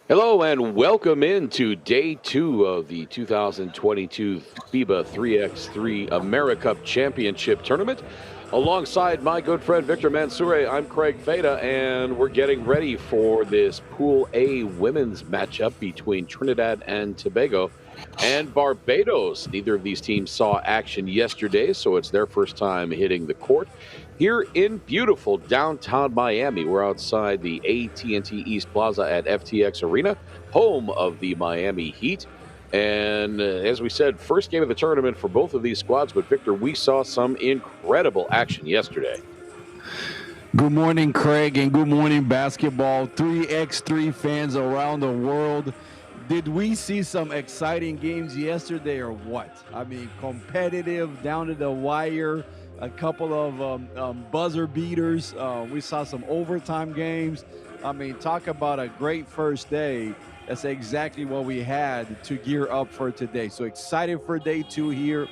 Hello and welcome into day two of the 2022 FIBA 3x3 AmeriCup Championship Tournament. Alongside my good friend Victor Mansoure, I'm Craig Feda, and we're getting ready for this Pool A women's matchup between Trinidad and Tobago and Barbados. Neither of these teams saw action yesterday, so it's their first time hitting the court here in beautiful downtown Miami. We're outside the AT&T East Plaza at FTX Arena, home of the Miami Heat. And as we said, first game of the tournament for both of these squads. But Victor, we saw some incredible action yesterday. Good morning, Craig, and good morning, basketball 3x3 fans around the world. Did we see some exciting games yesterday or what? I mean, competitive, down to the wire, a couple of buzzer beaters. We saw some overtime games. I mean, talk about a great first day. That's exactly what we had to gear up for today. So excited for day two here.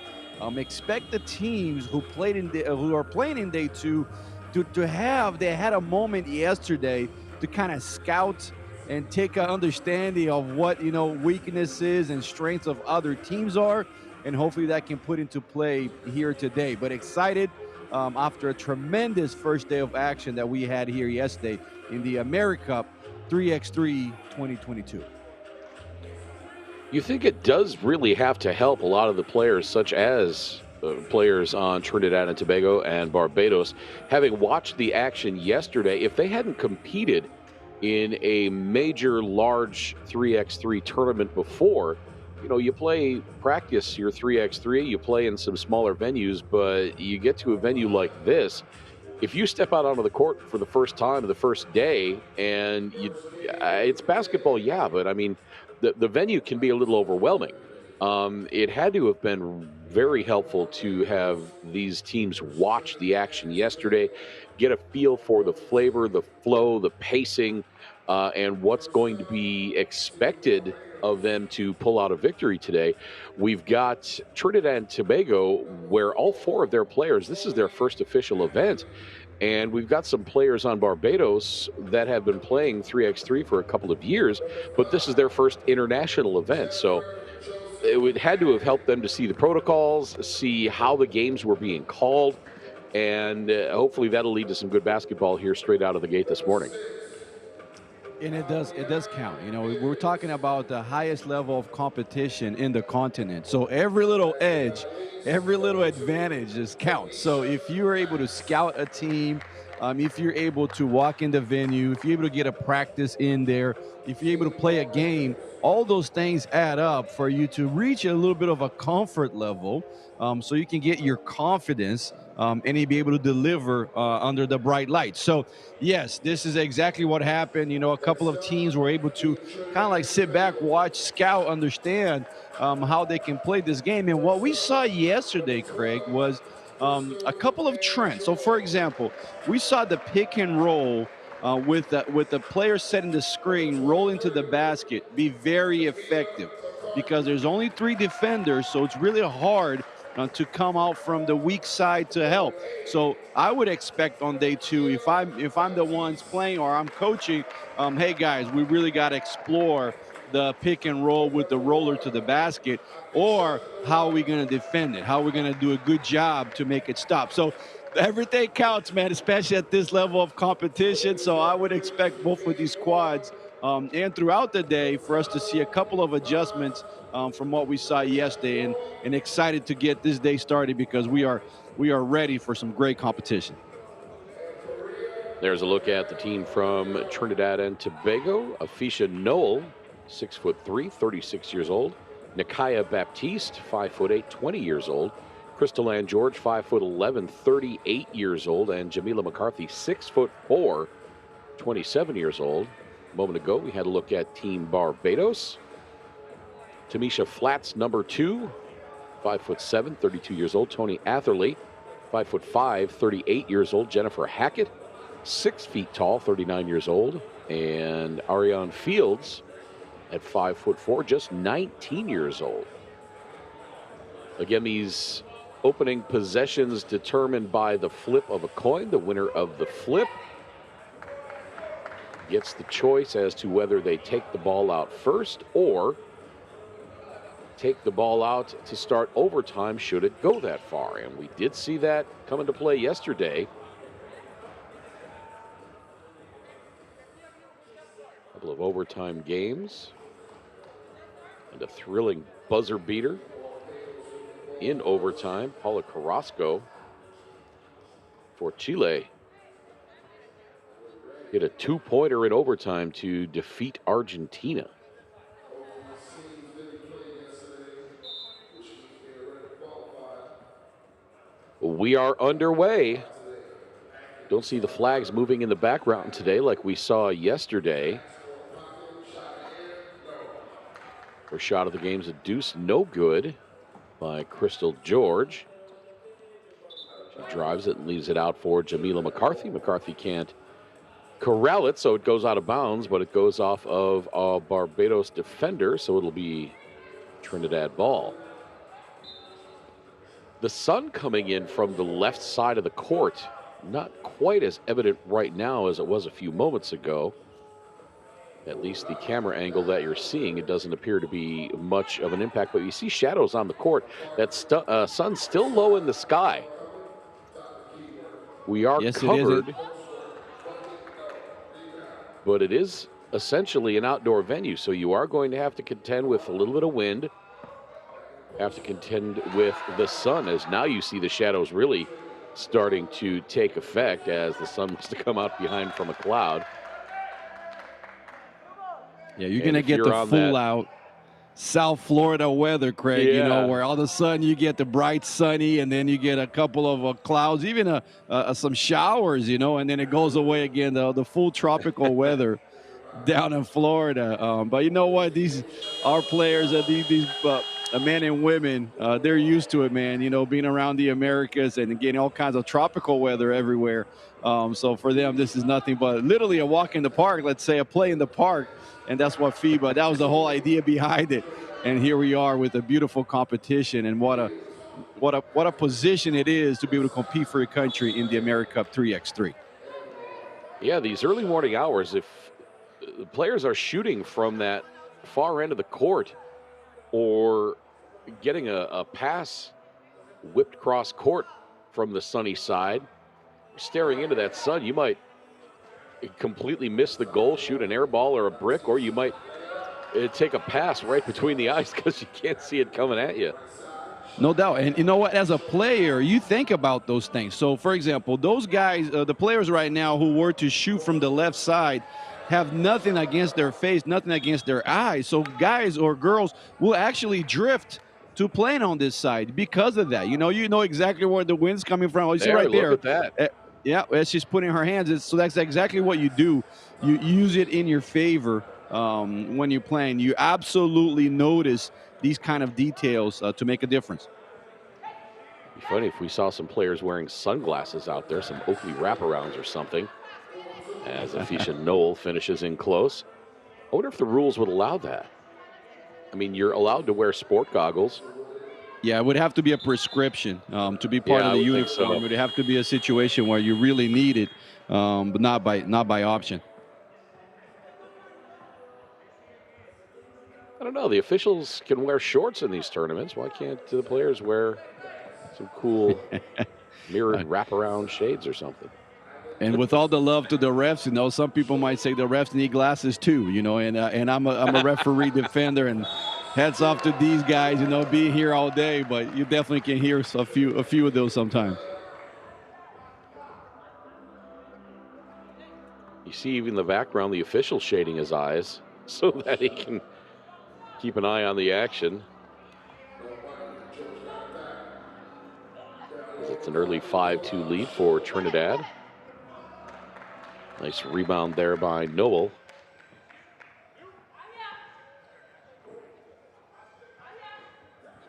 Expect the teams who are playing in day two to have. They had a moment yesterday to kind of scout and take an understanding of what weaknesses and strengths of other teams are, and hopefully that can put into play here today. But excited after a tremendous first day of action that we had here yesterday in the AmeriCup 3x3 2022. You think it does really have to help a lot of the players, such as players on Trinidad and Tobago and Barbados, having watched the action yesterday? If they hadn't competed in a major, large 3x3 tournament before, you play practice your 3x3, you play in some smaller venues, but you get to a venue like this. If you step out onto the court for the first time, the first day, and it's basketball, yeah, but I mean, the venue can be a little overwhelming. It had to have been very helpful to have these teams watch the action yesterday, get a feel for the flavor, the flow, the pacing, and what's going to be expected of them to pull out a victory today. We've got Trinidad and Tobago, where all four of their players, this is their first official event. And we've got some players on Barbados that have been playing 3x3 for a couple of years, but this is their first international event. So had to have helped them to see the protocols, see how the games were being called, and hopefully that'll lead to some good basketball here straight out of the gate this morning. And it does count. We're talking about the highest level of competition in the continent. So every little edge, every little advantage just counts. So if you're able to scout a team, if you're able to walk in the venue, if you're able to get a practice in there, if you're able to play a game, all those things add up for you to reach a little bit of a comfort level, so you can get your confidence and be able to deliver under the bright light. So, yes, this is exactly what happened. A couple of teams were able to kind of like sit back, watch, scout, understand how they can play this game. And what we saw yesterday, Craig, was a couple of trends. So, for example, we saw the pick and roll with the player setting the screen, rolling to the basket, be very effective because there's only three defenders, so it's really hard to come out from the weak side to help. So I would expect on day two, if I'm the ones playing or I'm coaching, hey guys, we really got to explore the pick and roll with the roller to the basket, or how are we going to defend it? How are we going to do a good job to make it stop? So everything counts, man, especially at this level of competition. So I would expect both of these squads and throughout the day for us to see a couple of adjustments from what we saw yesterday, and excited to get this day started because we are ready for some great competition. There's a look at the team from Trinidad and Tobago. Afisha Noel, 6'3", 36 years old. Nikaya Baptiste, 5'8", 20 years old. Crystal Ann George, 5'11", 38 years old. And Jamila McCarthy, 6'4", 27 years old. A moment ago, we had a look at Team Barbados. Tamisha Flats, number 2, 5'7", 32 years old. Tony Atherley, 5'5", 38 years old. Jennifer Hackett, 6 feet tall, 39 years old. And Ariane Fields at 5'4", just 19 years old. Again, these opening possessions determined by the flip of a coin. The winner of the flip gets the choice as to whether they take the ball out first or take the ball out to start overtime should it go that far. And we did see that come into play yesterday. A couple of overtime games and a thrilling buzzer beater in overtime. Paula Carrasco for Chile hit a two-pointer in overtime to defeat Argentina. We are underway. Don't see the flags moving in the background today like we saw yesterday. First shot of the game's a deuce, no good by Crystal George. She drives it and leaves it out for Jamila McCarthy. McCarthy can't corral it, so it goes out of bounds, but it goes off of a Barbados defender, so it'll be Trinidad ball. The sun coming in from the left side of the court, not quite as evident right now as it was a few moments ago. At least the camera angle that you're seeing, it doesn't appear to be much of an impact, but you see shadows on the court. That sun's still low in the sky. We are covered, but it is essentially an outdoor venue, so you are going to have to contend with a little bit of wind, have to contend with the sun, as now you see the shadows really starting to take effect as the sun must have come out behind from a cloud. Yeah, you're going to get the full out South Florida weather, Craig, you know, where all of a sudden you get the bright sunny and then you get a couple of clouds, even some showers, you know, and then it goes away again, the full tropical weather down in Florida. But you know what? Our players, these men and women, they're used to it, man, you know, being around the Americas and getting all kinds of tropical weather everywhere. So for them, this is nothing but literally a walk in the park, let's say a play in the park. And that's what FIBA, that was the whole idea behind it. And here we are with a beautiful competition, and what a position it is to be able to compete for your country in the AmeriCup 3x3. Yeah, these early morning hours, if the players are shooting from that far end of the court or getting a pass whipped across court from the sunny side, staring into that sun, you might completely miss the goal, shoot an air ball or a brick, or you might take a pass right between the eyes because you can't see it coming at you. No doubt. And you know what? As a player, you think about those things. So, for example, those guys, the players right now who were to shoot from the left side have nothing against their face, nothing against their eyes. So guys or girls will actually drift to playing on this side because of that. You know exactly where the wind's coming from. You see right there. Look at that. Yeah, as she's putting her hands. So that's exactly what you do. You use it in your favor when you're playing. You absolutely notice these kind of details to make a difference. It'd be funny if we saw some players wearing sunglasses out there, some Oakley wraparounds or something, as Afisha Noel finishes in close. I wonder if the rules would allow that. I mean, you're allowed to wear sport goggles. Yeah, it would have to be a prescription to be part of the uniform. So. It would have to be a situation where you really need it, but not by option. I don't know. The officials can wear shorts in these tournaments. Why can't the players wear some cool mirrored wraparound shades or something? And with all the love to the refs, you know, some people might say the refs need glasses too, you know, and I'm a referee defender, and hats off to these guys, you know, being here all day, but you definitely can hear a few of those sometimes. You see even in the background the official shading his eyes so that he can keep an eye on the action. It's an early 5-2 lead for Trinidad. Nice rebound there by Noel.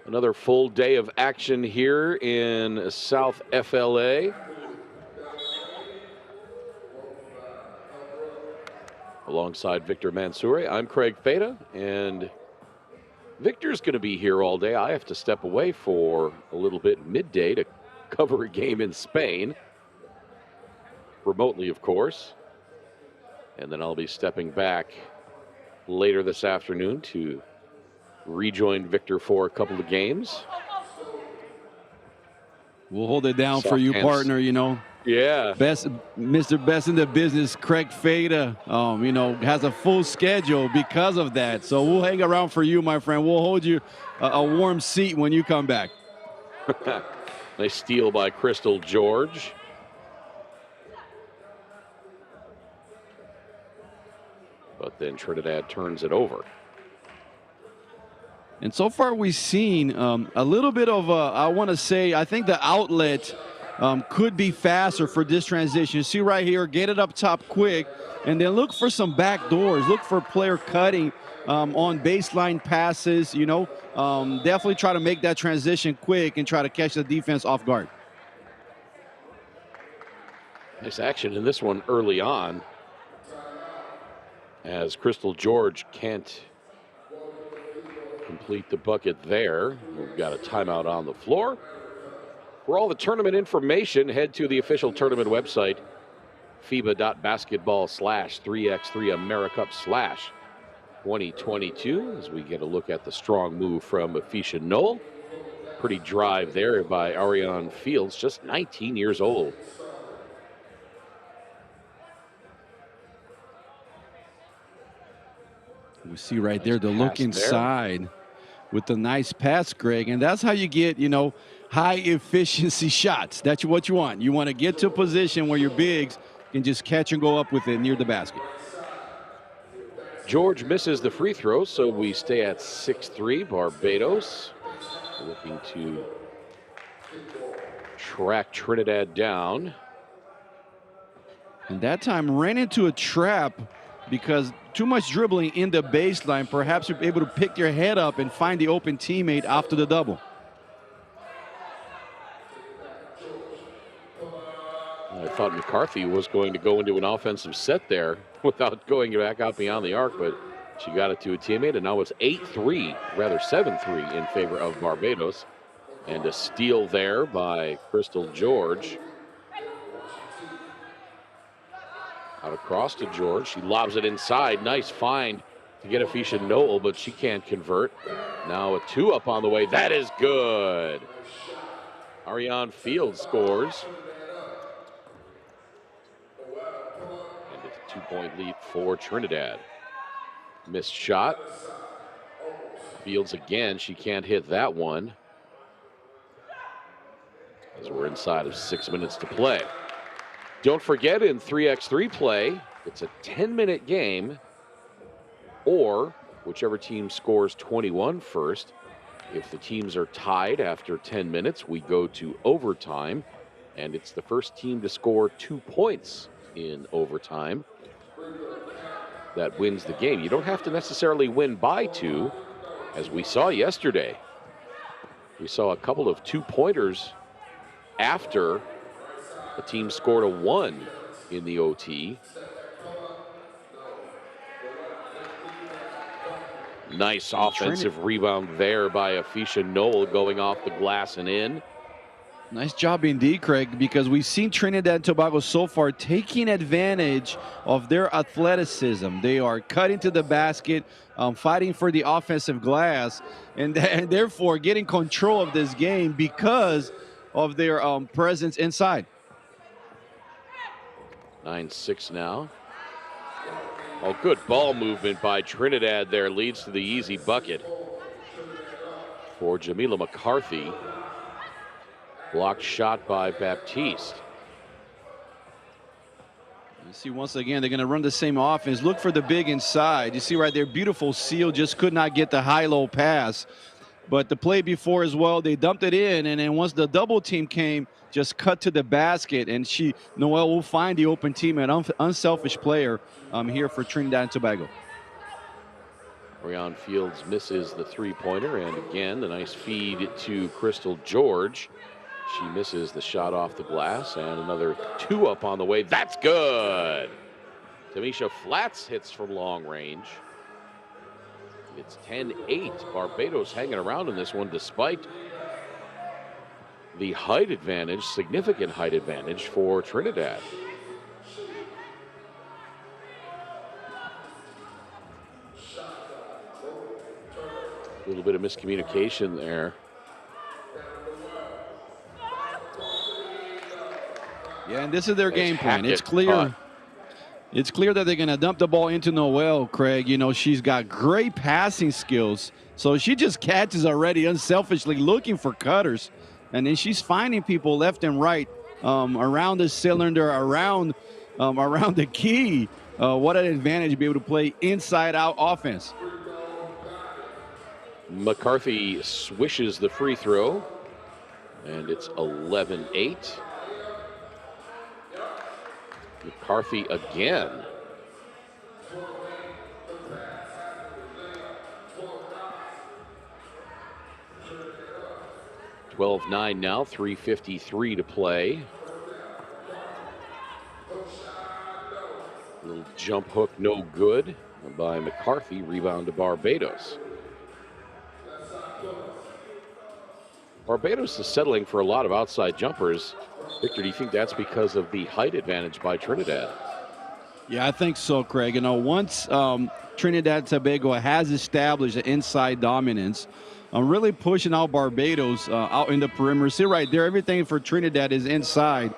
Another full day of action here in South FLA. Alongside Victor Mansouri, I'm Craig Feta, and Victor's going to be here all day. I have to step away for a little bit midday to cover a game in Spain. Remotely, of course. And then I'll be stepping back later this afternoon to rejoin Victor for a couple of games. We'll hold it down for Soft you, hands. partner. Yeah. Mr. Best in the business, Craig Fada, has a full schedule because of that. So we'll hang around for you, my friend. We'll hold you a warm seat when you come back. Nice steal by Crystal George. But then Trinidad turns it over. And so far we've seen a little bit of, I think the outlet could be faster for this transition. You see right here, get it up top quick, and then look for some back doors. Look for player cutting on baseline passes, definitely try to make that transition quick and try to catch the defense off guard. Nice action in this one early on, as Crystal George can't complete the bucket there. We've got a timeout on the floor. For all the tournament information, head to the official tournament website, FIBA.basketball/3x3 AmeriCup/2022, as we get a look at the strong move from Afisha Knoll. Pretty drive there by Ariane Fields, just 19 years old. We see right there the look inside with the nice pass, Greg. And that's how you get, high efficiency shots. That's what you want. You want to get to a position where your bigs can just catch and go up with it near the basket. George misses the free throw, so we stay at 6-3. Barbados looking to track Trinidad down. And that time ran into a trap because too much dribbling in the baseline. Perhaps you're able to pick your head up and find the open teammate after the double. I thought McCarthy was going to go into an offensive set there without going back out beyond the arc, but she got it to a teammate, and now it's 7-3 in favor of Barbados. And a steal there by Crystal George. Out across to George. She lobs it inside. Nice find to get Afisha Knoll, but she can't convert. Now a 2-up on the way. That is good. Ariane Fields scores. And it's a 2-point lead for Trinidad. Missed shot. Fields again. She can't hit that one, as we're inside of 6 minutes to play. Don't forget, in 3x3 play, it's a 10-minute game, or whichever team scores 21 first. If the teams are tied after 10 minutes, we go to overtime, and it's the first team to score 2 points in overtime that wins the game. You don't have to necessarily win by 2, as we saw yesterday. We saw a couple of 2-pointers after a team scored a 1 in the OT. Nice offensive rebound there by Afisha Knoll, going off the glass and in. Nice job indeed, Craig, because we've seen Trinidad and Tobago so far taking advantage of their athleticism. They are cutting to the basket, fighting for the offensive glass, and therefore getting control of this game because of their presence inside. 9-6 now. Oh, good ball movement by Trinidad there, leads to the easy bucket for Jamila McCarthy. Blocked shot by Baptiste. You see, once again, they're going to run the same offense. Look for the big inside. You see right there, beautiful seal, just could not get the high-low pass. But the play before as well, they dumped it in, and then once the double team came, just cut to the basket, and Noelle will find the open team, an unselfish player here for Trinidad and Tobago. Ariane Fields misses the three-pointer, and again, the nice feed to Crystal George. She misses the shot off the glass, and another 2-up on the way. That's good. Tamisha Flats hits from long range. It's 10-8. Barbados hanging around in this one despite the height advantage, significant height advantage for Trinidad. A little bit of miscommunication there. Yeah, and this is their game plan. It's Hackett clear. caught. It's clear that they're going to dump the ball into Noelle, Craig. You know, she's got great passing skills. So she just catches already unselfishly looking for cutters. And then she's finding people left and right around the cylinder, around the key. What an advantage to be able to play inside-out offense. McCarthy swishes the free throw, and it's 11-8. McCarthy again. (12-9) now, 3:53 to play. Little jump hook, no good by McCarthy. Rebound to Barbados. Barbados is settling for a lot of outside jumpers. Victor, do you think that's because of the height advantage by Trinidad? Yeah, I think so, Craig. You know, once Trinidad and Tobago has established the inside dominance, really pushing out Barbados out in the perimeter. See right there, everything for Trinidad is inside.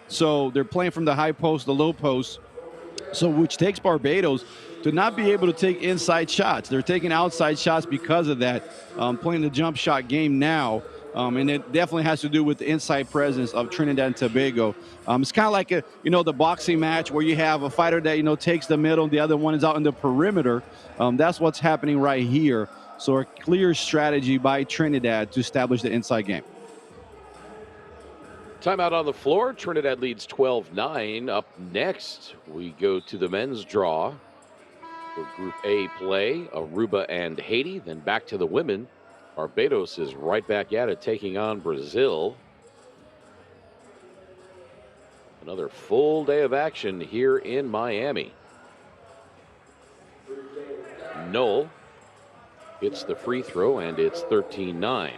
So they're playing from the high post, the low post, so which takes Barbados to not be able to take inside shots. They're taking outside shots because of that, playing the jump shot game now. And it definitely has to do with the inside presence of Trinidad and Tobago. It's kind of like the boxing match where you have a fighter that takes the middle, the other one is out in the perimeter. That's what's happening right here. So a clear strategy by Trinidad to establish the inside game. Timeout on the floor. Trinidad leads 12-9. Up next, we go to the men's draw for Group A play, Aruba and Haiti. Then back to the women. Barbados is right back at it, taking on Brazil. Another full day of action here in Miami. Noel hits the free throw, and it's 13-9.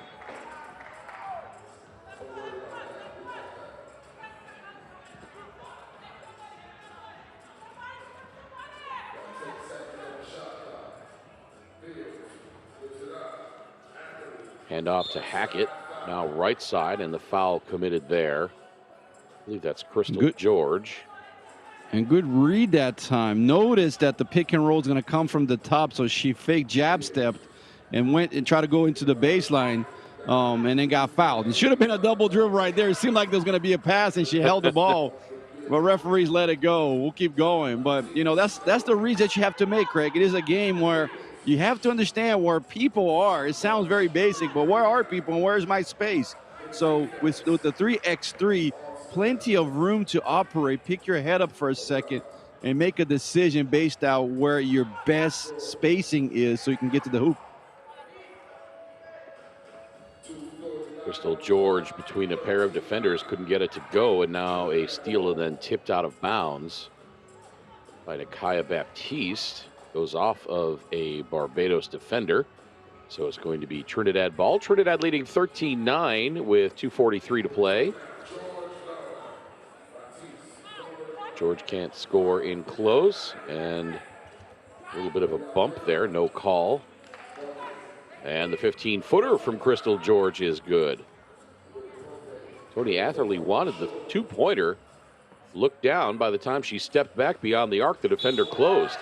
Hand off to Hackett, now right side, and the foul committed there. I believe that's Crystal George. And good read that time. Notice that the pick and roll is going to come from the top, so she fake jab stepped and went and tried to go into the baseline and then got fouled. It should have been a double dribble right there. It seemed like there was going to be a pass, and she held the ball. But referees let it go. We'll keep going. But, that's the reads that you have to make, Craig. It is a game where you have to understand where people are. It sounds very basic, but where are people and where's my space? So with the 3x3, plenty of room to operate. Pick your head up for a second and make a decision based on where your best spacing is so you can get to the hoop. Crystal George between a pair of defenders couldn't get it to go, and now a steal and then tipped out of bounds by Nakaya Baptiste. Goes off of a Barbados defender. So it's going to be Trinidad ball. Trinidad leading 13-9 with 2:43 to play. George can't score in close, and a little bit of a bump there, no call. And the 15-footer from Crystal George is good. Tony Atherley wanted the two-pointer. Looked down. By the time she stepped back beyond the arc, the defender closed.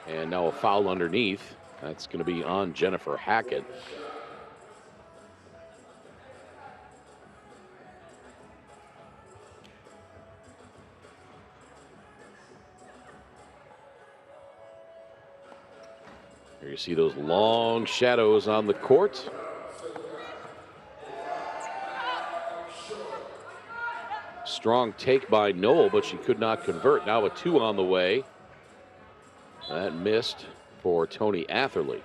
And now a foul underneath. That's going to be on Jennifer Hackett. Here you see those long shadows on the court. Strong take by Noel, but she could not convert. Now a two on the way. That missed for Tony Atherley.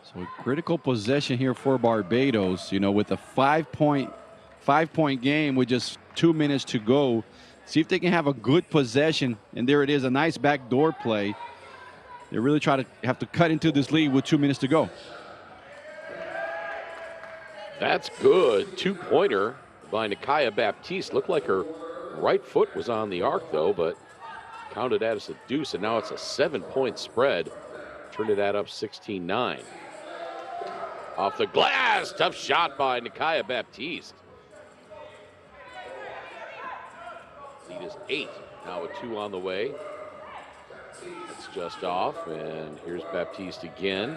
So a critical possession here for Barbados, with a five-point game with just 2 minutes to go. See if they can have a good possession. And there it is, a nice backdoor play. They really have to cut into this lead with 2 minutes to go. That's good. Two-pointer by Nikaya Baptiste. Looked like her right foot was on the arc, though, but counted as a deuce, and now it's a 7-point spread. Trinidad up 16-9. Off the glass, tough shot by Nikaya Baptiste. Lead is 8, now a 2 on the way. It's just off, and here's Baptiste again.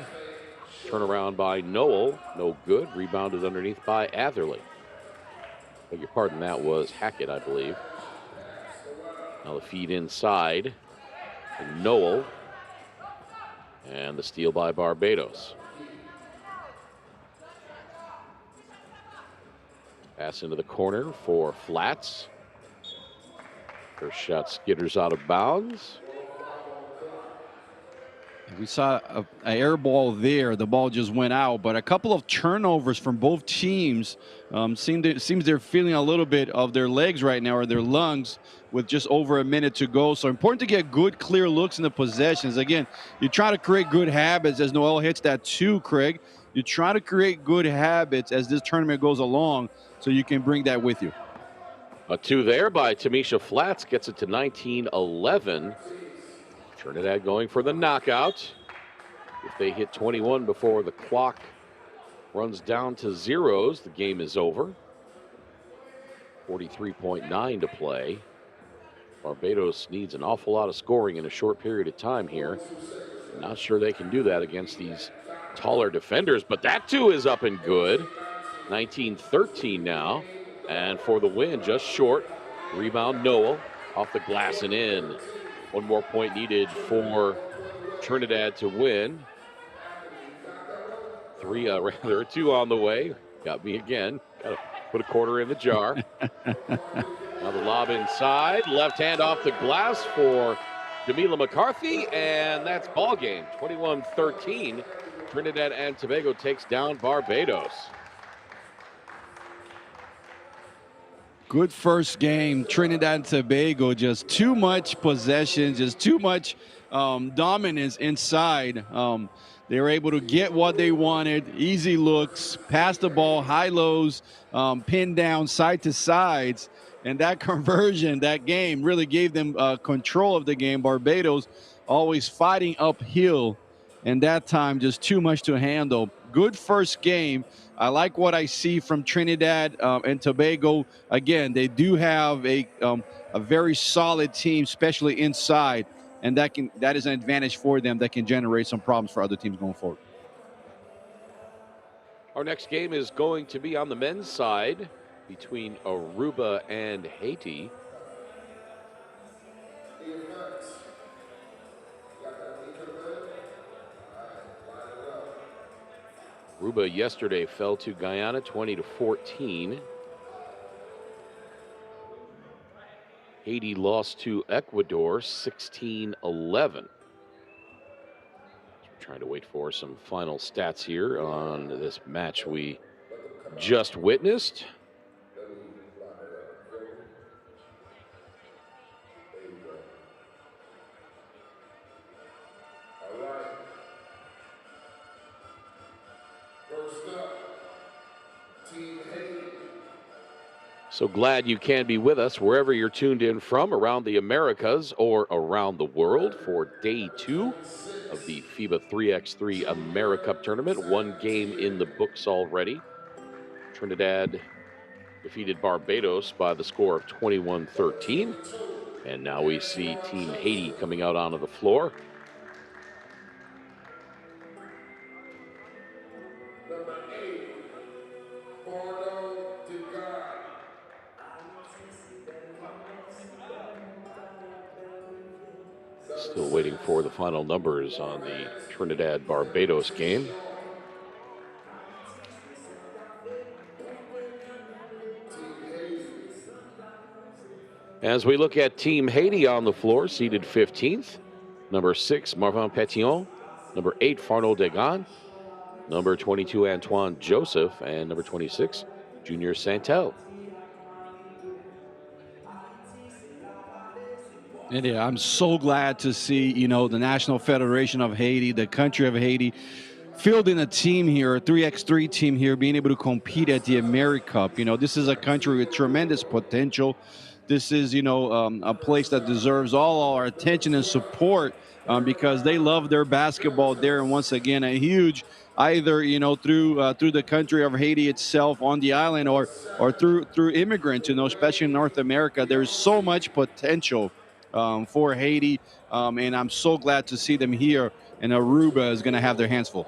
Turnaround by Noel, no good. Rebounded underneath by Atherley. Beg your pardon, that was Hackett, I believe. Now the feed inside to Noel. And the steal by Barbados. Pass into the corner for Flats. First shot skitters out of bounds. We saw an air ball there. The ball just went out, but a couple of turnovers from both teams. Seems they're feeling a little bit of their legs right now, or their lungs, with just over a minute to go. So important to get good, clear looks in the possessions. Again, you try to create good habits as Noel hits that 2, Craig. You try to create good habits as this tournament goes along so you can bring that with you. A 2 there by Tamisha Flats gets it to 19-11. Trinidad going for the knockout. If they hit 21 before the clock runs down to zeros, the game is over. 43.9 to play. Barbados needs an awful lot of scoring in a short period of time here. Not sure they can do that against these taller defenders, but that 2 is up and good. 19-13 now. And for the win, just short. Rebound Noel off the glass and in. One more point needed for Trinidad to win. 2 on the way. Got me again. Got to put a quarter in the jar. Now the lob inside. Left hand off the glass for Jamila McCarthy, and that's ball game. 21-13. Trinidad and Tobago takes down Barbados. Good first game. Trinidad and Tobago, just too much possession, just too much dominance inside. They were able to get what they wanted, easy looks, pass the ball, high lows, pin down, side to sides. And that conversion, that game, really gave them control of the game. Barbados always fighting uphill, and that time just too much to handle. Good first game. I like what I see from Trinidad and Tobago. Again, they do have a very solid team, especially inside, and that is an advantage for them that can generate some problems for other teams going forward. Our next game is going to be on the men's side between Aruba and Haiti. Aruba yesterday fell to Guyana 20-14. Haiti lost to Ecuador 16-11. Trying to wait for some final stats here on this match we just witnessed. So glad you can be with us wherever you're tuned in from, around the Americas or around the world, for day 2 of the FIBA 3x3 AmeriCup tournament. 1 game in the books already. Trinidad defeated Barbados by the score of 21-13. And now we see Team Haiti coming out onto the floor. Still waiting for the final numbers on the Trinidad-Barbados game. As we look at Team Haiti on the floor, seated 15th, number 6, Marvin Pétion, number 8, Farno Degan, number 22, Antoine Joseph, and number 26, Junior Santel. And yeah, I'm so glad to see, the National Federation of Haiti, the country of Haiti, fielding a team here, a 3x3 team here, being able to compete at the AmeriCup. You know, this is a country with tremendous potential. This is, a place that deserves all our attention and support because they love their basketball there. And once again, a huge, either through the country of Haiti itself on the island, or through immigrants. Especially in North America, there's so much potential for Haiti, and I'm so glad to see them here. And Aruba is going to have their hands full.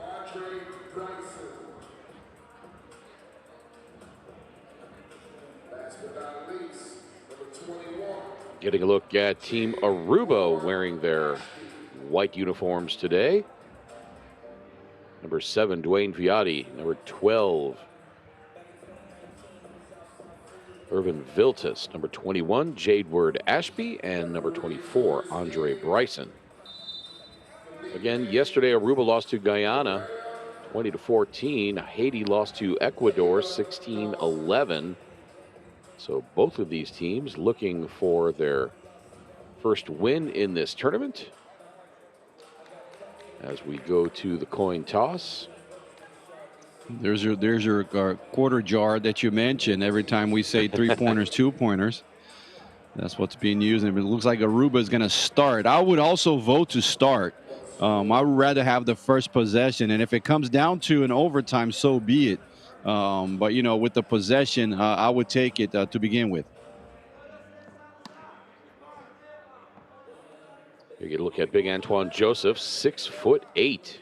Getting a look at Team Aruba wearing their white uniforms today. Number 7, Dwayne Viotti. Number 12, Irvin Viltas. Number 21, Jadeward Ashby. And number 24, Andre Bryson. Again, yesterday, Aruba lost to Guyana 20-14. Haiti lost to Ecuador 16-11. So both of these teams looking for their first win in this tournament. As we go to the coin toss. There's your quarter jar that you mentioned every time we say 3-pointers, 2-pointers. That's what's being used. And it looks like Aruba is going to start. I would also vote to start. I would rather have the first possession. And if it comes down to an overtime, so be it. But, with the possession, I would take it to begin with. You get a look at Big Antoine Joseph, 6'8".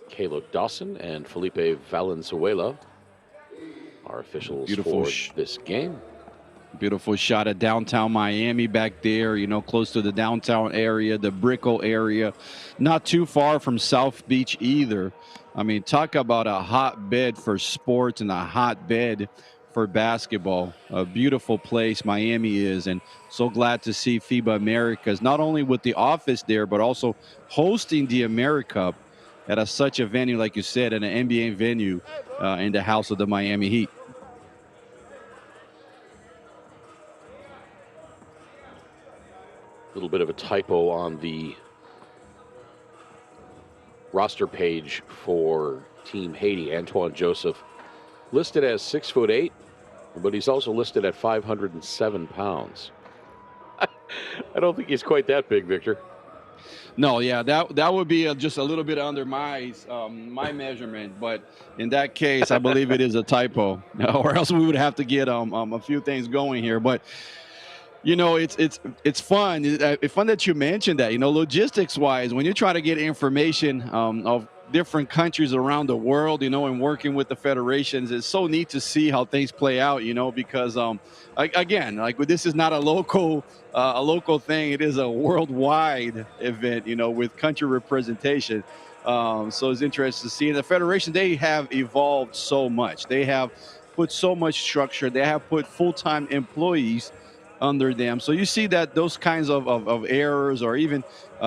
Caleb Dawson and Felipe Valenzuela are officials for this game. Beautiful shot at downtown Miami back there, close to the downtown area, the Brickell area. Not too far from South Beach either. I mean, talk about a hotbed for sports and a hotbed for basketball. A beautiful place Miami is, and so glad to see FIBA Americas, not only with the office there, but also hosting the AmeriCup at such a venue, like you said, an NBA venue in the house of the Miami Heat. A little bit of a typo on the roster page for Team Haiti. Antoine Joseph listed as 6'8", but he's also listed at 507 pounds. I don't think he's quite that big, Victor. No, yeah, that would be just a little bit under my measurement, but in that case, I believe it is a typo, or else we would have to get a few things going here. But it's fun. It's fun that you mentioned that. Logistics wise, when you try to get information of different countries around the world, and working with the federations, it's so neat to see how things play out. Because again, like this is not a local thing. It is a worldwide event. With country representation. So it's interesting to see. And the federation, they have evolved so much. They have put so much structure. They have put full-time employees under them. So you see that those kinds of errors or even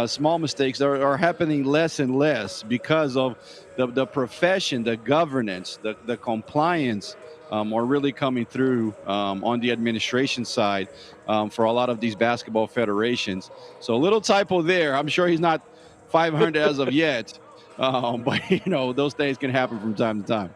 small mistakes are happening less and less because of the profession, the governance, the compliance are really coming through on the administration side for a lot of these basketball federations. So a little typo there. I'm sure he's not 500 as of yet, but those things can happen from time to time.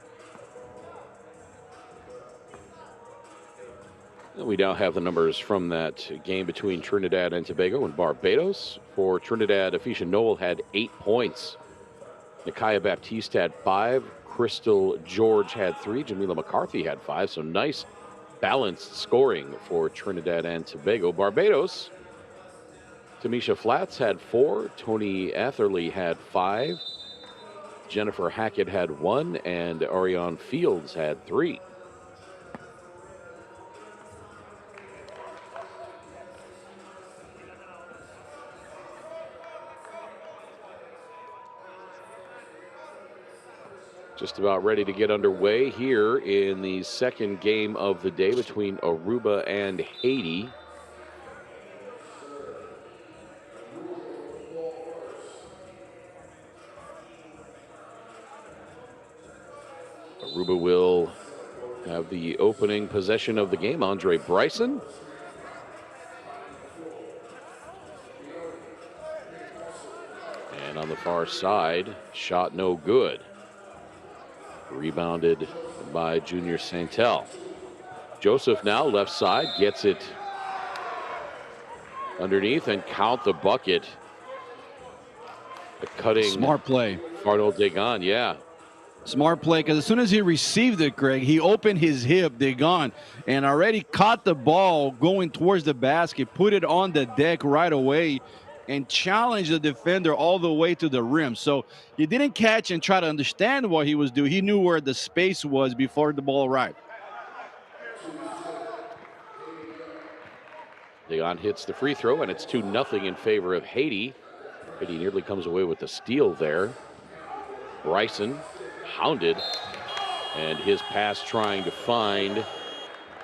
We now have the numbers from that game between Trinidad and Tobago and Barbados. For Trinidad, Aficia Noel had 8 points. Nikaya Baptiste had 5. Crystal George had 3. Jamila McCarthy had 5. So nice balanced scoring for Trinidad and Tobago. Barbados, Tamisha Flats had 4. Tony Atherley had 5. Jennifer Hackett had 1. And Ariane Fields had 3. Just about ready to get underway here in the second game of the day between Aruba and Haiti. Aruba will have the opening possession of the game. Andre Bryson. far side. Shot no good. Rebounded by Junior Santel. Joseph now left side, gets it underneath and count the bucket. A cutting. Smart play. Arnold Dagon, yeah. Smart play, because as soon as he received it, Greg, he opened his hip, Dagon, and already caught the ball going towards the basket, put it on the deck right away, and challenged the defender all the way to the rim. So he didn't catch and try to understand what he was doing. He knew where the space was before the ball arrived. Dagon hits the free throw, and it's 2-0 in favor of Haiti. Haiti nearly comes away with the steal there. Bryson hounded, and his pass trying to find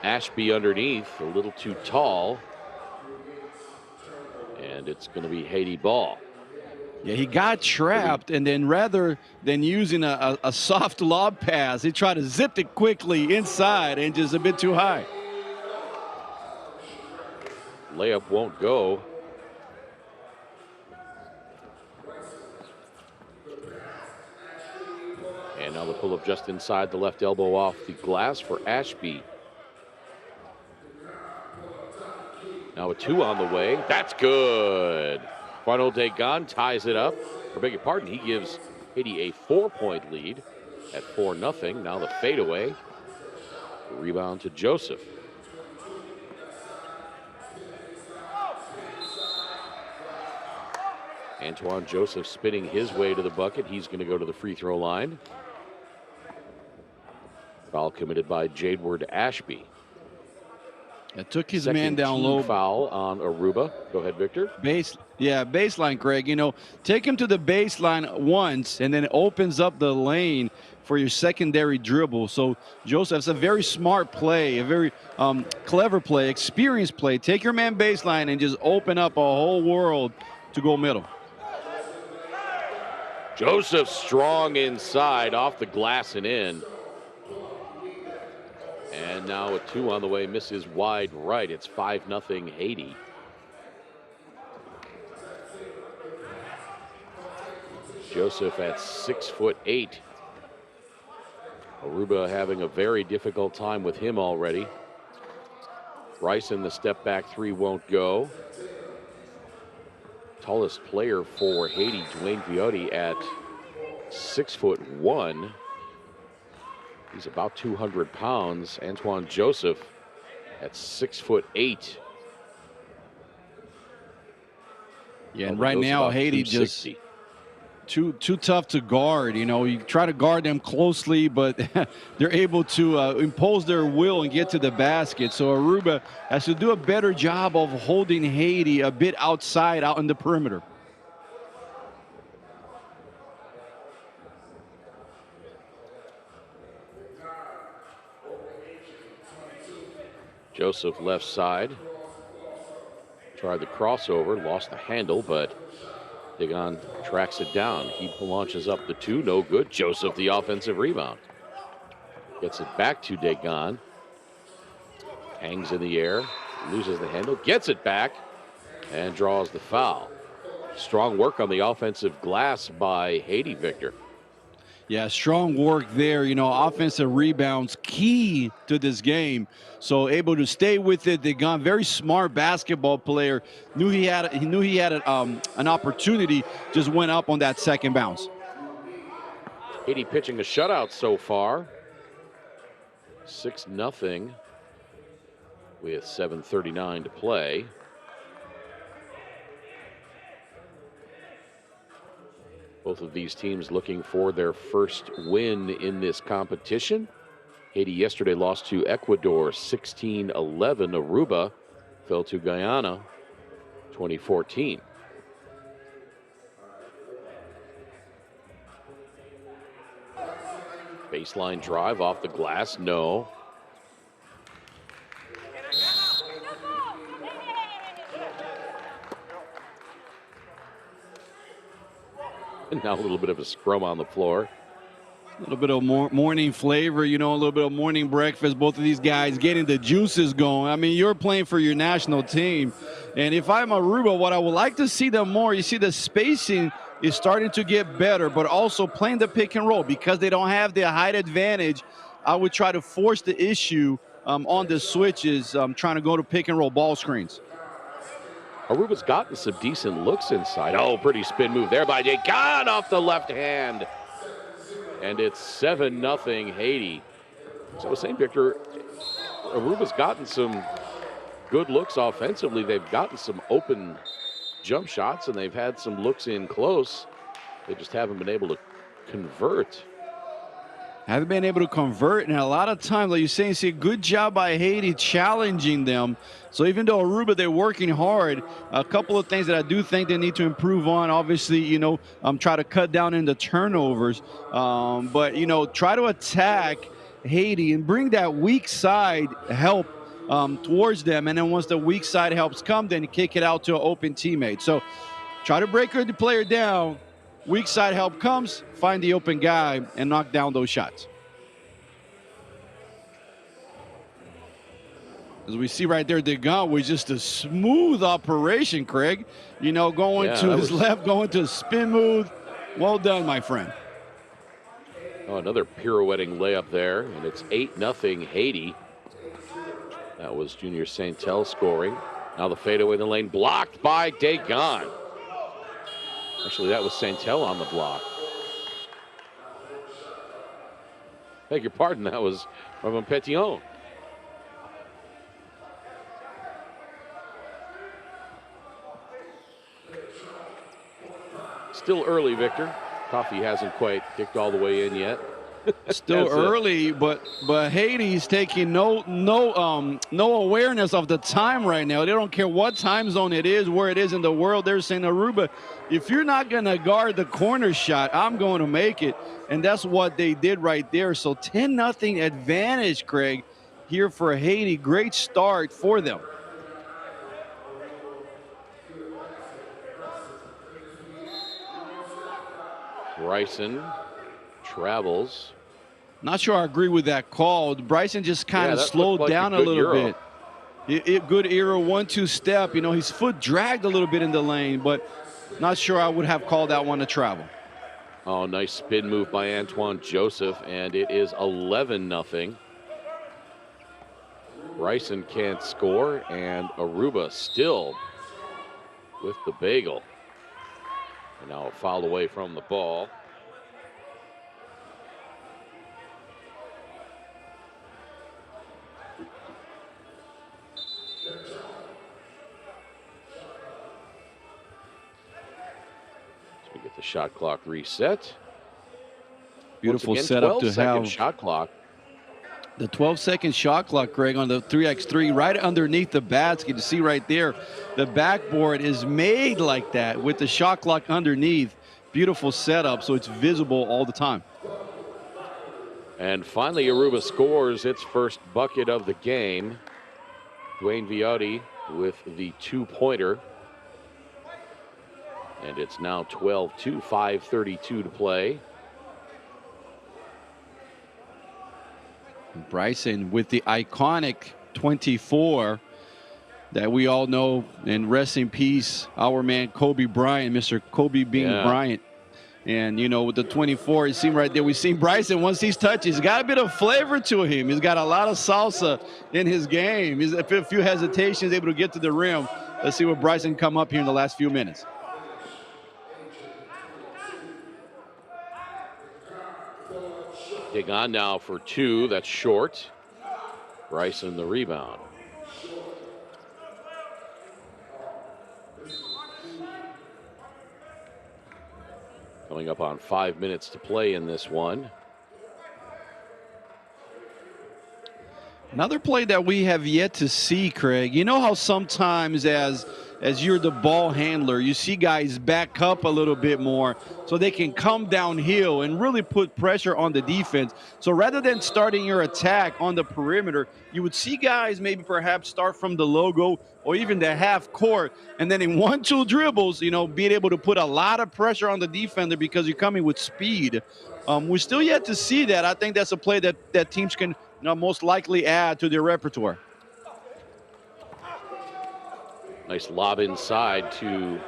Ashby underneath, a little too tall, and it's going to be Haiti ball. Yeah, he got trapped, and then rather than using a soft lob pass, he tried to zip it quickly inside and just a bit too high. Layup won't go. And now the pull-up just inside the left elbow off the glass for Ashby. Now a 2 on the way. That's good. Arnold Dagon ties it up. I beg your pardon, he gives Haiti a 4-point lead at 4-0. Now the fadeaway. Rebound to Joseph. Antoine Joseph spinning his way to the bucket. He's going to go to the free throw line. Foul committed by Jadeward Ashby. It took his Second man down team low. Foul on Aruba. Go ahead, Victor. Baseline, Greg. You know, take him to the baseline once, and then it opens up the lane for your secondary dribble. So Joseph's a very smart play, a very clever play, experienced play. Take your man baseline and just open up a whole world to go middle. Joseph strong inside, off the glass and in. And now a 2 on the way, misses wide right. It's 5-0 Haiti. Joseph at 6'8". Aruba having a very difficult time with him already. Bryson, the step back 3 won't go. Tallest player for Haiti, Dwayne Viotti, at 6'1". He's about 200 pounds. Antoine Joseph at 6'8". Yeah, and right now Haiti just too tough to guard. You know, you try to guard them closely, but they're able to impose their will and get to the basket. So Aruba has to do a better job of holding Haiti a bit outside, out in the perimeter. Joseph left side. Tried the crossover, lost the handle, but Dagon tracks it down. He launches up the 2, no good. Joseph, the offensive rebound. Gets it back to Dagon. Hangs in the air, loses the handle, gets it back, and draws the foul. Strong work on the offensive glass by Haiti, Victor. Yeah, strong work there. You know, offensive rebounds key to this game. So able to stay with it. Dagon, very smart basketball player. Knew he had an opportunity. Just went up on that second bounce. Haiti pitching a shutout so far. 6-0 with 7:39 to play. Both of these teams looking for their first win in this competition. Haiti yesterday lost to Ecuador 16-11. Aruba fell to Guyana 2014. Baseline drive off the glass, no. And now a little bit of a scrum on the floor. A little bit of morning flavor, you know, a little bit of morning breakfast. Both of these guys getting the juices going. I mean, you're playing for your national team. And if I'm Aruba, what I would like to see them more, you see the spacing is starting to get better, but also playing the pick and roll because they don't have the height advantage. I would try to force the issue on the switches, trying to go to pick and roll ball screens. Aruba's gotten some decent looks inside. Oh, pretty spin move there by Degan off the left hand. And it's 7-0 Haiti. So I was saying, Victor, Aruba's gotten some good looks offensively. They've gotten some open jump shots, and they've had some looks in close. They just haven't been able to convert. Haven't been able to convert, and a lot of times, like you're saying, see a good job by Haiti challenging them. So even though Aruba, they're working hard, a couple of things that I do think they need to improve on. Obviously, try to cut down in the turnovers, but try to attack Haiti and bring that weak side help towards them. And then once the weak side helps come, then you kick it out to an open teammate. So try to break the player down. Weak side help comes, find the open guy, and knock down those shots. As we see right there, Degan was just a smooth operation, Craig. Going to his left, going to a spin move. Well done, my friend. Oh, another pirouetting layup there, and it's 8-0 Haiti. That was Junior Santel scoring. Now the fadeaway in the lane, blocked by Degan. Actually, that was Santel on the block. Beg your pardon, that was Robin Petillon. Still early, Victor. Coffee hasn't quite kicked all the way in yet. Still early, but Haiti's taking no awareness of the time right now. They don't care what time zone it is, where it is in the world. They're saying, Aruba, if you're not going to guard the corner shot, I'm going to make it. And that's what they did right there. So 10-0 advantage, Craig, here for Haiti. Great start for them. Bryson travels. Not sure I agree with that call. Bryson just kind of slowed down a little bit. Good Euro 1-2 step. His foot dragged a little bit in the lane, but not sure I would have called that one a travel. Oh, nice spin move by Antoine Joseph, and it is 11-0. Bryson can't score, and Aruba still with the bagel. And now a foul away from the ball. So we get the shot clock reset. Beautiful again, setup to have. Shot clock. The 12-second shot clock, Greg, on the 3x3 right underneath the basket. You see right there, the backboard is made like that with the shot clock underneath. Beautiful setup, so it's visible all the time. And finally, Aruba scores its first bucket of the game. Dwayne Viotti with the two-pointer. And it's now 12-2, 5:32 to play. Bryson with the iconic 24 that we all know, and rest in peace, our man Kobe Bryant, Mr. Kobe Bean Bryant. And, with the 24, it seemed right there, we've seen Bryson, once he's touched, he's got a bit of flavor to him. He's got a lot of salsa in his game. He's a few hesitations, able to get to the rim. Let's see what Bryson come up here in the last few minutes. Degan now for two. That's short. Bryson the rebound. Coming up on 5 minutes to play in this one. Another play that we have yet to see, Craig. You know how sometimes as you're the ball handler, you see guys back up a little bit more so they can come downhill and really put pressure on the defense. So rather than starting your attack on the perimeter, you would see guys maybe perhaps start from the logo or even the half court, and then in 1-2 dribbles, being able to put a lot of pressure on the defender because you're coming with speed. We're still yet to see that. I think that's a play that teams can most likely add to their repertoire. Nice lob inside to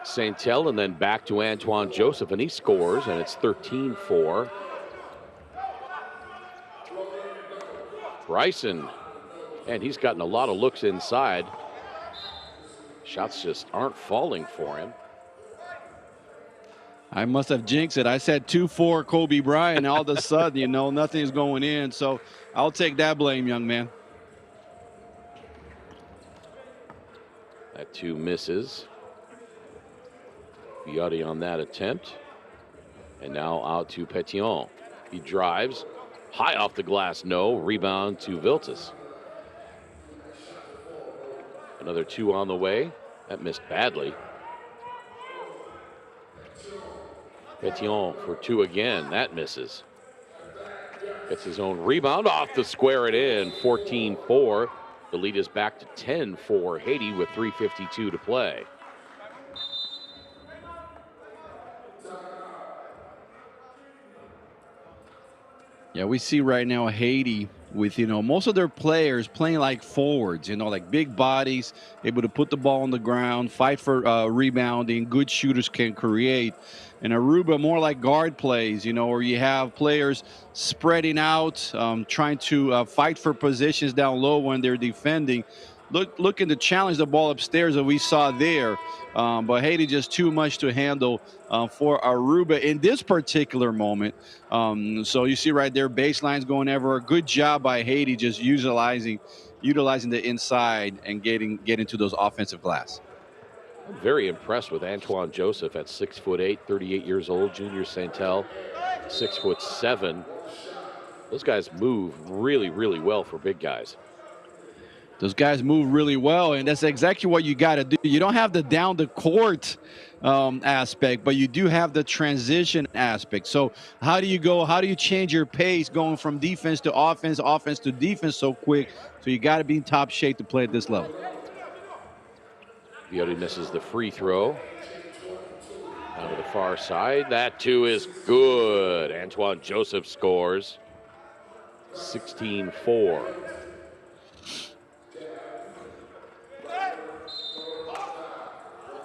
Santel, and then back to Antoine Joseph, and he scores, and it's 13-4. Bryson, and he's gotten a lot of looks inside. Shots just aren't falling for him. I must have jinxed it. I said 2-4 Kobe Bryant. All of a sudden, you know, nothing's going in. So I'll take that blame, young man. That 2 misses. Viotti on that attempt. And now out to Pétion. He drives. High off the glass, no. Rebound to Viltis. Another 2 on the way. That missed badly. Pétion for 2 again. That misses. Gets his own rebound off to square it in. 14-4. The lead is back to 10 for Haiti with 3:52 to play. Yeah, we see right now Haiti with, you know, most of their players playing like forwards, you know, like big bodies, able to put the ball on the ground, fight for rebounding, good shooters can create. And Aruba more like guard plays, you know, where you have players spreading out, trying to fight for positions down low when they're defending. Looking to challenge the ball upstairs that we saw there. But Haiti just too much to handle for Aruba in this particular moment. So you see right there, baselines going ever. Good job by Haiti just utilizing the inside and getting to those offensive glass. I'm very impressed with Antoine Joseph at 6'8", 38 years old. Junior Santel, 6'7". Those guys move really, really well for big guys. Those guys move really well, and that's exactly what you got to do. You don't have the down the court aspect, but you do have the transition aspect. So how do you go? How do you change your pace going from defense to offense, offense to defense so quick? So you got to be in top shape to play at this level. Viotti misses the free throw. Down to the far side. That 2 is good. Antoine Joseph scores. 16-4.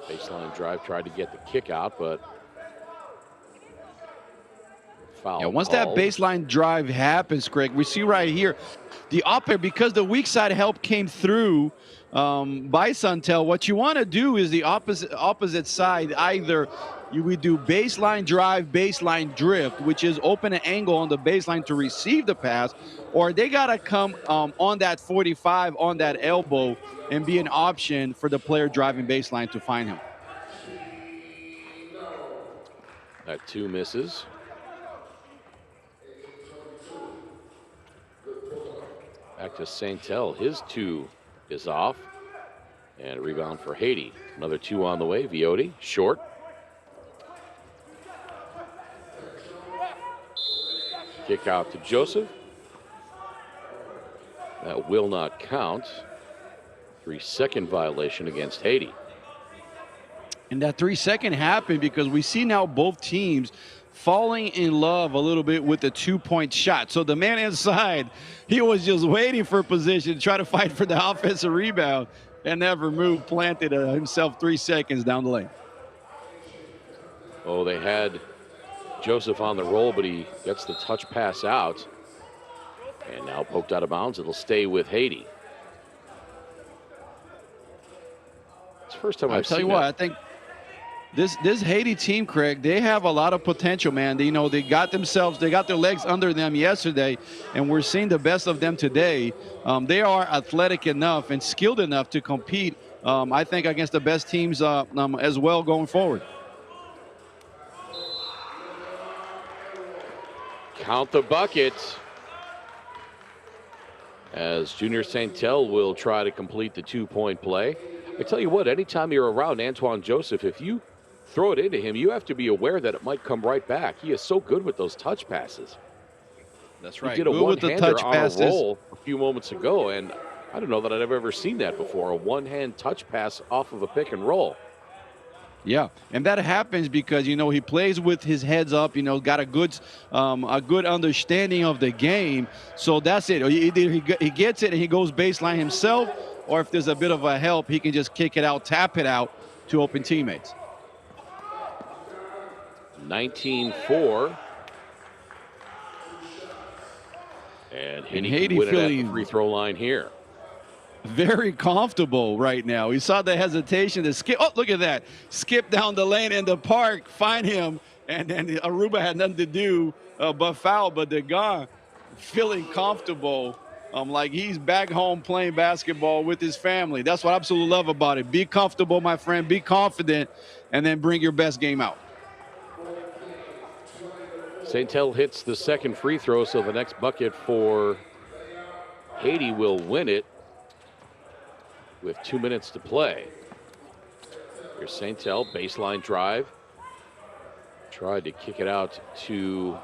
Baseline drive, tried to get the kick out, but foul. Yeah, once called. that baseline drive happens, Craig, we see right here the upper, because the weak side help came through by Santel. What you want to do is the opposite side. Either we do baseline drive, baseline drift, which is open an angle on the baseline to receive the pass, or they got to come on that 45, on that elbow, and be an option for the player driving baseline to find him. That 2 misses. Back to Santel. His 2 is off. And a rebound for Haiti. Another 2 on the way. Viotti, short. Kick out to Joseph. That will not count. 3-second violation against Haiti. And that 3-second happened because we see now both teams falling in love a little bit with the 2-point shot. So the man inside, he was just waiting for position to try to fight for the offensive rebound and never moved, planted himself 3 seconds down the lane. Oh, they had Joseph on the roll, but he gets the touch pass out. And now poked out of bounds. It'll stay with Haiti. It's the first time I've seen tell you what, I think this Haiti team, Craig, they have a lot of potential, man. They got their legs under them yesterday, and we're seeing the best of them today. They are athletic enough and skilled enough to compete, I think, against the best teams as well going forward. Count the bucket. As Junior Santel will try to complete the 2-point play. I tell you what, anytime you're around Antoine Joseph, if you throw it into him, you have to be aware that it might come right back. He is so good with those touch passes. That's right. He did a one-hander on a roll a few moments ago, and I don't know that I've ever seen that before, a one-hand touch pass off of a pick and roll. Yeah, and that happens because, he plays with his heads up, got a good understanding of the game. So that's it. Either he gets it and he goes baseline himself, or if there's a bit of a help, he can just kick it out, tap it out to open teammates. 19-4. And Haiti can win it at the free throw line here. Very comfortable right now. We saw the hesitation to skip. Oh, look at that. Skip down the lane in the park, find him, and then Aruba had nothing to do but foul. But Degan feeling comfortable, like he's back home playing basketball with his family. That's what I absolutely love about it. Be comfortable, my friend. Be confident, and then bring your best game out. Saintel hits the second free throw, so the next bucket for Haiti will win it with 2 minutes to play. Here's Saintel, baseline drive. Tried to kick it out to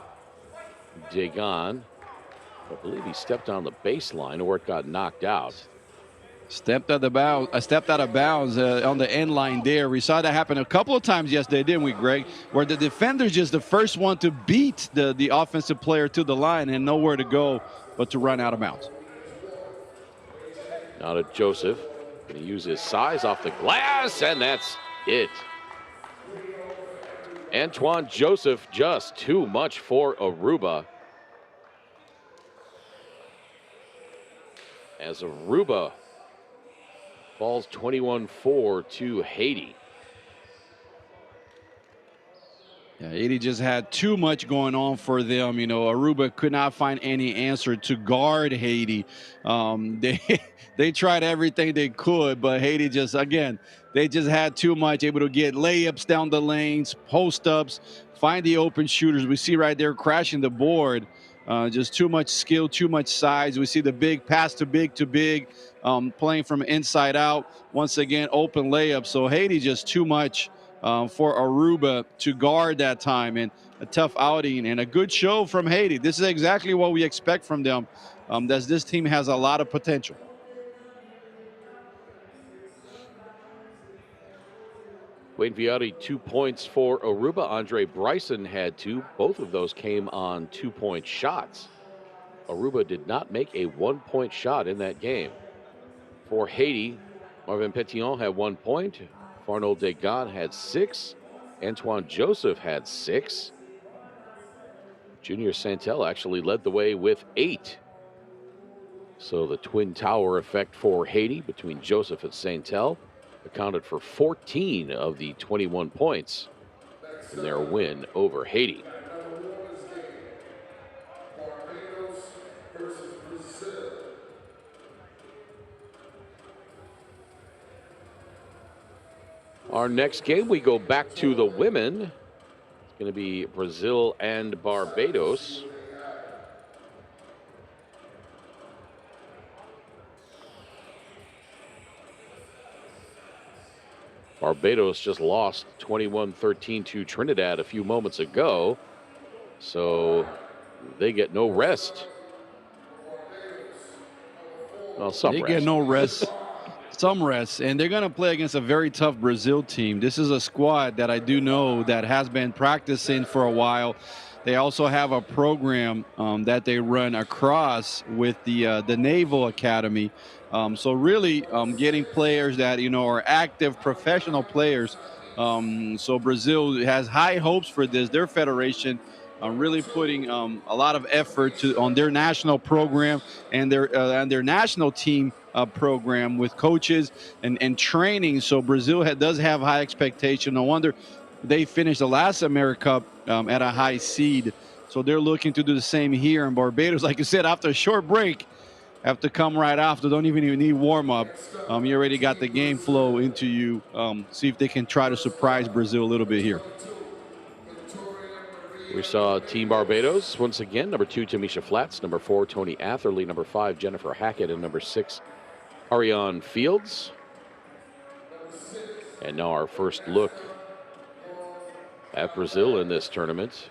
Degan. I believe he stepped on the baseline or it got knocked out. Stepped out of bounds on the end line there. We saw that happen a couple of times yesterday, didn't we, Greg? Where the defender's just the first one to beat the offensive player to the line and nowhere to go but to run out of bounds. Now to Joseph. Going to use his size off the glass, and that's it. Antoine Joseph, just too much for Aruba. As Aruba falls 21-4 to Haiti. Yeah, Haiti just had too much going on for them. You know, Aruba could not find any answer to guard Haiti. They tried everything they could, but Haiti just, again, they just had too much, able to get layups down the lanes, post-ups, find the open shooters. We see right there crashing the board. Just too much skill, too much size. We see the big pass to big, playing from inside out. Once again, open layup. So Haiti just too much for Aruba to guard that time, and a tough outing and a good show from Haiti. This is exactly what we expect from them, as this team has a lot of potential. Wayne Viotti, 2 points for Aruba. Andre Bryson had 2. Both of those came on 2-point shots. Aruba did not make a 1-point shot in that game. For Haiti, Marvin Petillon had 1 point. Farnold Degan had 6. Antoine Joseph had 6. Junior Saintel actually led the way with 8. So the twin tower effect for Haiti between Joseph and Saintel accounted for 14 of the 21 points in their win over Haiti. Our next game, we go back to the women. It's going to be Brazil and Barbados. Barbados just lost 21-13 to Trinidad a few moments ago, so they get no rest. Well, they get no rest. Some rest, and they're going to play against a very tough Brazil team. This is a squad that I do know that has been practicing for a while. They also have a program that they run across with the Naval Academy. So really getting players that, you know, are active professional players. So Brazil has high hopes for this. Their federation really putting a lot of effort on their national program and their national team program with coaches and training. So Brazil does have high expectation. No wonder they finished the last AmeriCup at a high seed. So they're looking to do the same here in Barbados. Like you said, after a short break, have to come right after. Don't even need warm up. You already got the game flow into you. See if they can try to surprise Brazil a little bit here. We saw Team Barbados once again. Number 2, Tamisha Flats. Number 4, Tony Atherley. Number 5, Jennifer Hackett. And number 6, Ariane Fields. And now our first look at Brazil in this tournament.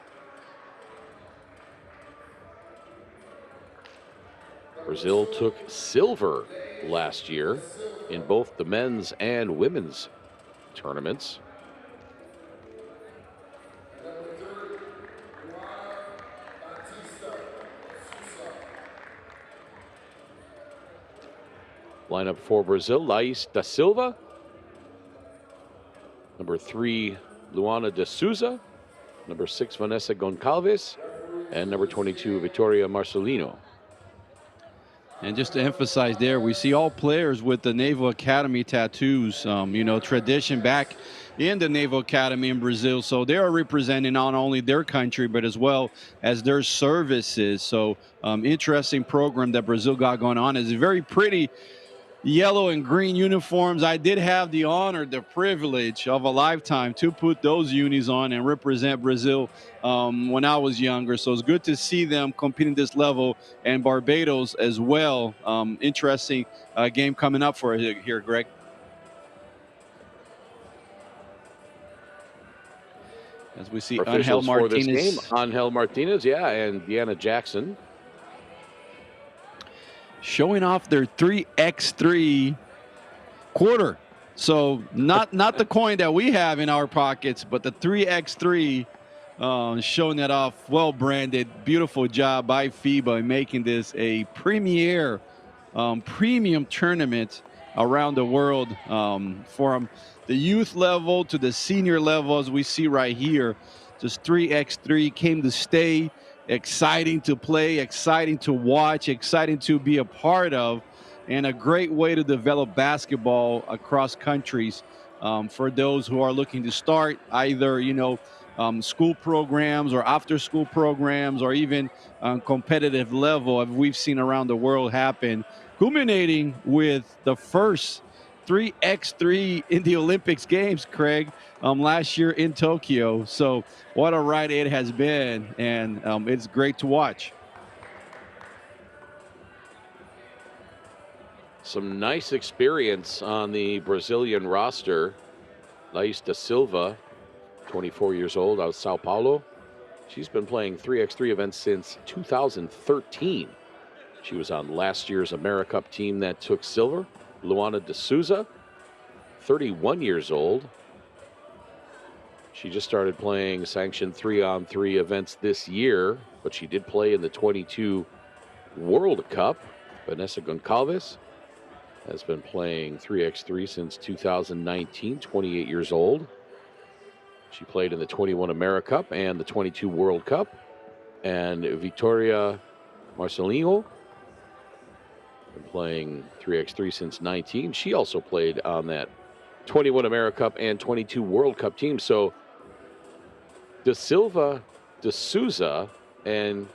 Brazil took silver last year in both the men's and women's tournaments. Lineup for Brazil: Laís da Silva, number 3, Luana de Souza, number 6, Vanessa Goncalves, and number 22, Victoria Marcelino. And just to emphasize there, we see all players with the Naval Academy tattoos, you know, tradition back in the Naval Academy in Brazil. So they are representing not only their country, but as well as their services. So interesting program that Brazil got going on. It's very pretty yellow and green uniforms. I did have the honor, the privilege of a lifetime to put those unis on and represent Brazil when I was younger. So it's good to see them competing this level, and Barbados as well. Interesting game coming up for here, Greg. As we see Angel Martinez. For this game, Angel Martinez, yeah, and Deanna Jackson. Showing off their 3x3 quarter. So not the coin that we have in our pockets, but the 3x3 showing that off. Well branded. Beautiful job by FIBA in making this a premier premium tournament around the world, from the youth level to the senior level, as we see right here. Just 3x3 came to stay. Exciting to play, exciting to watch, exciting to be a part of, and a great way to develop basketball across countries for those who are looking to start either, you know, school programs or after school programs, or even competitive level, as we've seen around the world happen, culminating with the first 3x3 in the Olympics games, Craig, last year in Tokyo. So what a ride it has been, and it's great to watch. Some nice experience on the Brazilian roster. Lais da Silva, 24 years old, out of Sao Paulo. She's been playing 3x3 events since 2013. She was on last year's AmeriCup team that took silver. Luana de Souza, 31 years old. She just started playing sanctioned 3-on-3 events this year, but she did play in the 22 World Cup. Vanessa Goncalves has been playing 3x3 since 2019, 28 years old. She played in the 21 AmeriCup and the 22 World Cup. And Victoria Marcelino, been playing 3x3 since 19. She also played on that 21 AmeriCup and 22 World Cup team. So De Silva, De Souza, and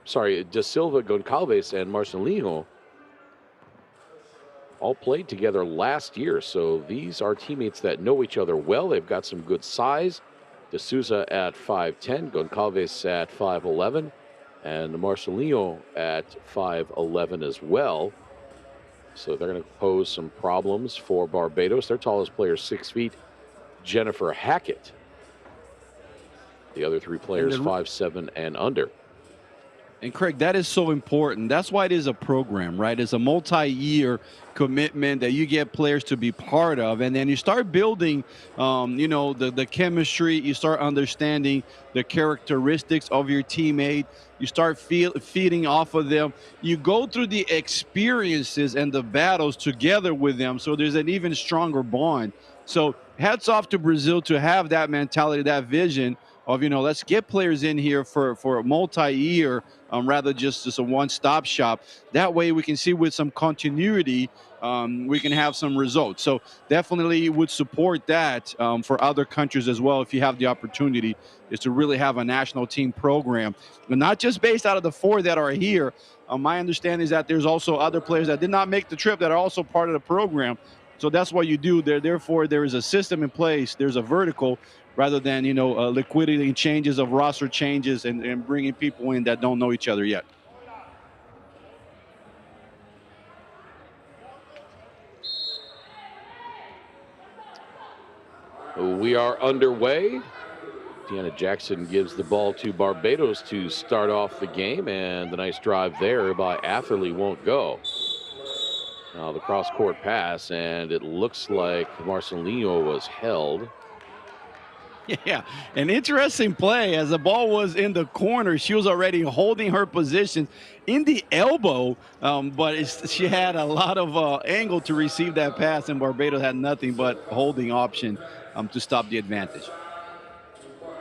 De Silva, Goncalves, and Marcelino all played together last year. So these are teammates that know each other well. They've got some good size. De Souza at 5'10", Goncalves at 5'11", and Marcelino at 5'11" as well. So they're going to pose some problems for Barbados. Their tallest player is 6 feet, Jennifer Hackett. The other three players 5'7" and under. And Craig, that is so important. That's why it is a program, right? It's a multi-year commitment that you get players to be part of, and then you start building, you know, the chemistry. You start understanding the characteristics of your teammate. You start feeding off of them. You go through the experiences and the battles together with them, so there's an even stronger bond. So hats off to Brazil to have that mentality, that vision of, you know, let's get players in here for a multi-year, rather just a one-stop shop. That way we can see with some continuity, we can have some results. So definitely would support that for other countries as well, if you have the opportunity, is to really have a national team program. And not just based out of the 4 that are here. My understanding is that there's also other players that did not make the trip that are also part of the program. So that's what you do there. Therefore, there is a system in place. There's a vertical, rather than, you know, liquidity changes of roster changes and bringing people in that don't know each other yet. We are underway. Deanna Jackson gives the ball to Barbados to start off the game, and the nice drive there by Atherley won't go. Now the cross-court pass, and it looks like Marcelino was held. Yeah, an interesting play. As the ball was in the corner, she was already holding her position in the elbow, but she had a lot of angle to receive that pass, and Barbados had nothing but holding option to stop the advantage.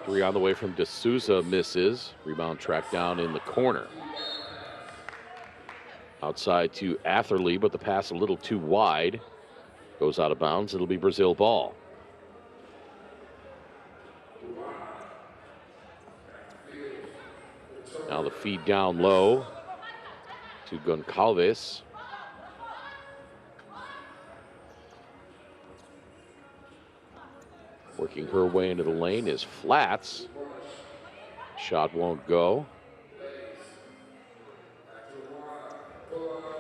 Three on the way from D'Souza, misses. Rebound tracked down in the corner. Outside to Atherley, but the pass a little too wide. Goes out of bounds. It'll be Brazil ball. Now the feed down low to Goncalves. Working her way into the lane is Flats. Shot won't go.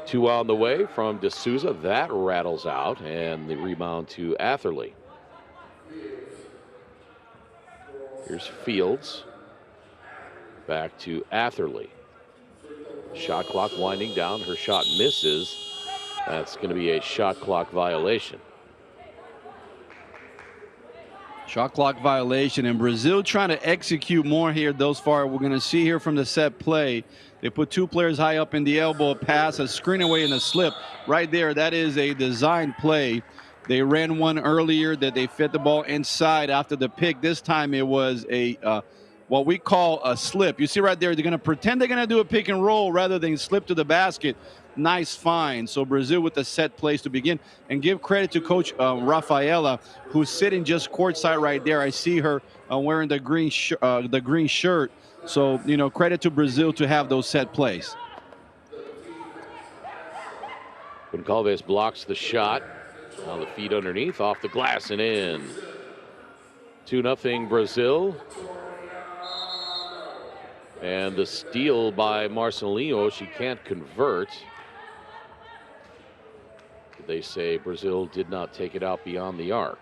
Two on the way from D'Souza. That rattles out, and the rebound to Atherley. Here's Fields. Back to Atherley. Shot clock winding down. Her shot misses. That's going to be a shot clock violation. Shot clock violation, and Brazil trying to execute more here thus far. We're going to see here from the set play. They put two players high up in the elbow, pass, a screen away, and a slip. Right there, that is a design play. They ran one earlier that they fit the ball inside after the pick. This time it was a what we call a slip. You see right there, they're going to pretend they're going to do a pick and roll rather than slip to the basket. Nice find. So Brazil with the set plays to begin. And give credit to Coach Rafaela, who's sitting just courtside right there. I see her wearing the green shirt. So, you know, credit to Brazil to have those set plays. Goncalves blocks the shot. Now the feed underneath, off the glass and in. 2-0 Brazil. And the steal by Marcelinho, she can't convert. They say Brazil did not take it out beyond the arc.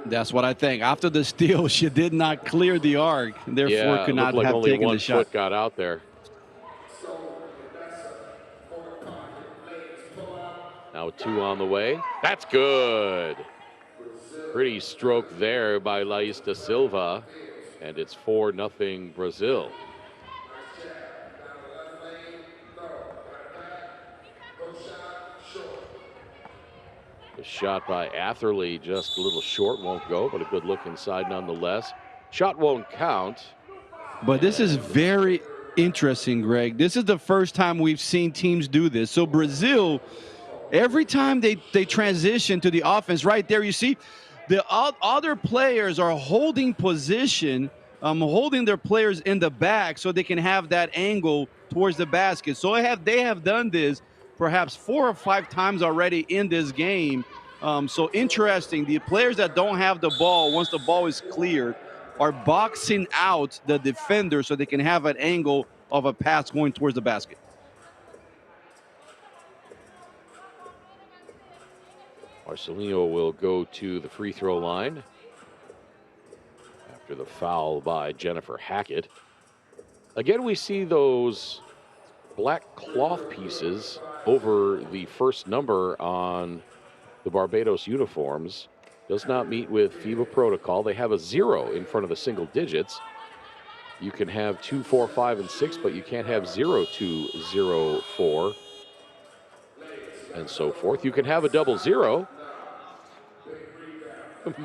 That's what I think. After the steal, she did not clear the arc, therefore could not have taken the shot. Only 1 foot got out there. Now 2 on the way. That's good. Pretty stroke there by Lais da Silva. And it's 4-0 Brazil. The shot by Atherley just a little short, won't go, but a good look inside nonetheless. Shot won't count. But this is very interesting, Greg. This is the first time we've seen teams do this. So Brazil, every time they transition to the offense, right there you see the other players are holding position, holding their players in the back so they can have that angle towards the basket. So they have done this perhaps 4 or 5 times already in this game. So interesting. The players that don't have the ball, once the ball is cleared, are boxing out the defender so they can have an angle of a pass going towards the basket. Marcelinho will go to the free throw line after the foul by Jennifer Hackett. Again, we see those black cloth pieces over the first number on the Barbados uniforms. Does not meet with FIBA protocol. They have a 0 in front of the single digits. You can have 2, 4, 5, and 6, but you can't have 0, 2, 0, 4, and so forth. You can have a 00,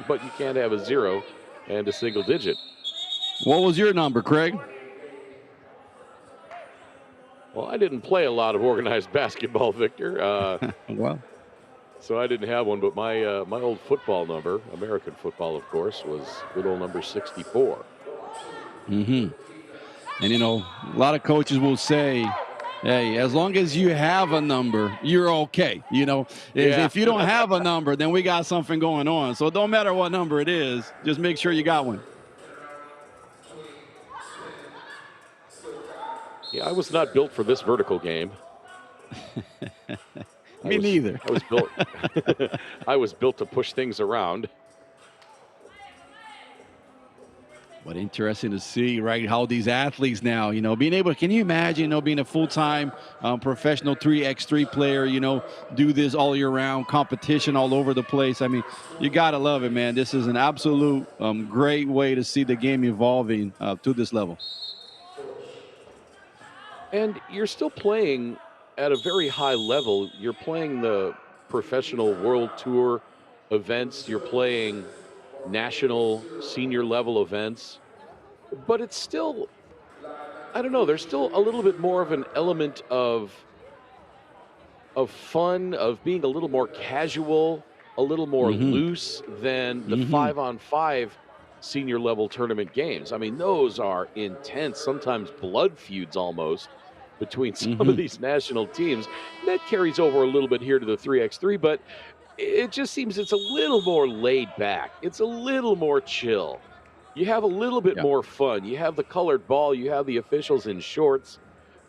but you can't have a 0 and a single digit. What was your number, Craig? Well, I didn't play a lot of organized basketball, Victor. Well, so I didn't have one, but my old football number, American football, of course, was good old number 64. And, you know, a lot of coaches will say, hey, as long as you have a number, you're okay. You know, if you don't have a number, then we got something going on. So it don't matter what number it is, just make sure you got one. Yeah, I was not built for this vertical game. Me neither. I was built. I was built to push things around. But interesting to see, right, how these athletes now, you know, being able, can you imagine, you know, being a full-time professional 3x3 player, you know, do this all year round, competition all over the place. I mean, you got to love it, man. This is an absolute great way to see the game evolving to this level. And you're still playing at a very high level. You're playing the professional world tour events. You're playing national senior level events. but it's still, I don't know, there's still a little bit more of an element of fun, of being a little more casual, a little more Mm-hmm. loose than the Mm-hmm. 5-on-5 senior level tournament games. I mean, those are intense, sometimes blood feuds almost between some of Mm-hmm. these national teams. And that carries over a little bit here to the 3x3, but it just seems it's a little more laid back. It's a little more chill. You have a little bit Yeah. more fun. You have the colored ball, you have the officials in shorts.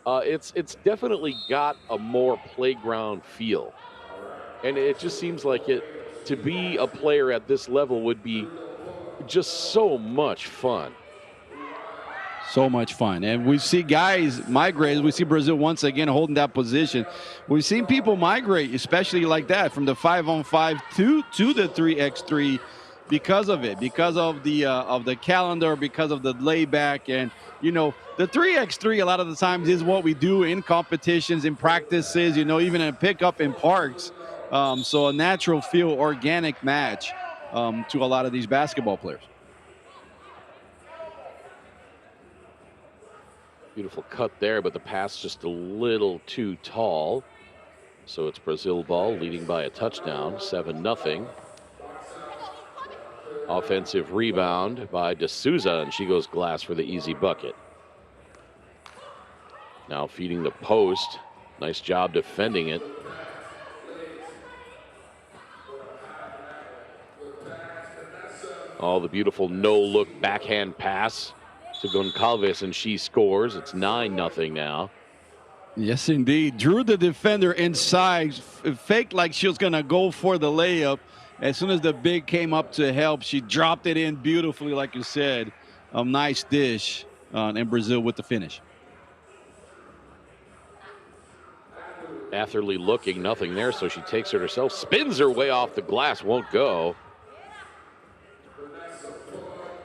It's definitely got a more playground feel, and it just seems like it to be a player at this level would be just so much fun. So much fun. And we see guys migrate. We see Brazil once again holding that position. We've seen people migrate, especially like that, from the 5-on-5 to the 3x3 because of it, because of the calendar, because of the layback. And, the 3x3 a lot of the times is what we do in competitions, in practices, even in pickup in parks. So a natural feel, organic match to a lot of these basketball players. Beautiful cut there, but the pass just a little too tall. So it's Brazil ball, leading by a touchdown, 7-0. Offensive rebound by D'Souza, and she goes glass for the easy bucket. Now feeding the post. Nice job defending it. Oh, the beautiful no-look backhand pass to Goncalves, and she scores. It's 9-0 now. Yes, indeed. Drew the defender inside, faked like she was going to go for the layup. As soon as the big came up to help, she dropped it in beautifully, like you said. A nice dish, and Brazil with the finish. Atherley looking, nothing there, so she takes it herself, spins her way off the glass, won't go.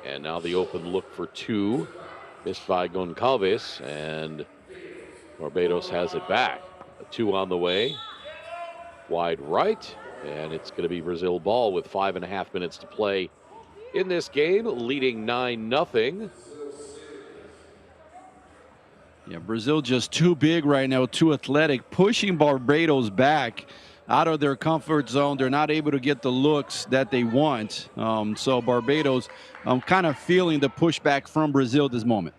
And now the open look for two, missed by Goncalves, and Barbados has it back. A two on the way, wide right, and it's going to be Brazil ball with 5.5 minutes to play in this game, leading 9-0. Yeah, Brazil just too big right now, too athletic, pushing Barbados back out of their comfort zone. They're not able to get the looks that they want. So Barbados kind of feeling the pushback from Brazil this moment.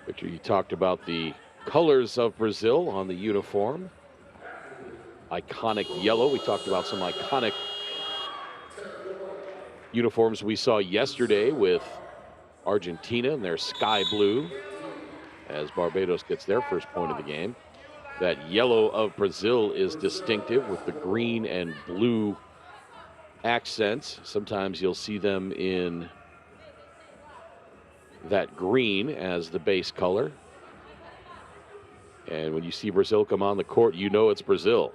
Victor, you talked about the colors of Brazil on the uniform. Iconic yellow. We talked about some iconic uniforms we saw yesterday with Argentina and their sky blue as Barbados gets their first point of the game. That yellow of Brazil is distinctive with the green and blue accents. Sometimes you'll see them in that green as the base color. And when you see Brazil come on the court, you know it's Brazil.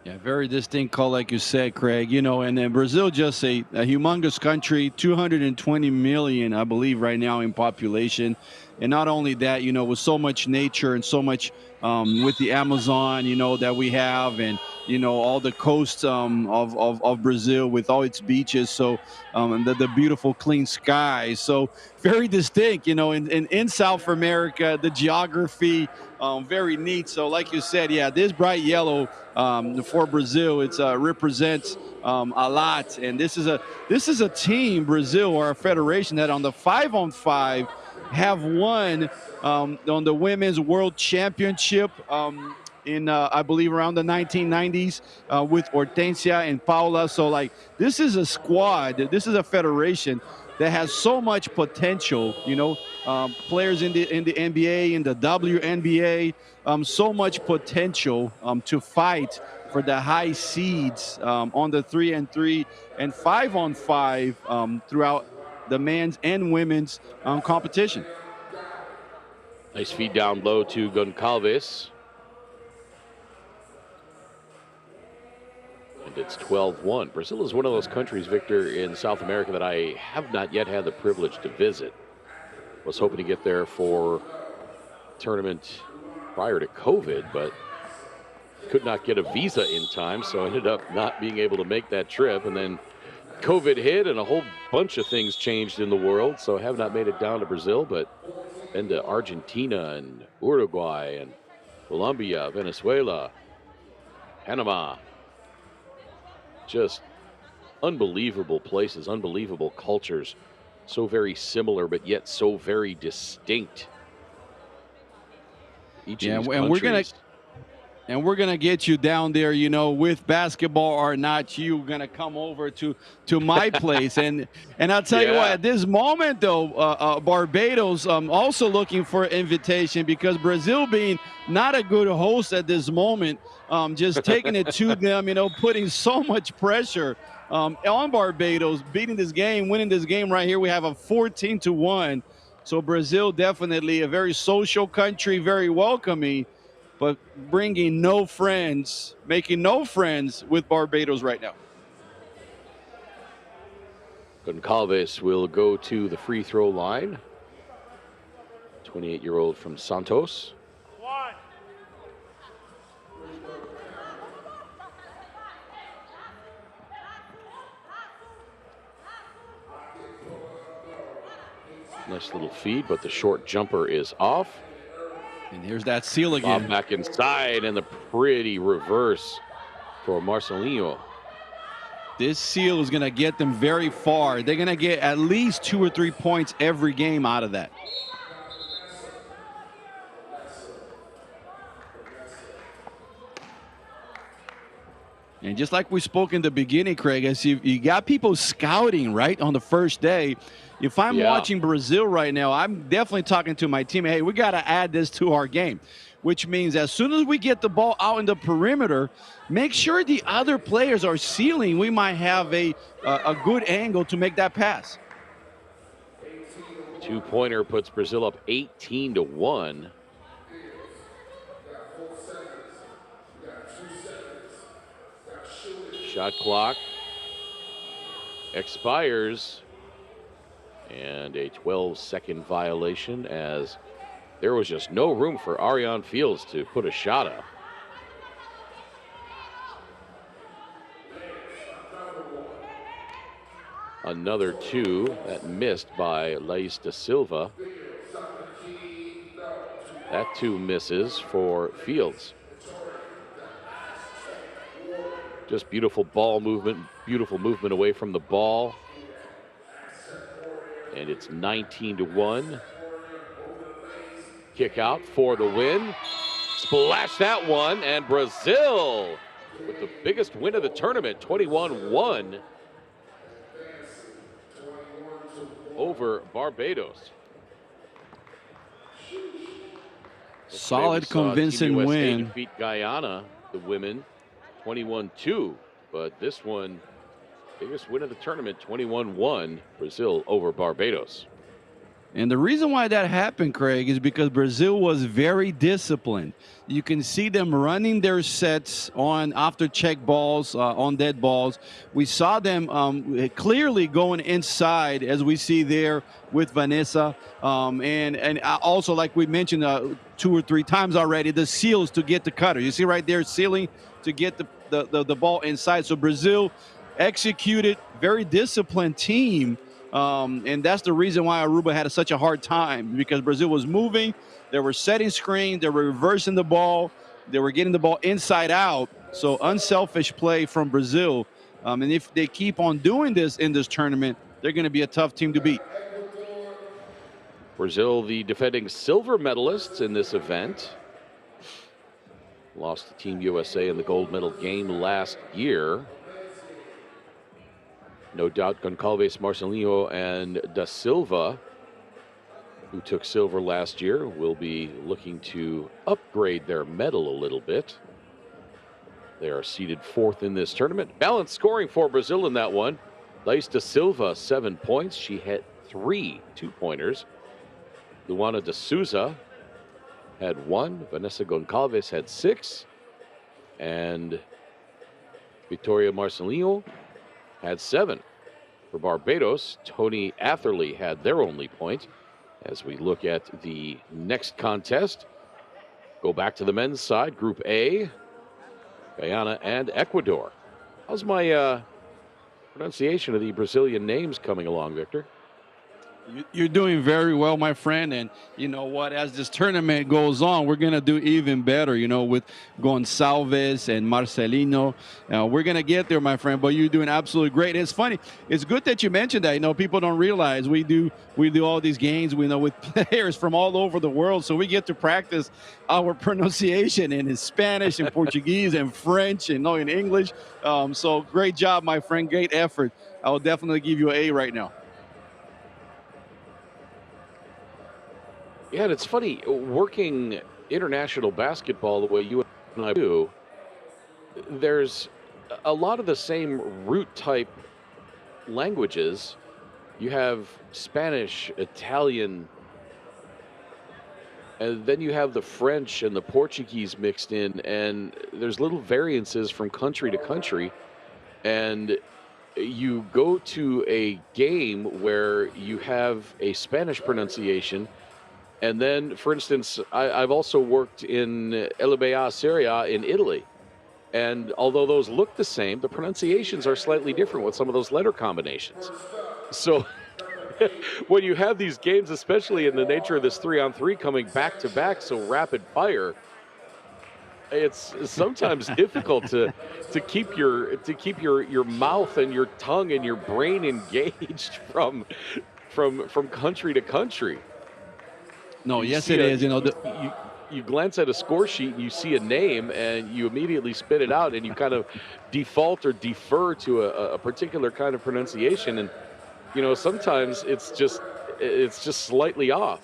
Yeah, very distinct call, like you said, Craig. And then Brazil, just a humongous country, 220 million, I believe, right now in population. And not only that, with so much nature and so much with the Amazon, that we have, and all the coasts of Brazil with all its beaches. So and the beautiful clean skies. So very distinct, in South America, the geography, very neat. So like you said, yeah, this bright yellow for Brazil, it represents a lot. And this is a team, Brazil, or a federation, that on the 5-on-5 have won on the women's world championship in I believe around the 1990s with Hortensia and Paula. So like, this is a squad, this is a federation that has so much potential. Players in the NBA, in the WNBA, so much potential to fight for the high seeds on the 3-on-3 and 5-on-5 throughout the men's and women's competition. Nice feed down low to Goncalves. And it's 12-1. Brazil is one of those countries, Victor, in South America that I have not yet had the privilege to visit. Was hoping to get there for tournament prior to COVID, but could not get a visa in time, so ended up not being able to make that trip. And then COVID hit and a whole bunch of things changed in the world, so I have not made it down to Brazil, but been to Argentina and Uruguay and Colombia, Venezuela, Panama. Just unbelievable places, unbelievable cultures, so very similar, but yet so very distinct. Each of these countries. And we're gonna get you down there, you know, with basketball or not. You gonna come over to my place, and I'll tell you what. At this moment, though, Barbados also looking for an invitation because Brazil being not a good host at this moment, just taking it to them, you know, putting so much pressure on Barbados, beating this game, winning this game right here. We have a 14-1. So Brazil definitely a very social country, very welcoming, but bringing no friends, making no friends with Barbados right now. Goncalves will go to the free throw line. 28-year-old from Santos. Nice little feed, but the short jumper is off. And here's that seal again. Bob back inside, and the pretty reverse for Marcelinho. This seal is going to get them very far. They're going to get at least 2 or 3 points every game out of that. And just like we spoke in the beginning, Craig, as you got people scouting, right, on the first day. If I'm watching Brazil right now, I'm definitely talking to my team, hey, we got to add this to our game, which means as soon as we get the ball out in the perimeter, make sure the other players are sealing. We might have a good angle to make that pass. Two-pointer puts Brazil up 18-1. Shot clock expires, and a 12-second violation as there was just no room for Ariane Fields to put a shot up. Another two that missed by Lais da Silva. That two misses for Fields. Just beautiful ball movement, beautiful movement away from the ball. And it's 19-1. Kick out for the win. Splash that one, and Brazil with the biggest win of the tournament, 21-1 over Barbados. Solid, convincing Team USA win. defeat Guyana, the women, 21-2, but this one, biggest win of the tournament, 21-1, Brazil over Barbados. And the reason why that happened, Craig, is because Brazil was very disciplined. You can see them running their sets on after check balls, on dead balls. We saw them clearly going inside, as we see there with Vanessa. And also, like we mentioned 2 or 3 times already, the seals to get the cutter. You see right there, sealing to get the ball inside. So Brazil executed, very disciplined team. And that's the reason why Aruba had such a hard time, because Brazil was moving, they were setting screens, they were reversing the ball, they were getting the ball inside out. So unselfish play from Brazil. And if they keep on doing this in this tournament, they're going to be a tough team to beat. Brazil, the defending silver medalists in this event, lost to Team USA in the gold medal game last year. No doubt Goncalves, Marcelinho, and da Silva, who took silver last year, will be looking to upgrade their medal a little bit. They are seeded 4th in this tournament. Balanced scoring for Brazil in that one. Lais da Silva, 7 points. She hit 3 2-pointers. Luana de Souza had 1. Vanessa Goncalves had 6. And Victoria Marcelinho had 7. For Barbados, Tony Atherley had their only point. As we look at the next contest, go back to the men's side, Group A, Guyana and Ecuador. How's my pronunciation of the Brazilian names coming along, Victor. You're doing very well, my friend. And you know what? As this tournament goes on, we're going to do even better, with Gonçalves and Marcelino. We're going to get there, my friend. But you're doing absolutely great. It's funny. It's good that you mentioned that. People don't realize we do all these games, with players from all over the world. So we get to practice our pronunciation in Spanish and Portuguese and French and in English. So great job, my friend. Great effort. I will definitely give you an A right now. Yeah, and it's funny, working international basketball the way you and I do, there's a lot of the same root type languages. You have Spanish, Italian, and then you have the French and the Portuguese mixed in, and there's little variances from country to country. And you go to a game where you have a Spanish pronunciation. And then, for instance, I've also worked in LBA Serie A in Italy. And although those look the same, the pronunciations are slightly different with some of those letter combinations. So when you have these games, especially in the nature of this 3-on-3 coming back to back so rapid fire, it's sometimes difficult to keep your mouth and your tongue and your brain engaged from country to country. No, yes, it is. You glance at a score sheet and you see a name and you immediately spit it out and you kind of default or defer to a particular kind of pronunciation. And, sometimes it's just slightly off.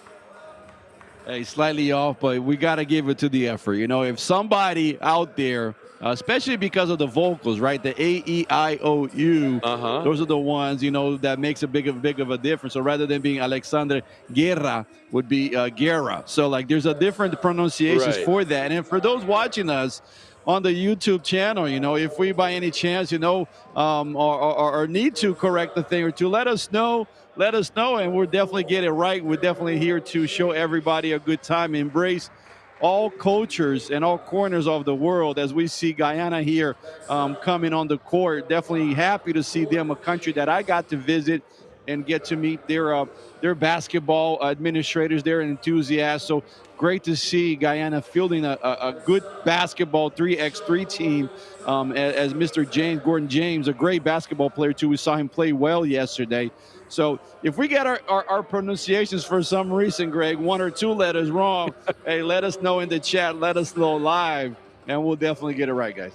Hey, slightly off, but we got to give it to the effort. If somebody out there, especially because of the vocals, right? The A-E-I-O-U, those are the ones, that makes a big of a difference. So rather than being Alexandre Guerra, would be Guerra. So, there's a different pronunciations for that. And for those watching us on the YouTube channel, if we by any chance, or need to correct a thing or two, let us know. And we'll definitely get it right. We're definitely here to show everybody a good time, embrace all cultures and all corners of the world. As we see Guyana here coming on the court, definitely happy to see them, a country that I got to visit and get to meet their basketball administrators, their enthusiasts. So great to see Guyana fielding a good basketball 3x3 team. As Mr. Gordon James, a great basketball player too. We saw him play well yesterday. So if we get our pronunciations for some reason, Greg, one or two letters wrong, hey, let us know in the chat. Let us know live, and we'll definitely get it right, guys.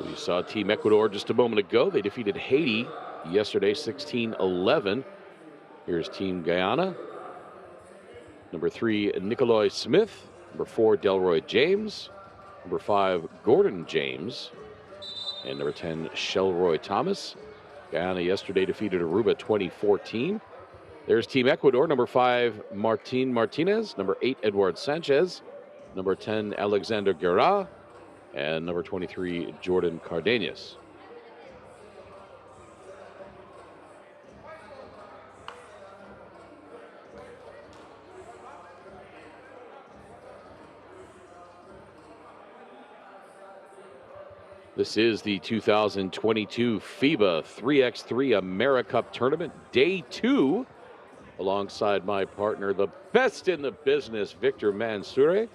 We saw Team Ecuador just a moment ago. They defeated Haiti yesterday, 16-11. Here's Team Guyana. Number 3, Nicolai Smith. Number 4, Delroy James. Number 5, Gordon James. And number 10, Shelroy Thomas. Guyana yesterday defeated Aruba 2014. There's Team Ecuador, number 5, Martin Martinez. Number 8, Edward Sanchez. Number 10, Alexander Guerra. And number 23, Jordan Cardenas. This is the 2022 FIBA 3x3 AmeriCup Tournament, Day 2, alongside my partner, the best in the business, Victor Mansoure.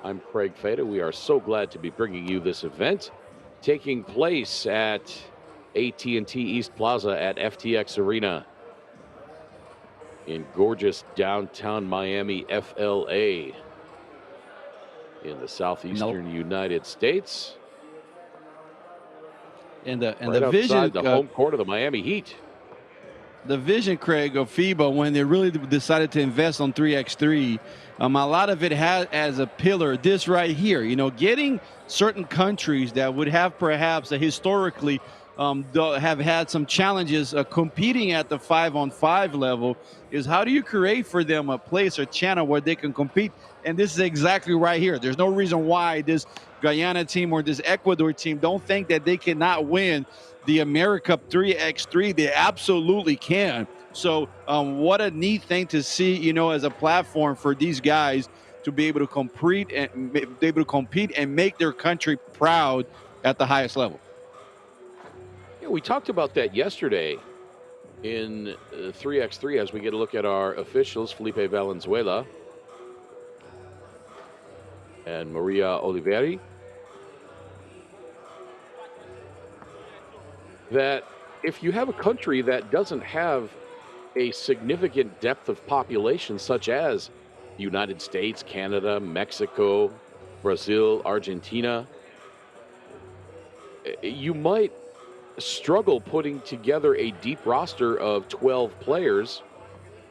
I'm Craig Feda. We are so glad to be bringing you this event, taking place at AT&T East Plaza at FTX Arena in gorgeous downtown Miami, FLA, in the southeastern United States. And the right vision, the home court of the Miami Heat. The vision, Craig, of FIBA when they really decided to invest on 3x3, a lot of it had as a pillar this right here. Getting certain countries that would have perhaps historically have had some challenges competing at the 5-on-5 level is how do you create for them a place or channel where they can compete? And this is exactly right here. There's no reason why this Guyana team or this Ecuador team don't think that they cannot win the AmeriCup 3x3. They absolutely can. So what a neat thing to see, as a platform for these guys to be able to compete and make their country proud at the highest level. we talked about that yesterday in 3x3 as we get a look at our officials, Felipe Valenzuela and Maria Oliveri, that if you have a country that doesn't have a significant depth of population, such as the United States, Canada, Mexico, Brazil, Argentina, you might struggle putting together a deep roster of 12 players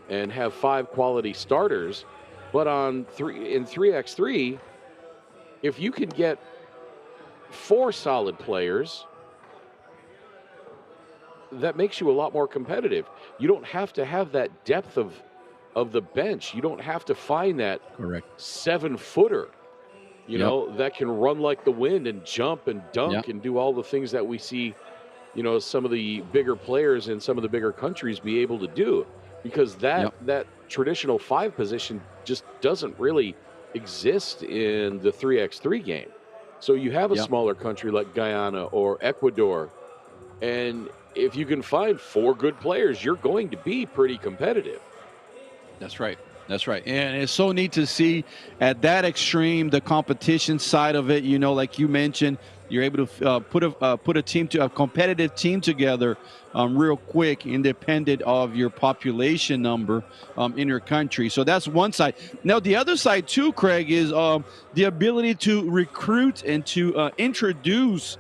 and have 5 quality starters. But in 3x3, if you can get 4 solid players, that makes you a lot more competitive. You don't have to have that depth of the bench. You don't have to find that Correct. 7-footer, you Yep. know, that can run like the wind and jump and dunk Yep. and do all the things that we see, you know, some of the bigger players in some of the bigger countries be able to do, because Yep. that traditional 5 position just doesn't really exist in the 3x3 game. So you have a Yep. smaller country like Guyana or Ecuador, and if you can find 4 good players, you're going to be pretty competitive. That's right. That's right. And it's so neat to see at that extreme, the competition side of it. You know, like you mentioned, you're able to put a competitive team together real quick, independent of your population number in your country. So that's one side. Now, the other side too, Craig, is the ability to recruit and to introduce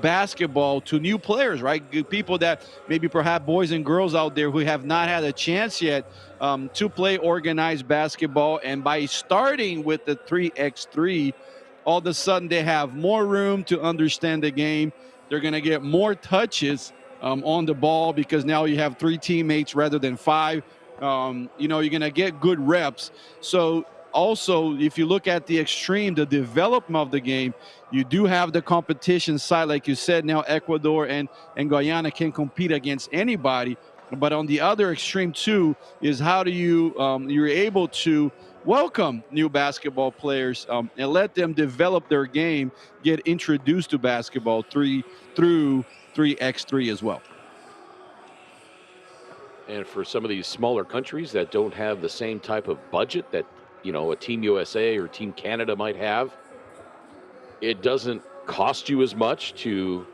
basketball to new players, right? People that maybe perhaps boys and girls out there who have not had a chance yet to play organized basketball. And by starting with the 3x3, all of a sudden they have more room to understand the game. They're going to get more touches on the ball because now you have 3 teammates rather than 5. You know, you're going to get good reps. So also, if you look at the extreme, the development of the game, you do have the competition side, like you said. Now Ecuador and Guyana can compete against anybody. But on the other extreme too is how do you you're able to welcome new basketball players and let them develop their game, get introduced to basketball through 3x3 as well. And for some of these smaller countries that don't have the same type of budget that, you know, a Team USA or Team Canada might have, it doesn't cost you as much to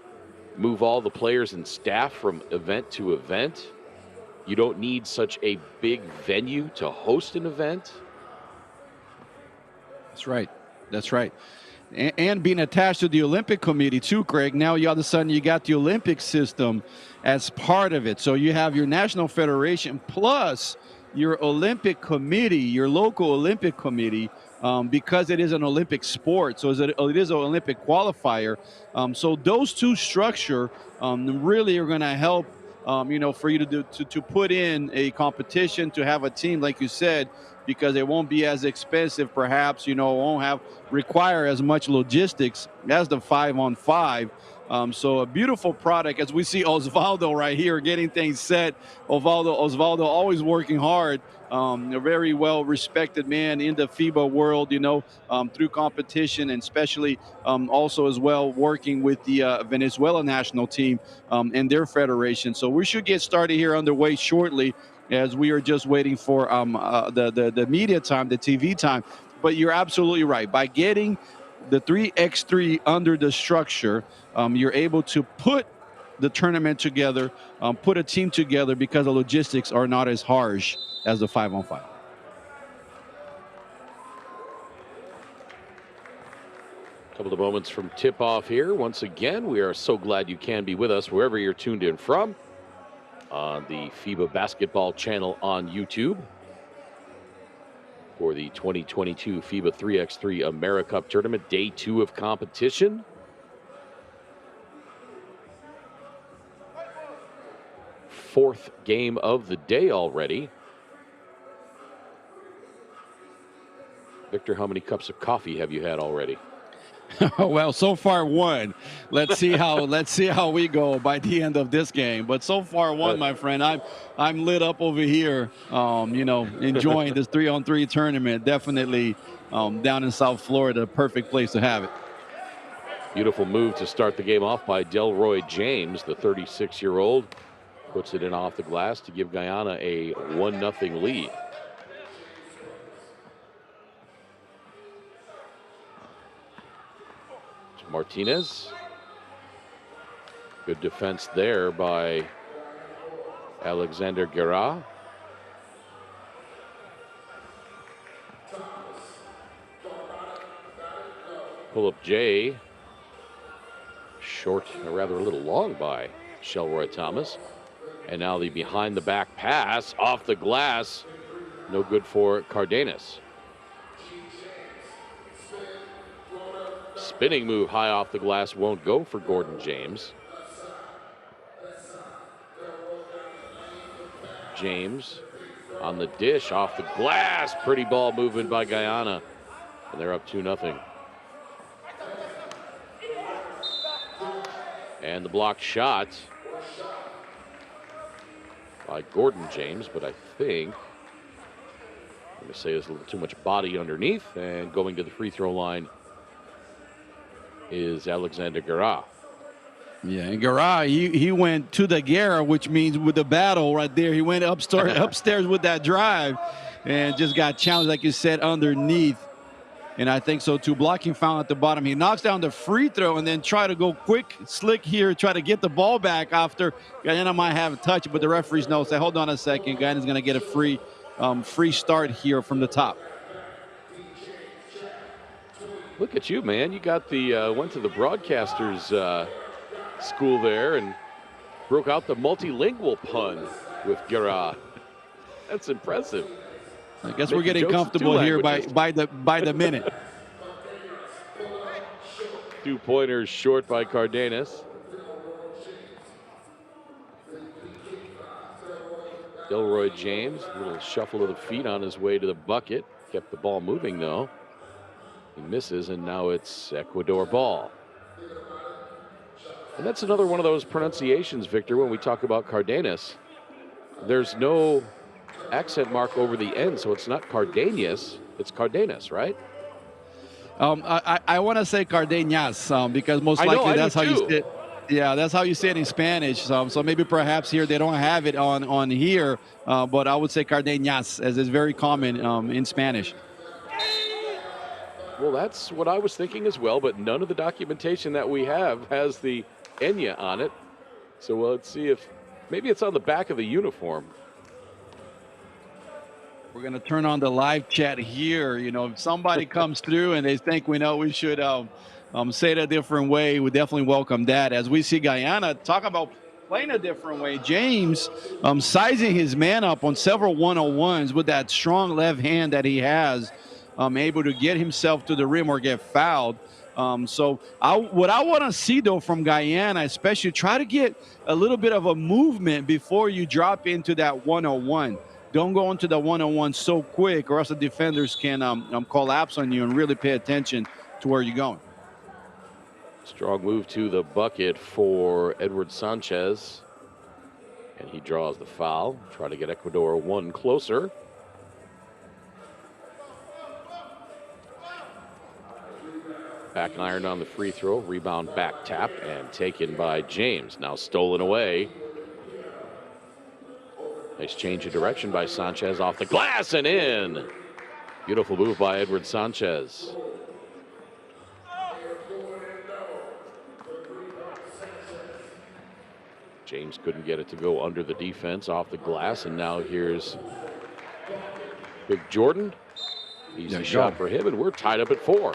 move all the players and staff from event to event. You don't need such a big venue to host an event. That's right. That's right. And being attached to the Olympic Committee too, Craig. Now all of a sudden you got the Olympic system as part of it. So you have your national federation plus your Olympic committee, your local Olympic committee, because it is an Olympic sport. So it is an Olympic qualifier. So those two structure really are going to help. You know, for you to put in a competition, to have a team, like you said, because it won't be as expensive, perhaps, you know, won't require as much logistics as the 5-on-5. So a beautiful product, as we see Osvaldo right here getting things set. Osvaldo always working hard. A very well respected man in the FIBA world, you know, through competition, and especially also as well working with the Venezuela national team and their federation. So we should get started here underway shortly, as we are just waiting for the media time, the TV time. But you're absolutely right. By getting the 3x3 under the structure, you're able to put the tournament together, put a team together, because the logistics are not as harsh as the 5-on-5. Couple of moments from tip-off here. Once again, we are so glad you can be with us wherever you're tuned in from on the FIBA basketball channel on YouTube for the 2022 FIBA 3x3 AmeriCup tournament, day 2 of competition. Fourth game of the day already. Victor, how many cups of coffee have you had already? Well, so far one. Let's see how we go by the end of this game. But so far one, my friend. I'm lit up over here. You know, enjoying this 3-on-3 tournament. Definitely down in South Florida, perfect place to have it. Beautiful move to start the game off by Delroy James, the 36-year-old. Puts it in off the glass to give Guyana a 1-0 lead. Martinez. Good defense there by Alexander Guerra. Pull-up J. Short, or rather a little long by Shelroy Thomas. And now the behind-the-back pass off the glass. No good for Cardenas. Spinning move high off the glass won't go for Gordon James. James on the dish off the glass. Pretty ball movement by Guyana. And they're up 2-0. And the blocked shot by Gordon James, but I think I'm going to say there's a little too much body underneath, and going to the free throw line is Alexander Guerra. Yeah, and Guerra, he went to the Guerra, which means with the battle right there. He went upstairs with that drive and just got challenged, like you said, underneath. And I think so, too. Blocking foul at the bottom. He knocks down the free throw and then try to go quick, slick here, try to get the ball back after Guyana might have a touch, but the referees know, say, hold on a second. Guyana's going to get a free start here from the top. Look at you, man. You got the went to the broadcasters school there and broke out the multilingual pun with Guerra. That's impressive. I guess we're getting comfortable here by the minute. 2 pointers short by Cardenas. Delroy James, a little shuffle of the feet on his way to the bucket. Kept the ball moving, though. He misses, and now it's Ecuador ball. And that's another one of those pronunciations, Victor, when we talk about Cardenas. There's no accent mark over the end, so it's not Cardenas, it's Cardenas, right? I want to say Cardenas because most likely that's how you say it. Yeah, that's how you say it in Spanish. So maybe perhaps here they don't have it on here, but I would say Cardenas, as is very common in Spanish. Well, that's what I was thinking as well, but none of the documentation that we have has the Enya on it. So let's see if maybe it's on the back of the uniform. We're going to turn on the live chat here. You know, if somebody comes through and they think we should say it a different way, we definitely welcome that. As we see Guyana talk about playing a different way, James sizing his man up on several one-on-ones with that strong left hand that he has, able to get himself to the rim or get fouled. So what I want to see, though, from Guyana, especially try to get a little bit of a movement before you drop into that one-on-one. Don't go into the one-on-one so quick, or else the defenders can collapse on you and really pay attention to where you're going. Strong move to the bucket for Edward Sanchez. And he draws the foul. Try to get Ecuador one closer. Back iron on the free throw. Rebound back tap and taken by James. Now stolen away. Nice change of direction by Sanchez off the glass and in. Beautiful move by Edward Sanchez. James couldn't get it to go under the defense off the glass, and now here's Big Jordan. Easy shot for him, and we're tied up at 4.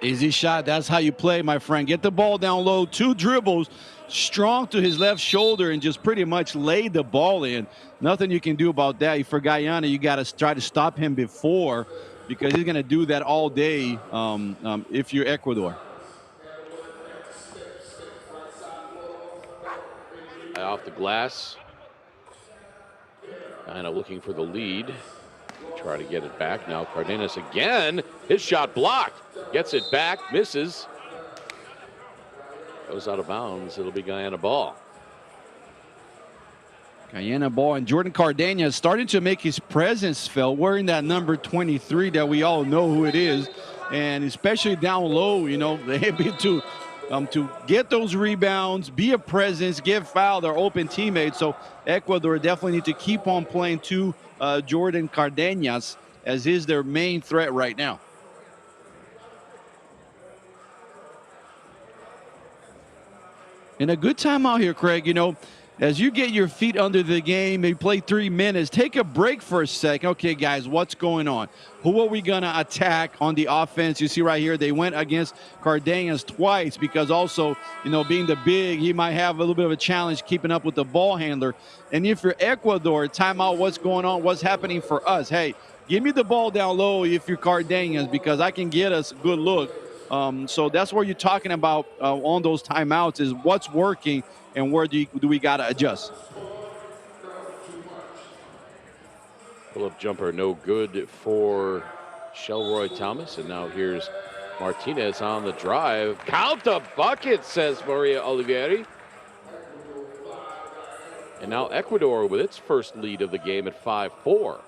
Easy shot. That's how you play, my friend. Get the ball down low, 2 dribbles, strong to his left shoulder, and just pretty much lay the ball in. Nothing you can do about that. For Guyana, you got to try to stop him before, because he's going to do that all day if you're Ecuador. Off the glass. Guyana looking for the lead. Try to get it back. Now Cardenas again. His shot blocked. Gets it back. Misses. Goes out of bounds. It'll be Guyana ball. Guyana ball. And Jordan Cardenas starting to make his presence felt, wearing that number 23 that we all know who it is. And especially down low, you know, able to to get those rebounds, be a presence, get fouled, or open teammates. So Ecuador definitely need to keep on playing to Jordan Cardenas, as is their main threat right now. And a good time out here, Craig. You know, as you get your feet under the game, maybe play 3 minutes, take a break for a second. Okay, guys, what's going on? Who are we going to attack on the offense? You see right here, they went against Cardenas twice because also, you know, being the big, he might have a little bit of a challenge keeping up with the ball handler. And if you're Ecuador, timeout, what's going on? What's happening for us? Hey, give me the ball down low if you're Cardenas because I can get us a good look. So that's what you're talking about on those timeouts is what's working and where do we got to adjust. Pull-up jumper no good for Shelroy Thomas. And now here's Martinez on the drive. Count the bucket, says Maria Olivieri. And now Ecuador with its first lead of the game at 5-4.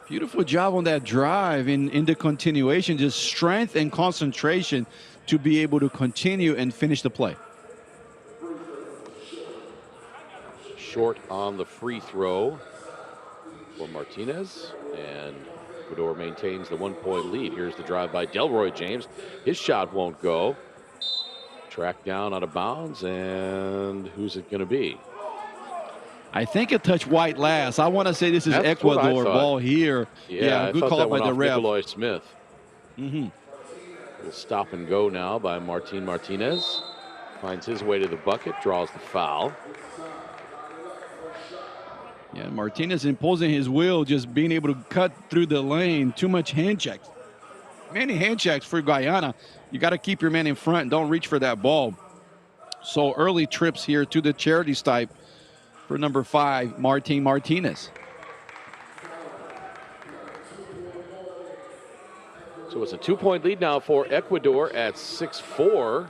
Beautiful job on that drive in the continuation, just strength and concentration to be able to continue and finish the play. Short on the free throw for Martinez, and Ecuador maintains the 1-point lead. Here's the drive by Delroy James. His shot won't go. Tracked down out of bounds, and who's it going to be? I think it touched white last. I want to say this is That's Ecuador ball here. Yeah, good call by the ref. Nikolai Smith. Mm-hmm. We'll stop and go now by Martin Martinez. Finds his way to the bucket, draws the foul. Yeah, Martinez imposing his will, just being able to cut through the lane. Too much hand checks. Many hand checks for Guyana. You got to keep your man in front and don't reach for that ball. So early trips here to the charity stripe for number 5, Martin Martinez. So it's a 2-point lead now for Ecuador at 6-4.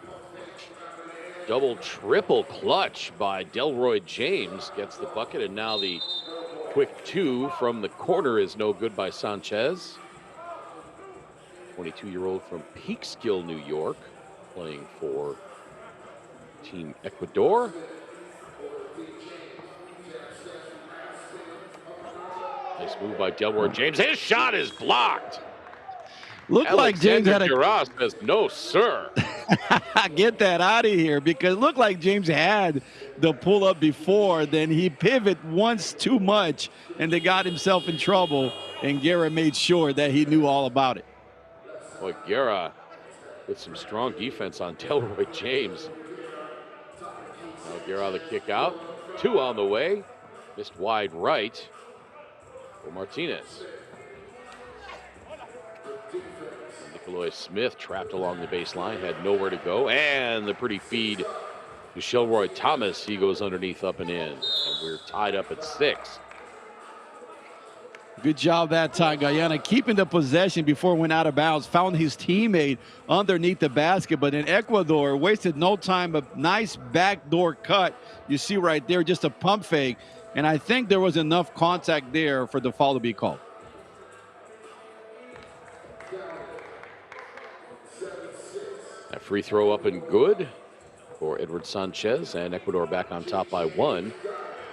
Double, triple clutch by Delroy James gets the bucket, and now the quick 2 from the corner is no good by Sanchez. 22-year-old from Peekskill, New York, playing for Team Ecuador. Nice move by Delroy James. His shot is blocked. Looked like James had a Duras says, no, sir. Get that out of here, because it looked like James had the pull up before. Then he pivoted once too much, and they got himself in trouble. And Guerra made sure that he knew all about it. Boy, Guerra with some strong defense on Delroy James. Now Guerra the kick out. 2 on the way. Missed wide right for Martinez. Nikolai Smith trapped along the baseline, had nowhere to go, and the pretty feed to Shelroy Thomas. He goes underneath, up and in, and we're tied up at 6. Good job that time, Guyana, keeping the possession before it went out of bounds. Found his teammate underneath the basket, but in Ecuador, wasted no time. A nice backdoor cut. You see right there, just a pump fake, and I think there was enough contact there for the foul to be called. That free throw up and good for Edward Sanchez, and Ecuador back on top by 1.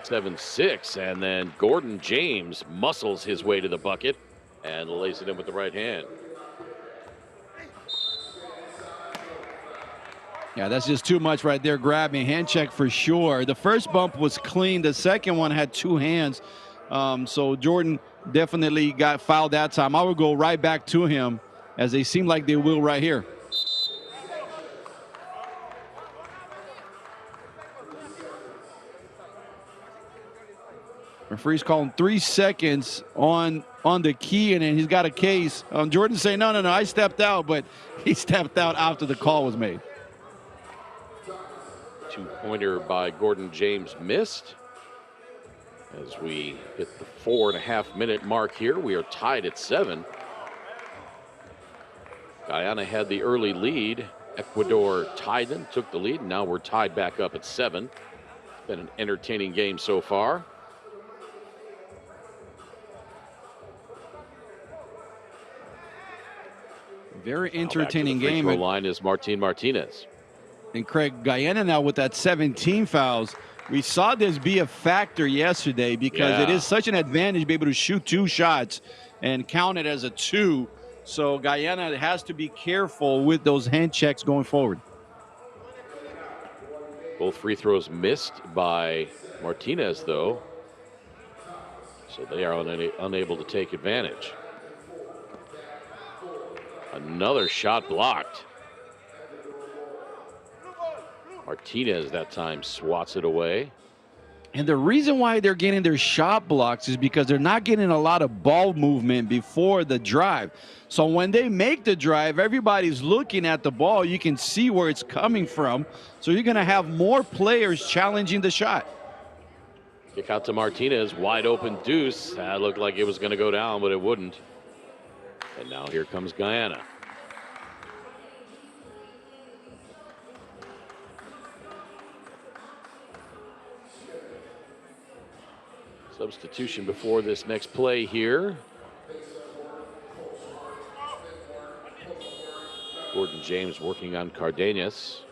7-6, and then Gordon James muscles his way to the bucket and lays it in with the right hand. Yeah, that's just too much right there, grabbing. Hand check for sure. The first bump was clean. The second one had 2 hands. So Jordan definitely got fouled that time. I would go right back to him, as they seem like they will right here. Referee's calling 3 seconds on the key, and then he's got a case. Jordan saying, no, I stepped out, but he stepped out after the call was made. 2-pointer by Gordon James missed. As we hit the 4.5-minute mark here, we are tied at 7. Guyana had the early lead. Ecuador tied them, took the lead, and now we're tied back up at 7. It's been an entertaining game so far. Very entertaining game. The line is Martin Martinez. And Craig, Guyana now with that 17 fouls. We saw this be a factor yesterday because it is such an advantage to be able to shoot 2 shots and count it as a 2. So Guyana has to be careful with those hand checks going forward. Both free throws missed by Martinez, though. So they are unable to take advantage. Another shot blocked. Martinez that time swats it away. And the reason why they're getting their shot blocks is because they're not getting a lot of ball movement before the drive. So when they make the drive, everybody's looking at the ball. You can see where it's coming from. So you're going to have more players challenging the shot. Kick out to Martinez, wide open deuce. That looked like it was going to go down, but it wouldn't. And now here comes Guyana. Substitution before this next play here. Gordon James working on Cardenas.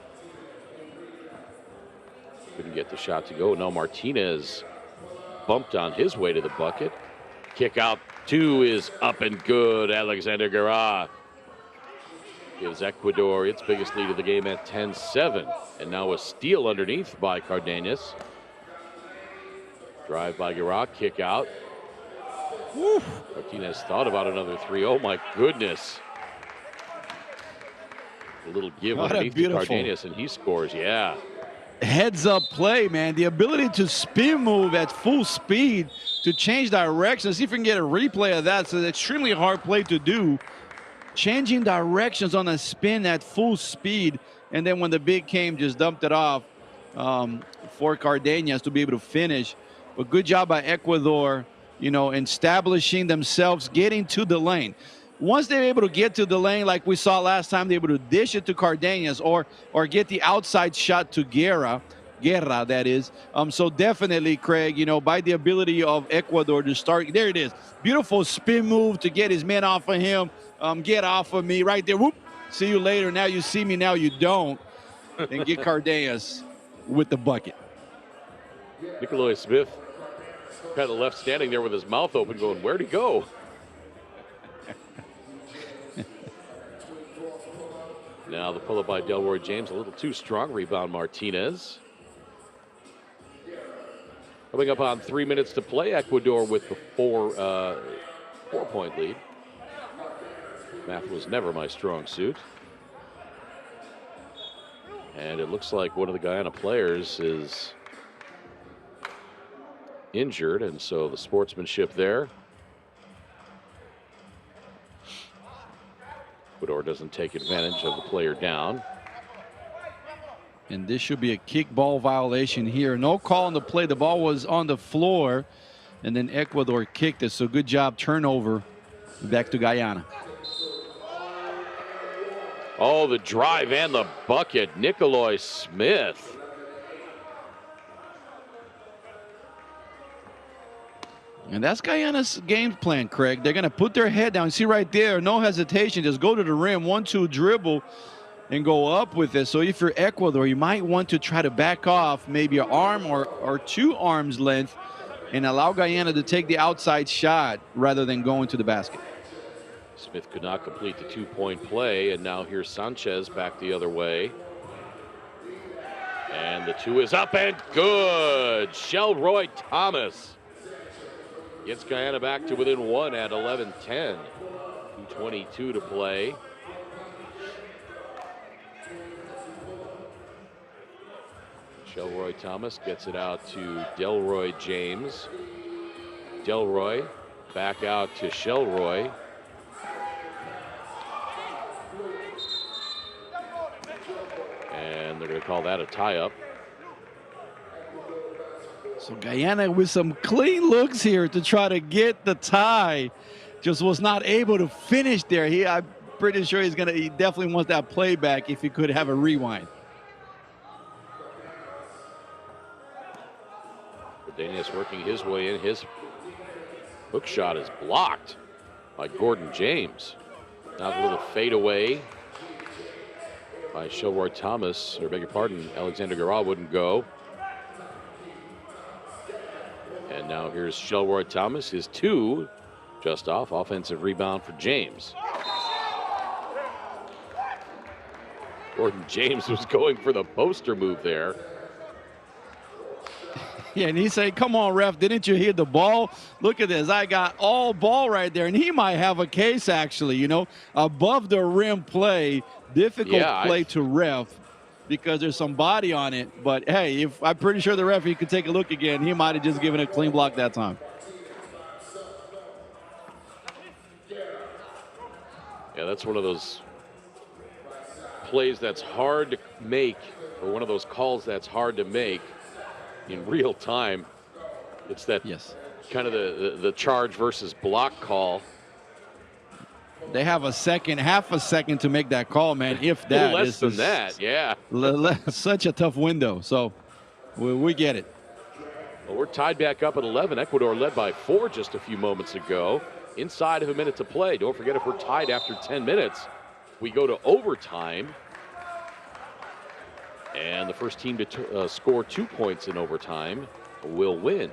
Couldn't get the shot to go. No, Martinez bumped on his way to the bucket. Kick out 2 is up and good. Alexander Guerra gives Ecuador its biggest lead of the game at 10-7. And now a steal underneath by Cardenas. Drive by Guerra, kick out. Woo. Martinez thought about another 3. Oh my goodness. A little give underneath to Cardenas and he scores, yeah. Heads up play, man. The ability to spin move at full speed to change directions. See if we can get a replay of that. So it's an extremely hard play to do. Changing directions on a spin at full speed. And then when the big came, just dumped it off for Cardenas to be able to finish. But good job by Ecuador, you know, establishing themselves, getting to the lane. Once they're able to get to the lane, like we saw last time, they're able to dish it to Cardenas or get the outside shot to Guerra, that is. So definitely, Craig, you know, by the ability of Ecuador to start, there it is. Beautiful spin move to get his men off of him. Get off of me right there. Whoop. See you later. Now you see me, now you don't. And get Cardenas with the bucket. Nikolai Smith kind of left standing there with his mouth open going, where'd he go? Now the pull-up by Delroy James, a little too strong. Rebound Martinez. Coming up on 3 minutes to play, Ecuador with the 4-point lead. Math was never my strong suit. And it looks like one of the Guyana players is injured, and so the sportsmanship there. Ecuador doesn't take advantage of the player down. And this should be a kick ball violation here. No call on the play. The ball was on the floor, and then Ecuador kicked it. So good job, turnover. Back to Guyana. Oh, the drive and the bucket. Nikolai Smith. And that's Guyana's game plan, Craig. They're going to put their head down. See right there, no hesitation. Just go to the rim, 1-2 dribble, and go up with it. So if you're Ecuador, you might want to try to back off maybe an arm or 2 arms length and allow Guyana to take the outside shot rather than going to the basket. Smith could not complete the 2-point play, and now here's Sanchez back the other way. And the 2 is up and good. Shelroy Thomas gets Guyana back to within 1 at 11-10. 2:22 to play. Shelroy Thomas gets it out to Delroy James. Delroy back out to Shelroy. And they're going to call that a tie-up. So Guyana with some clean looks here to try to get the tie. Just was not able to finish there. I'm pretty sure he definitely wants that play back if he could have a rewind. Cardenas working his way in. His hook shot is blocked by Gordon James. Now a little fadeaway by Shelroy Thomas, or beg your pardon, Alexander Garra wouldn't go. And now here's Shelroy Thomas, his 2 just off. Offensive rebound for James. Gordon James was going for the poster move there. Yeah, and he said, come on, ref, didn't you hear the ball? Look at this. I got all ball right there. And he might have a case, actually, you know, above the rim play, difficult play to ref because there's some body on it. But, hey, if I'm pretty sure the referee could take a look again, he might have just given a clean block that time. Yeah, that's one of those plays that's hard to make, or one of those calls that's hard to make in real time. It's that kind of the charge versus block call. They have a second, half a second to make that call, man. If that less than that, yeah. Such a tough window. So we get it. Well, we're tied back up at 11. Ecuador led by 4 just a few moments ago. Inside of a minute to play. Don't forget, if we're tied after 10 minutes, we go to overtime. And the first team to score 2 points in overtime will win.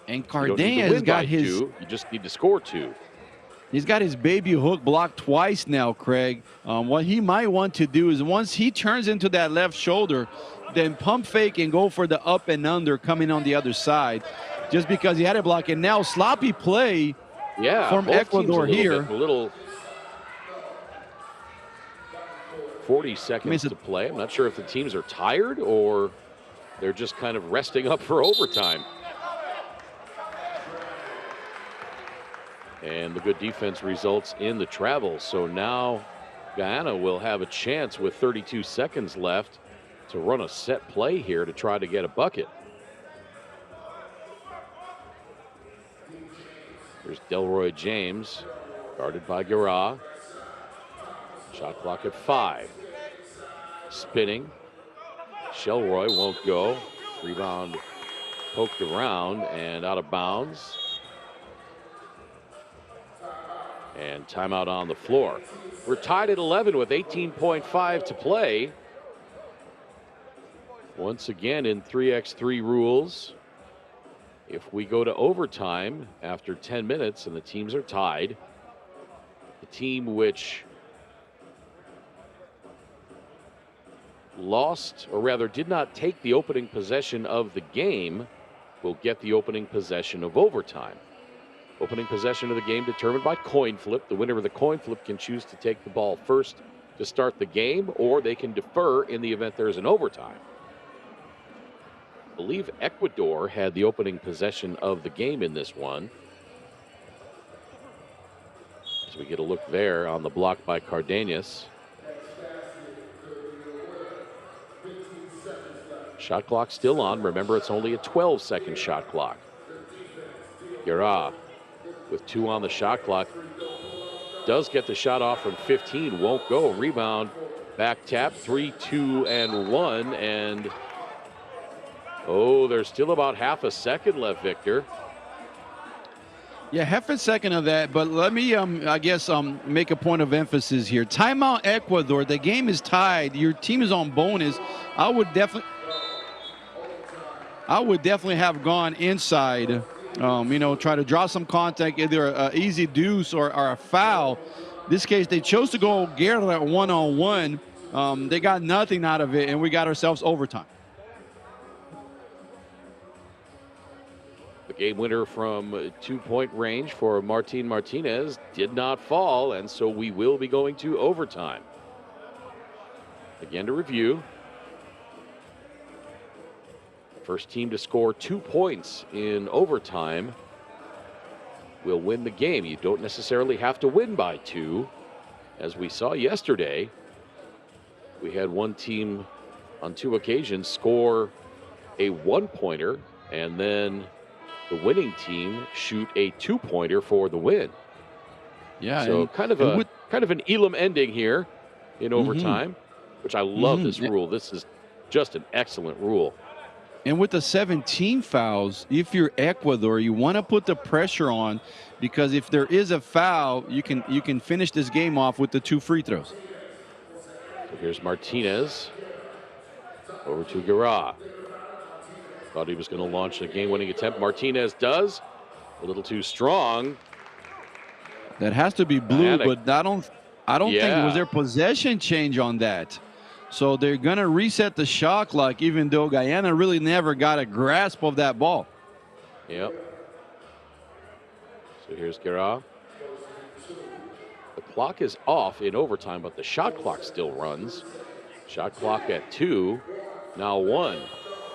And Cardenas has got his 2, you just need to score 2. He's got his baby hook blocked twice now, Craig. What he might want to do is once he turns into that left shoulder, then pump fake and go for the up and under coming on the other side, just because he had a block. And now sloppy play from Ecuador here. A little 40 seconds to play. I'm not sure if the teams are tired or they're just kind of resting up for overtime. And the good defense results in the travel. So now Guyana will have a chance with 32 seconds left to run a set play here to try to get a bucket. Here's Delroy James, guarded by Garra. Shot clock at 5. Spinning. Shelroy won't go. Rebound poked around and out of bounds. And timeout on the floor. We're tied at 11 with 18.5 to play. Once again in 3x3 rules, if we go to overtime after 10 minutes and the teams are tied, the team which lost, or rather did not take the opening possession of the game, will get the opening possession of overtime. Opening possession of the game determined by coin flip. The winner of the coin flip can choose to take the ball first to start the game, or they can defer in the event there's an overtime. I believe Ecuador had the opening possession of the game in this one. As we get a look there on the block by Cardenas. Shot clock still on. Remember, it's only a 12-second shot clock. Garra with 2 on the shot clock. Does get the shot off from 15. Won't go. Rebound. Back tap. 3, 2, and 1. And, oh, there's still about half a second left, Victor. Yeah, half a second of that. But let me, I guess, make a point of emphasis here. Timeout Ecuador. The game is tied. Your team is on bonus. I would definitely have gone inside. You know, try to draw some contact, either an easy deuce or a foul. In this case, they chose to go Guerra one-on-one. They got nothing out of it, and we got ourselves overtime. The game winner from 2-point range for Martin Martinez did not fall, and so we will be going to overtime. Again, to review. First team to score 2 points in overtime will win the game. You don't necessarily have to win by 2. As we saw yesterday, we had one team on 2 occasions score a 1-pointer, and then the winning team shoot a 2-pointer for the win. Yeah, so kind of an Elam ending here in overtime, which I love this rule. This is just an excellent rule. And with the 17 fouls, if you're Ecuador, you want to put the pressure on, because if there is a foul, you can finish this game off with the 2 free throws. So here's Martinez. Over to Guerra. Thought he was going to launch a game-winning attempt. Martinez does. A little too strong. That has to be blue, Guyana. but I don't think it was their possession change on that. So they're going to reset the shot clock, even though Guyana really never got a grasp of that ball. Yep. So here's Guerra. The clock is off in overtime, but the shot clock still runs. Shot clock at 2. Now 1.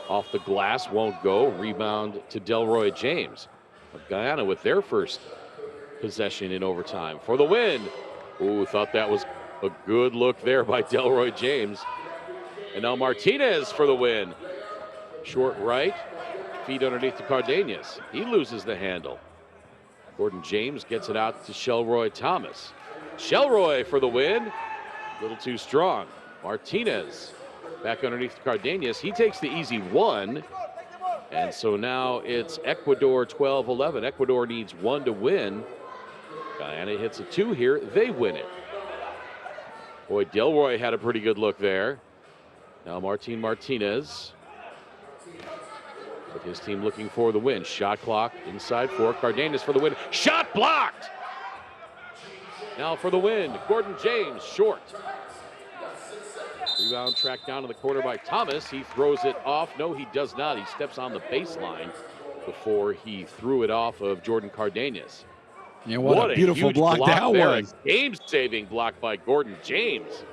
Off the glass, won't go. Rebound to Delroy James. But Guyana with their first possession in overtime for the win. Ooh, thought that was a good look there by Delroy James. And now Martinez for the win. Short right, feet underneath to Cardenas. He loses the handle. Gordon James gets it out to Shelroy Thomas. Shelroy for the win. A little too strong. Martinez back underneath to Cardenas. He takes the easy one. And so now it's Ecuador 12-11. Ecuador needs 1 to win. Guyana hits a 2 here. They win it. Boy, Delroy had a pretty good look there. Now Martinez with his team looking for the win. Shot clock inside 4. Cardenas for the win. Shot blocked! Now for the win, Gordon James, short. Rebound tracked down to the corner by Thomas. He throws it off. No, he does not. He steps on the baseline before he threw it off of Jordan Cardenas. Yeah, what a beautiful huge block that there. was. A game-saving block by Gordon James.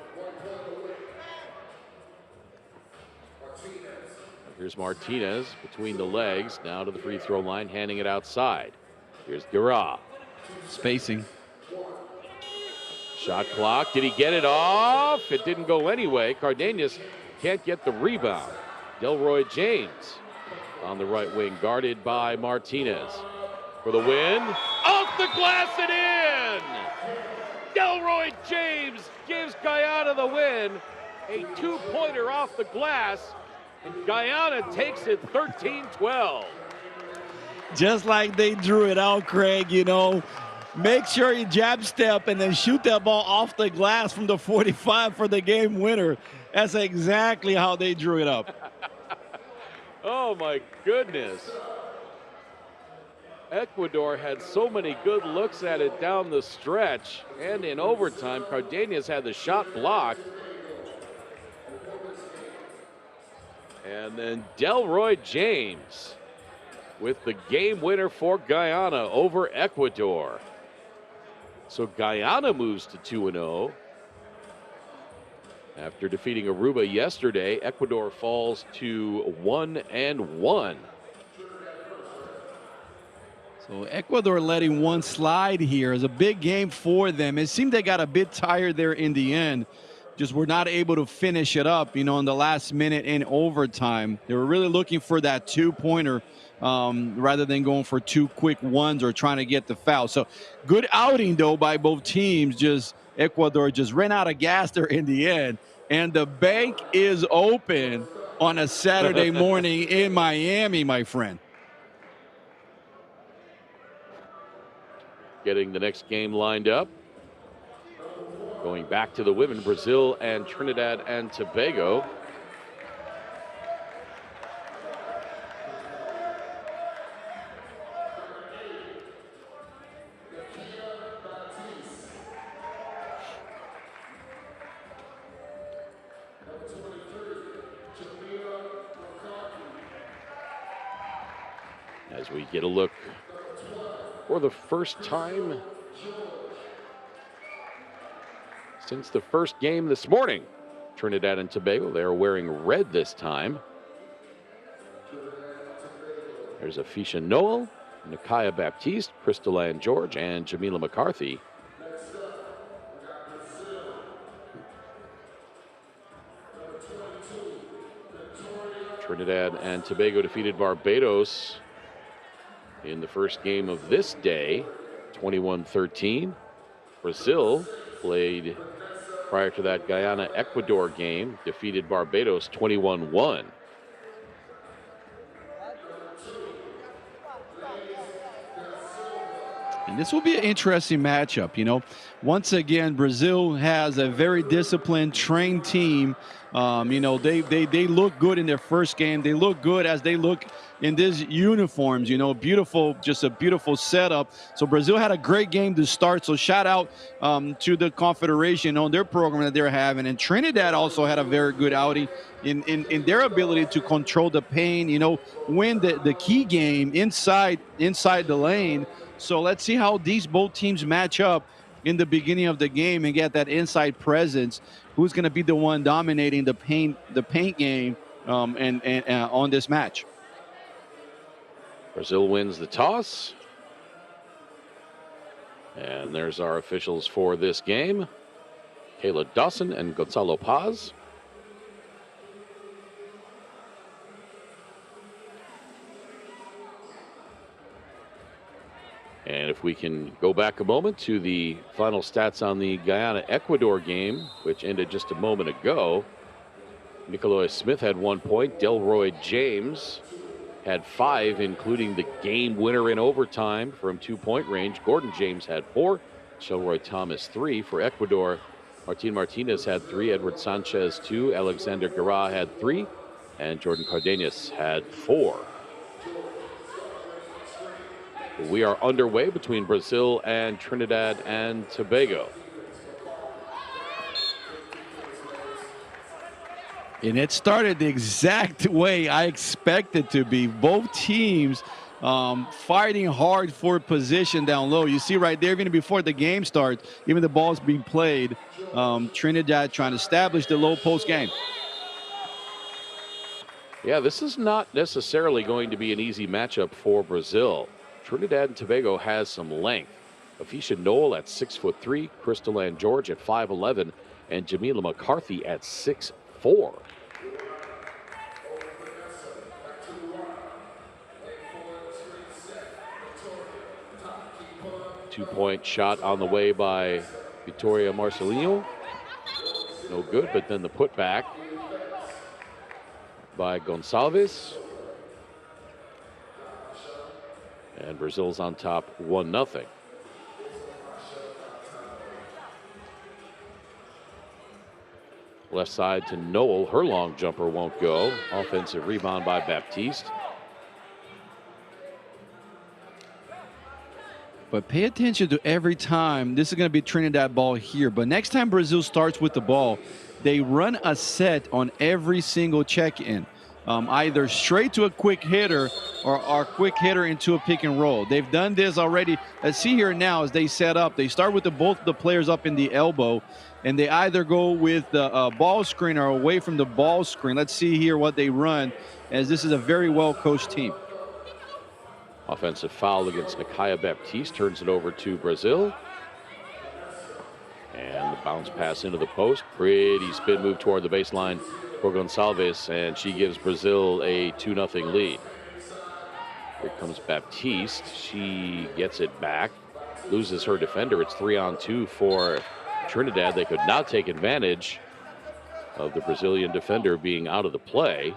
Here's Martinez between the legs, now to the free throw line, handing it outside. Here's Guerra. Spacing. Shot clock. Did he get it off? It didn't go anyway. Cardenas can't get the rebound. Delroy James on the right wing, guarded by Martinez. For the win. Off the glass and in! Delroy James gives Guyana the win. A 2-pointer off the glass. And Guyana takes it 13-12. Just like they drew it out, Craig, you know. Make sure you jab step and then shoot that ball off the glass from the 45 for the game winner. That's exactly how they drew it up. Oh, my goodness. Ecuador had so many good looks at it down the stretch. And in overtime, Cardenas had the shot blocked. And then Delroy James with the game winner for Guyana over Ecuador. So Guyana moves to 2-0. After defeating Aruba yesterday, Ecuador falls to 1-1. So Ecuador letting one slide here is a big game for them. It seemed they got a bit tired there in the end. Just were not able to finish it up, you know, in the last minute in overtime. They were really looking for that 2-pointer rather than going for 2 quick ones or trying to get the foul. So good outing, though, by both teams. Just Ecuador just ran out of gas there in the end. And the bank is open on a Saturday morning in Miami, my friend. Getting the next game lined up. Going back to the women, Brazil and Trinidad and Tobago. As we get a look for the first time since the first game this morning. Trinidad and Tobago, they are wearing red this time. There's Afisha Noel, Nakaya Baptiste, Crystal George, and Jamila McCarthy. Trinidad and Tobago defeated Barbados in the first game of this day, 21-13. Brazil played prior to that Guyana-Ecuador game, defeated Barbados 21-1. And this will be an interesting matchup. You know, once again, Brazil has a very disciplined, trained team. You know, they look good in their first game. They look good as they look in these uniforms. You know, beautiful, just a beautiful setup. So Brazil had a great game to start. So shout out to the Confederation on their program that they're having. And Trinidad also had a very good outing in their ability to control the paint. You know, win the key game inside the lane. So let's see how these both teams match up in the beginning of the game and get that inside presence. Who's going to be the one dominating the paint game and on this match? Brazil wins the toss. And there's our officials for this game. Kayla Dawson and Gonzalo Paz. And if we can go back a moment to the final stats on the Guyana-Ecuador game, which ended just a moment ago. Nicolai Smith had 1 point. Delroy James had 5, including the game winner in overtime from 2-point range. Gordon James had 4. Shelroy Thomas 3 for Ecuador. Martin Martinez had 3. Edward Sanchez 2. Alexander Garra had 3. And Jordan Cardenas had 4. We are underway between Brazil and Trinidad and Tobago. And it started the exact way I expected to be. Both teams fighting hard for position down low. You see right there, even before the game starts, even the ball's being played, Trinidad trying to establish the low post game. Yeah, this is not necessarily going to be an easy matchup for Brazil. Trinidad and Tobago has some length. Afisha Noel at 6'3", Crystal Ann George at 5'11", and Jamila McCarthy at 6'4". Two-point shot on the way by Vitória Marcelino. No good, but then the putback by Gonçalves. And Brazil's on top 1-0. Left side to Noel. Her long jumper won't go. Offensive rebound by Baptiste. But pay attention to every time. This is going to be Trinidad ball here. But next time Brazil starts with the ball, they run a set on every single check-in. Either straight to a quick hitter or quick hitter into a pick and roll. They've done this already. Let's see here now as they set up. They start with both the players up in the elbow, and they either go with the ball screen or away from the ball screen. Let's see here what they run, as this is a very well-coached team. Offensive foul against Nakaya Baptiste turns it over to Brazil. And the bounce pass into the post. Pretty spin move toward the baseline for Gonçalves, and she gives Brazil a 2-0 lead. Here comes Baptiste. She gets it back, loses her defender. It's 3-on-2 for Trinidad. They could not take advantage of the Brazilian defender being out of the play.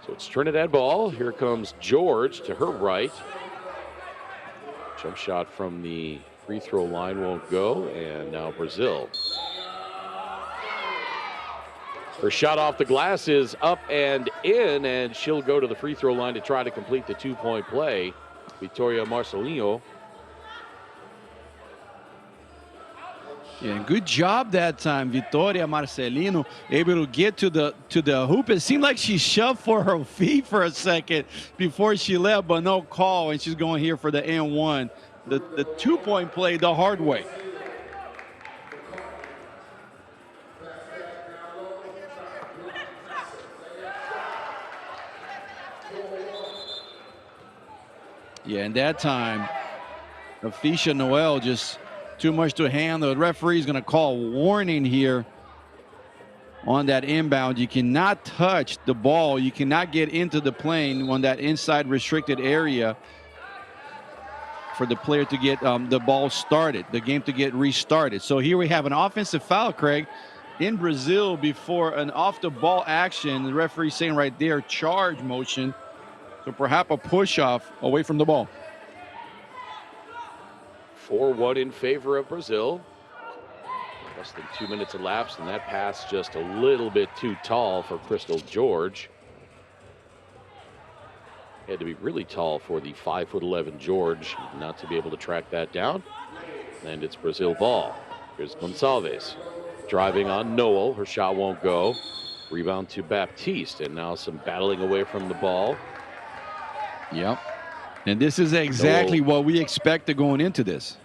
So it's Trinidad ball. Here comes George to her right. Jump shot from the free throw line won't go, and now Brazil. Her shot off the glass is up and in, and she'll go to the free throw line to try to complete the 2-point play. Vitória Marcelino. Yeah, good job that time, Vitória Marcelino, able to get to the hoop. It seemed like she shoved for her feet for a second before she left, but no call, and she's going here for the N1. The 2-point play the hard way. Yeah, and that time, Afisha Noel just too much to handle. The referee is going to call warning here on that inbound. You cannot touch the ball. You cannot get into the plane on that inside restricted area for the player to get the ball started, the game to get restarted. So here we have an offensive foul, Craig, in Brazil before an off-the-ball action. The referee saying right there, charge motion. So perhaps a push-off away from the ball. 4-1 in favor of Brazil. Less than 2 minutes elapsed, and that pass just a little bit too tall for Crystal George. Had to be really tall for the 5'11" George not to be able to track that down. And it's Brazil ball. Here's Gonçalves driving on Noel. Her shot won't go. Rebound to Baptiste, and now some battling away from the ball. Yep. And this is exactly what we expected going into this.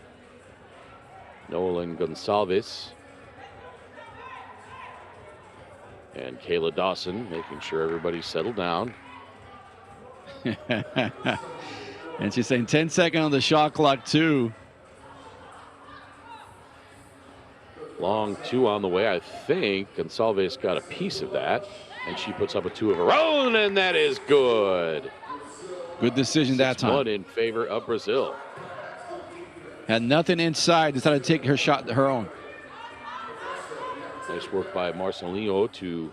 Noel and Gonçalves. And Kayla Dawson making sure everybody's settled down. And she's saying 10 seconds on the shot clock, too. Long two on the way. I think Gonçalves got a piece of that. And she puts up a two of her own, and that is good. Good decision that time. 6-1 in favor of Brazil. Had nothing inside, decided to take her shot her own. Nice work by Marcelinho to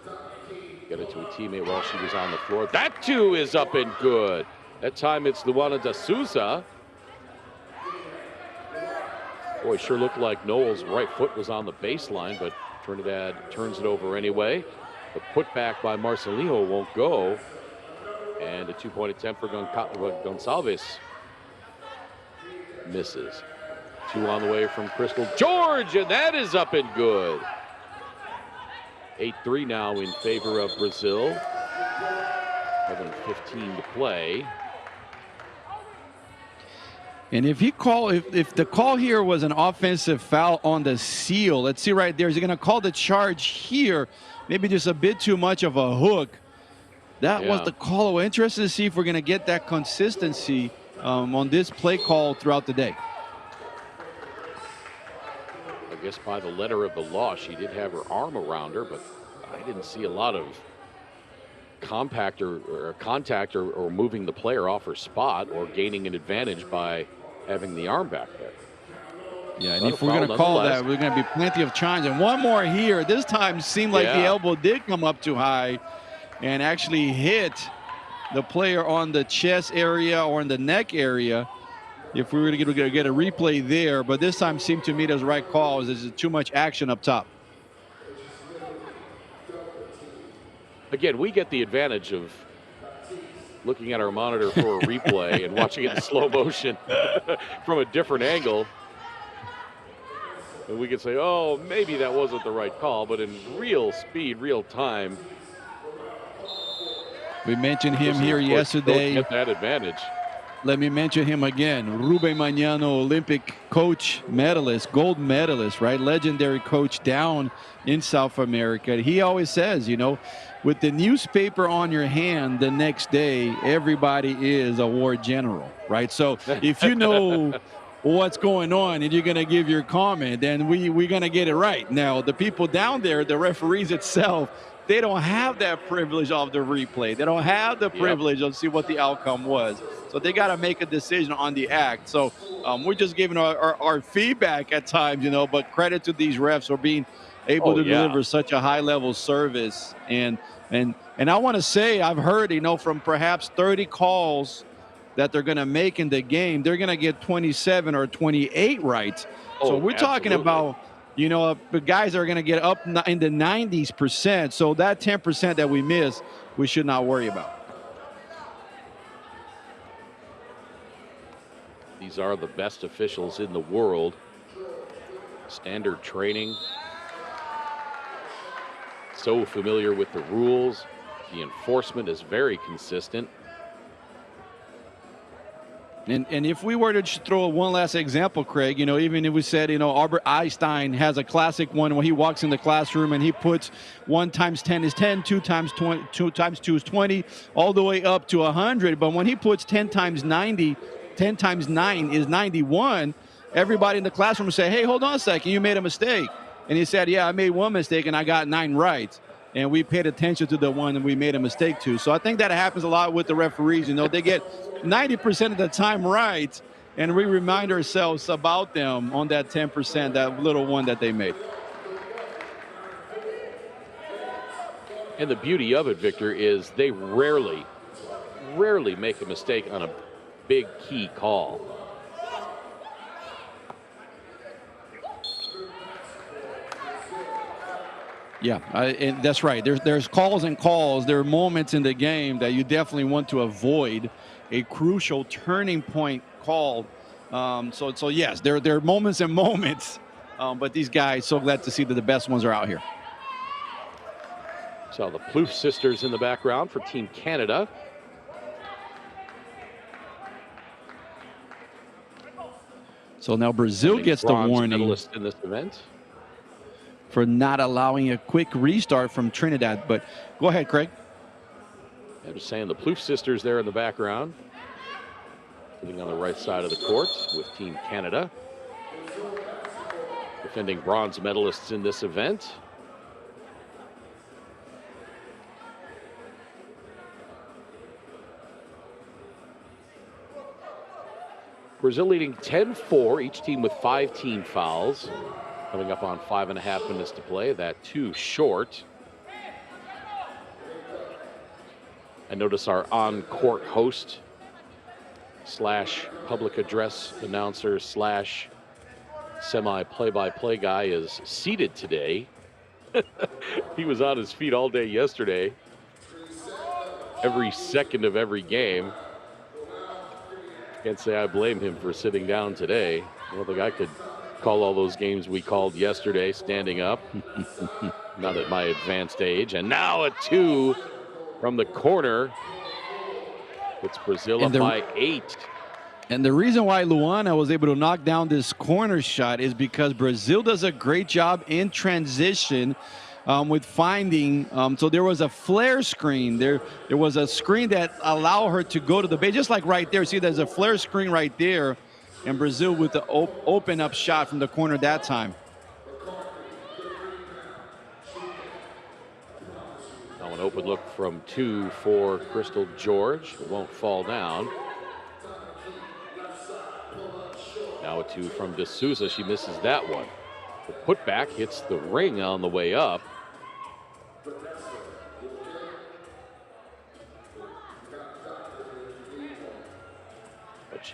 get it to a teammate while she was on the floor. That too is up and good. That time it's Luana da Souza. Boy, sure looked like Noel's right foot was on the baseline, but Trinidad turns it over anyway. The putback by Marcelinho won't go. And a two-point attempt for Gonçalves misses. Two on the way from Crystal George, and that is up and good. 8-3 now in favor of Brazil. 11:15 to play. And if the call here was an offensive foul on the seal, let's see right there. Is he going to call the charge here? Maybe just a bit too much of a hook. That was the call. We're interested to see if we're going to get that consistency on this play call throughout the day. I guess by the letter of the law, she did have her arm around her, but I didn't see a lot of contact or moving the player off her spot or gaining an advantage by having the arm back there. Yeah, and if we're going to call that, we're going to be plenty of times. And one more here. This time seemed like the elbow did come up too high and actually hit the player on the chest area or in the neck area. If we were to get a replay there, but this time seemed to me as the right call. There's too much action up top. Again, we get the advantage of looking at our monitor for a replay and watching it in slow motion from a different angle. And we could say, oh, maybe that wasn't the right call, but in real speed, real time. We mentioned him here yesterday. Don't get that advantage. Let me mention him again. Ruben Mañano, Olympic coach, medalist, gold medalist, right? Legendary coach down in South America. He always says, you know, with the newspaper on your hand the next day, everybody is a war general, right? So if you know what's going on and you're going to give your comment, then we're going to get it right. Now, the people down there, the referees itself, they don't have that privilege of the replay. They don't have the privilege of see what the outcome was. So they got to make a decision on the act. So we're just giving our feedback at times, you know, but credit to these refs for being able to deliver such a high-level service. And I want to say, I've heard, you know, from perhaps 30 calls that they're going to make in the game, they're going to get 27 or 28 right. So we're talking about, you know, the guys are going to get up in the 90%. So that 10% that we miss, we should not worry about. These are the best officials in the world. Standard training. So familiar with the rules. The enforcement is very consistent. And if we were to just throw one last example, Craig, you know, even if we said, you know, Albert Einstein has a classic one when he walks in the classroom and he puts 1 times 10 is 10, 2 times 20, 2 times 2 is 20, all the way up to 100. But when he puts 10 times 90, 10 times 9 is 91, everybody in the classroom would say, hey, hold on a second, you made a mistake. And he said, yeah, I made one mistake and I got 9 right. And we paid attention to the one that we made a mistake to. So I think that happens a lot with the referees. You know, they get 90% of the time right, and we remind ourselves about them on that 10%, that little one that they made. And the beauty of it, Victor, is they rarely make a mistake on a big key call. Yeah, and that's right. There's calls and calls. There are moments in the game that you definitely want to avoid a crucial turning point call. So yes, there are moments and moments. But these guys, so glad to see that the best ones are out here. So the Plouffe sisters in the background for Team Canada. So now Brazil gets the warning medalist in this event for not allowing a quick restart from Trinidad. But go ahead, Craig. I'm just saying the Plouffe sisters there in the background, sitting on the right side of the court with Team Canada, defending bronze medalists in this event. Brazil leading 10-4, each team with 5 team fouls. Coming up on 5.5 minutes to play, that too short. I notice our on-court host / public address announcer / semi-play-by-play guy is seated today. He was on his feet all day yesterday, every second of every game. Can't say I blame him for sitting down today. I don't think I could call all those games we called yesterday standing up. Not at my advanced age. And now a 2 from the corner. It's Brazil up by 8. And the reason why Luana was able to knock down this corner shot is because Brazil does a great job in transition with finding. So there was a flare screen. There was a screen that allowed her to go to the base, just like right there. See, there's a flare screen right there. And Brazil with the open up shot from the corner that time. Now an open look from 2 for Crystal George. It won't fall down. Now a 2 from D'Souza. She misses that one. The putback hits the ring on the way up.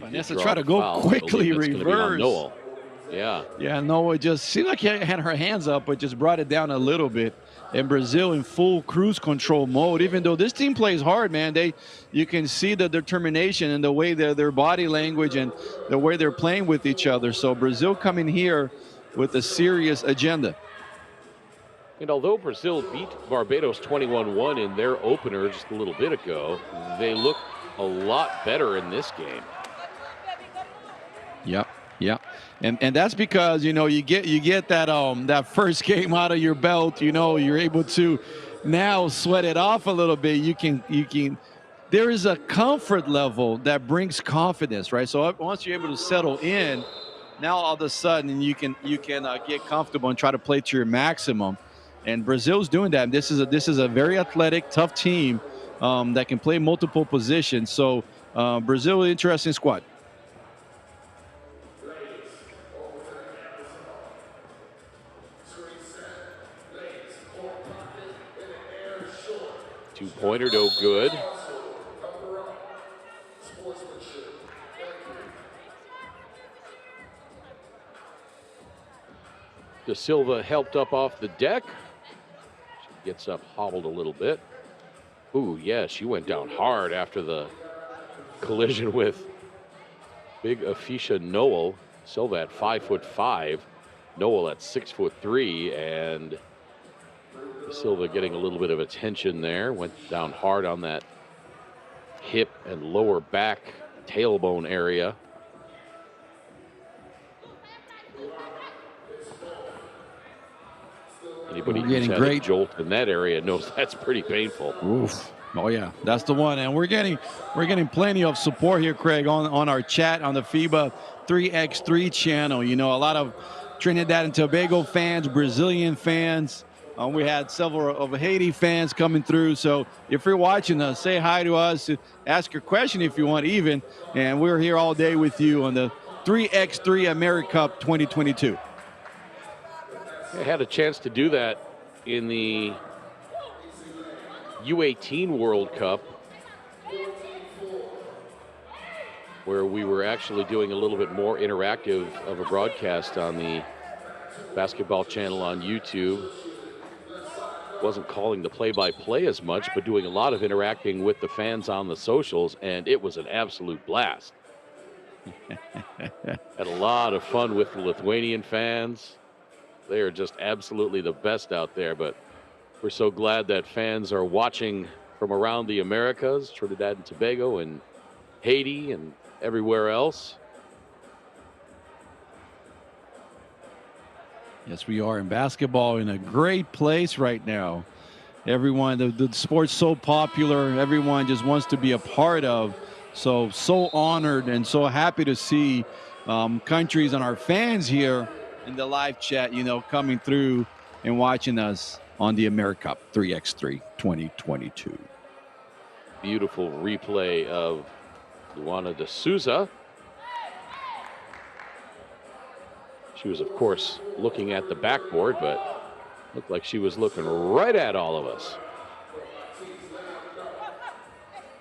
Vanessa tried to go quickly reverse. Noel. Yeah. Yeah, Noah just seemed like she had her hands up, but just brought it down a little bit. And Brazil in full cruise control mode, even though this team plays hard, man. You can see the determination and the way their body language and the way they're playing with each other. So Brazil coming here with a serious agenda. And although Brazil beat Barbados 21-1 in their opener just a little bit ago, they look a lot better in this game. Yep. And that's because, you get that first game out of your belt, you're able to now sweat it off a little bit. You can there is a comfort level that brings confidence, right? So once you're able to settle in, now all of a sudden you can get comfortable and try to play to your maximum. And Brazil's doing that. This is a very athletic, tough team that can play multiple positions. So Brazil, interesting squad. Two-pointer, no good. De Silva helped up off the deck. She gets up, hobbled a little bit. Ooh, yeah, she went down hard after the collision with big Afisha Noel. Silva at 5'5", Noel at 6'3", and Silva getting a little bit of attention there. Went down hard on that hip and lower back tailbone area. Anybody who's had a jolt in that area knows that's pretty painful. Oof. Oh yeah, that's the one. And we're getting plenty of support here, Craig, on our chat on the FIBA 3x3 channel. A lot of Trinidad and Tobago fans, Brazilian fans. We had several of Haiti fans coming through. So if you're watching us, say hi to us, ask your question if you want even. And we're here all day with you on the 3x3 AmeriCup 2022. I had a chance to do that in the U18 World Cup, where we were actually doing a little bit more interactive of a broadcast on the basketball channel on YouTube. Wasn't calling the play-by-play as much, but doing a lot of interacting with the fans on the socials, and it was an absolute blast. Had a lot of fun with the Lithuanian fans. They are just absolutely the best out there, but we're so glad that fans are watching from around the Americas, Trinidad and Tobago and Haiti and everywhere else. Yes, we are in basketball in a great place right now. Everyone, the sport's so popular. Everyone just wants to be a part of. So honored and so happy to see countries and our fans here in the live chat, coming through and watching us on the AmeriCup 3x3 2022. Beautiful replay of Luana de Souza. She was, of course, looking at the backboard, but looked like she was looking right at all of us.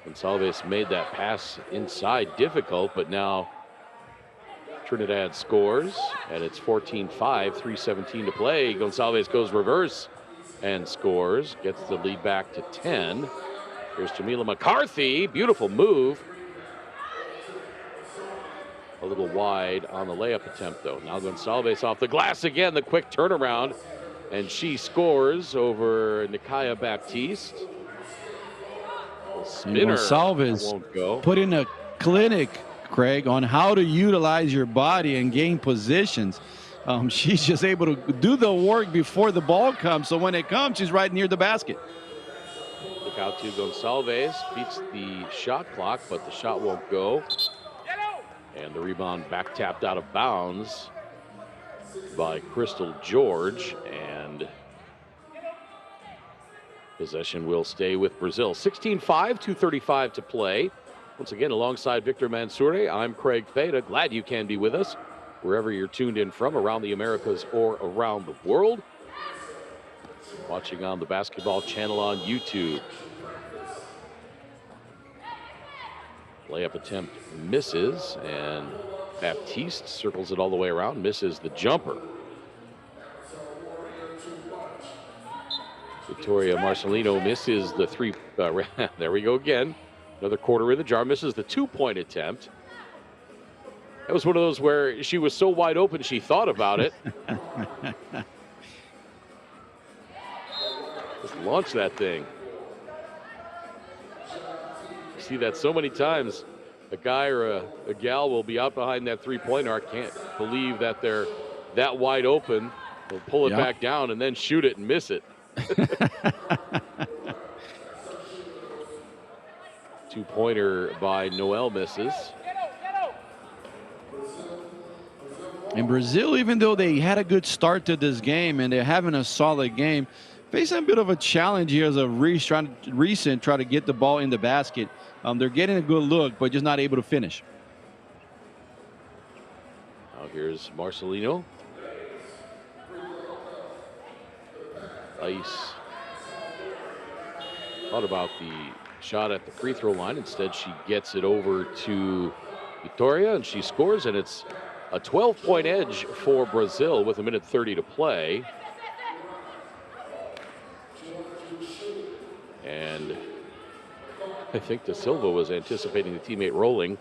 Gonçalves made that pass inside difficult, but now Trinidad scores, and it's 14-5, 3:17 to play. Gonçalves goes reverse and scores, gets the lead back to 10. Here's Jamila McCarthy, beautiful move. A little wide on the layup attempt, though. Now Gonçalves off the glass again, the quick turnaround, and she scores over Nikaya Baptiste. Spinner Gonçalves won't go. Put in a clinic, Craig, on how to utilize your body and gain positions. She's just able to do the work before the ball comes, so when it comes, she's right near the basket. Look out to Gonçalves, beats the shot clock, but the shot won't go. And the rebound back tapped out of bounds by Crystal George, and possession will stay with Brazil. 16-5, 2:35 to play. Once again, alongside Victor Mansouri, I'm Craig Feda. Glad you can be with us wherever you're tuned in from, around the Americas or around the world. Watching on the basketball channel on YouTube. Layup attempt misses, and Baptiste circles it all the way around, misses the jumper. Victoria Marcelino misses the three. There we go again. Another quarter in the jar, misses the two-point attempt. That was one of those where she was so wide open she thought about it. Just launch that thing. See that so many times. A guy or a gal will be out behind that three-point arc, can't believe that they're that wide open. They'll pull it back down and then shoot it and miss it. Two-pointer by Noel misses. In Brazil, even though they had a good start to this game and they're having a solid game, facing a bit of a challenge here as a recent try to get the ball in the basket. They're getting a good look, but just not able to finish. Now here's Marcelino. Ice thought about the shot at the free throw line. Instead, she gets it over to Victoria, and she scores, and it's a 12-point edge for Brazil with 1:30 to play. And I think De Silva was anticipating the teammate rolling.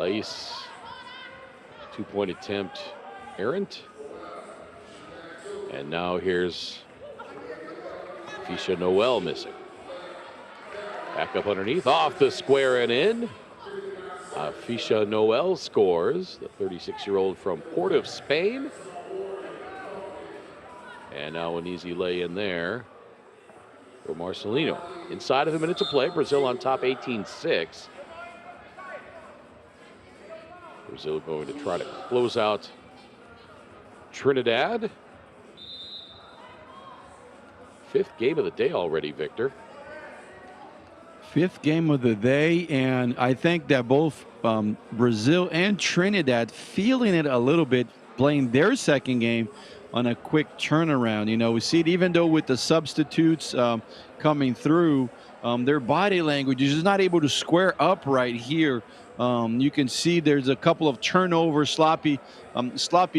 Ice, two-point attempt, errant. And now here's Fisha Noel missing. Back up underneath, off the square and in. Fisha Noel scores, the 36-year-old from Port of Spain. And now an easy lay in there for Marcelino. Inside of a minute to play, Brazil on top 18-6. Brazil going to try to close out Trinidad. Fifth game of the day already, Victor. Fifth game of the day, and I think that both Brazil and Trinidad feeling it a little bit, playing their second game on a quick turnaround. You know, we see it even though with the substitutes coming through, their body language is just not able to square up right here. You can see there's a couple of turnovers, sloppy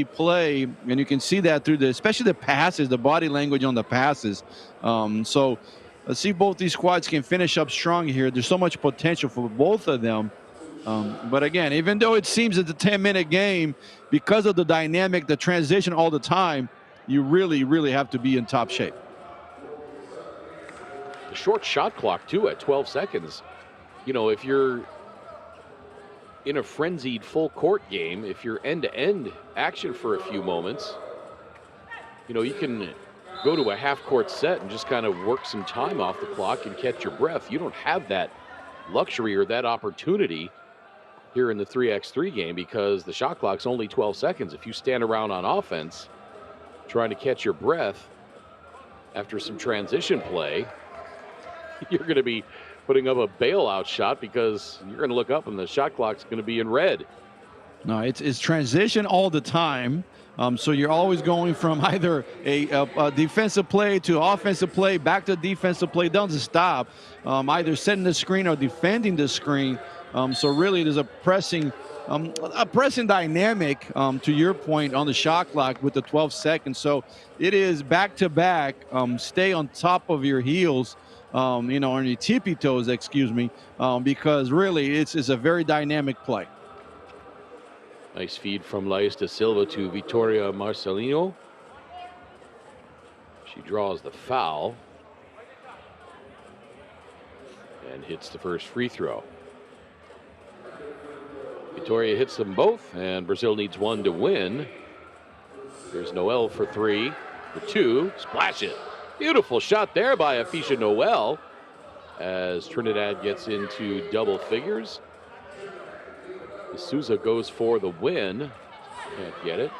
play, and you can see that through especially the passes, the body language on the passes. So let's see if both these squads can finish up strong here. There's so much potential for both of them. But again, even though it seems it's a 10-minute game, because of the dynamic, the transition all the time, you really, really have to be in top shape. The short shot clock, too, at 12 seconds. You know, if you're in a frenzied full court game, if you're end-to-end action for a few moments, you know, you can go to a half-court set and just kind of work some time off the clock and catch your breath. You don't have that luxury or that opportunity here in the 3x3 game because the shot clock's only 12 seconds. If you stand around on offense trying to catch your breath after some transition play, you're going to be putting up a bailout shot because you're going to look up and the shot clock's going to be in red. No, it's transition all the time. So you're always going from either a defensive play to offensive play, back to defensive play, doesn't stop. Either setting the screen or defending the screen. So really there's a pressing dynamic, to your point, on the shot clock with the 12 seconds. So it is back-to-back, stay on top of your heels, on your tippy toes, excuse me, because really it's a very dynamic play. Nice feed from Lais da Silva to Vitória Marcelino. She draws the foul and hits the first free throw. Vitória hits them both, and Brazil needs one to win. There's Noel for three, for two, splash it. Beautiful shot there by Afisha Noel as Trinidad gets into double figures. Souza goes for the win. Can't get it.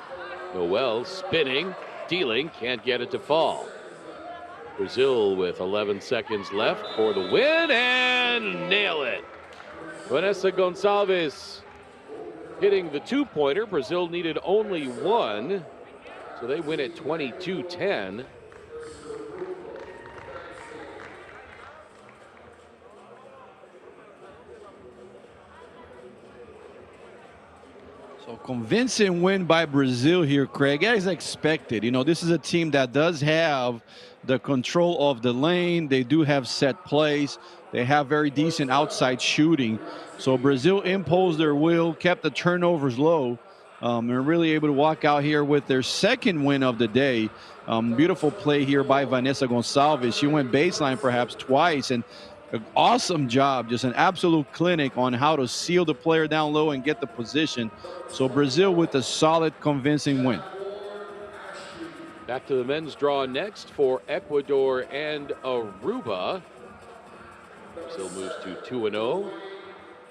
Noel spinning, dealing, can't get it to fall. Brazil with 11 seconds left for the win and nail it. Vanessa Gonçalves hitting the two-pointer. Brazil needed only one, so they win at 22-10. So convincing win by Brazil here, Craig, as expected. This is a team that does have the control of the lane. They do have set plays. They have very decent outside shooting. So Brazil imposed their will, kept the turnovers low, and really able to walk out here with their second win of the day. Beautiful play here by Vanessa Gonçalves. She went baseline perhaps twice, and an awesome job, just an absolute clinic on how to seal the player down low and get the position. So Brazil with a solid, convincing win. Back to the men's draw next for Ecuador and Aruba. Brazil moves to 2-0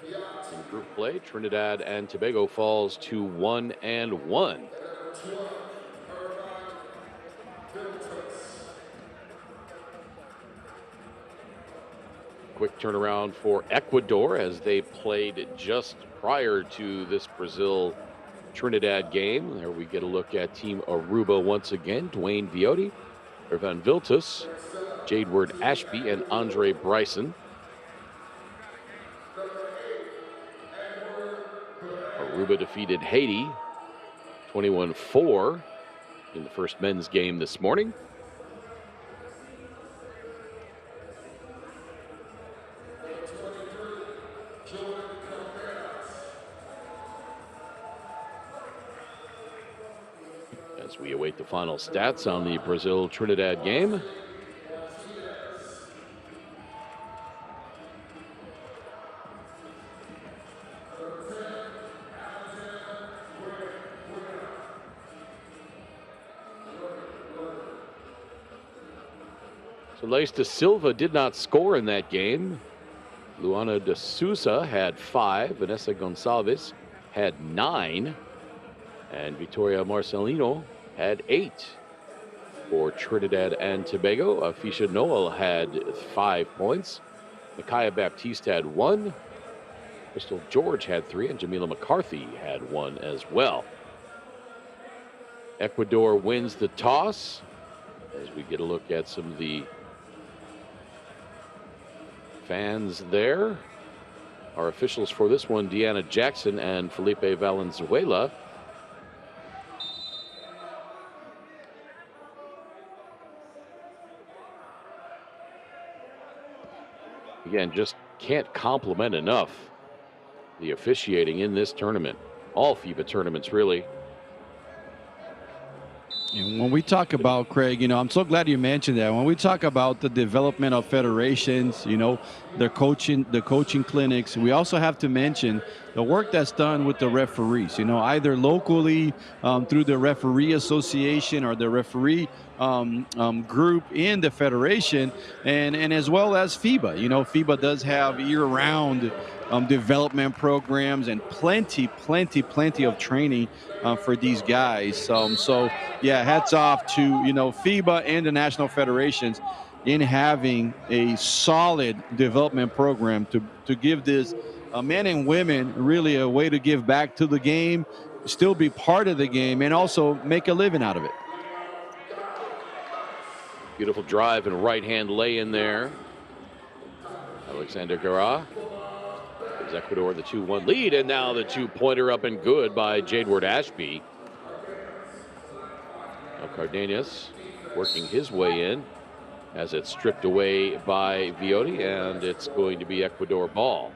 in group play. Trinidad and Tobago falls to 1-1. Quick turnaround for Ecuador as they played just prior to this Brazil-Trinidad game. There we get a look at Team Aruba once again. Dwayne Viotti, Irvan Viltus, Jadeward Ashby, and Andre Bryson. Aruba defeated Haiti 21-4 in the first men's game this morning. As we await the final stats on the Brazil-Trinidad game. So Lais da Silva did not score in that game. Luana de Souza had 5. Vanessa Gonçalves had 9. And Vitória Marcelino had 8. For Trinidad and Tobago, Afisha Noel had 5 points. Micaiah Baptiste had 1. Crystal George had 3. And Jamila McCarthy had 1 as well. Ecuador wins the toss as we get a look at some of the fans there. Our officials for this one, Deanna Jackson and Felipe Valenzuela. Again, just can't compliment enough the officiating in this tournament. All FIBA tournaments, really. And when we talk about, Craig, I'm so glad you mentioned that. When we talk about the development of federations, the coaching clinics, we also have to mention the work that's done with the referees, either locally through the referee association or the referee group in the federation, and as well as FIBA. FIBA does have year-round development programs and plenty of training for these guys. So yeah, hats off to FIBA and the national federations in having a solid development program to give this men and women really a way to give back to the game, still be part of the game, and also make a living out of it. Beautiful drive and right-hand lay in there. Alexander Guerra gives Ecuador the 2-1 lead, and now the two-pointer up and good by Jadeward Ashby. Now Cardenas working his way in as it's stripped away by Viotti, and it's going to be Ecuador ball.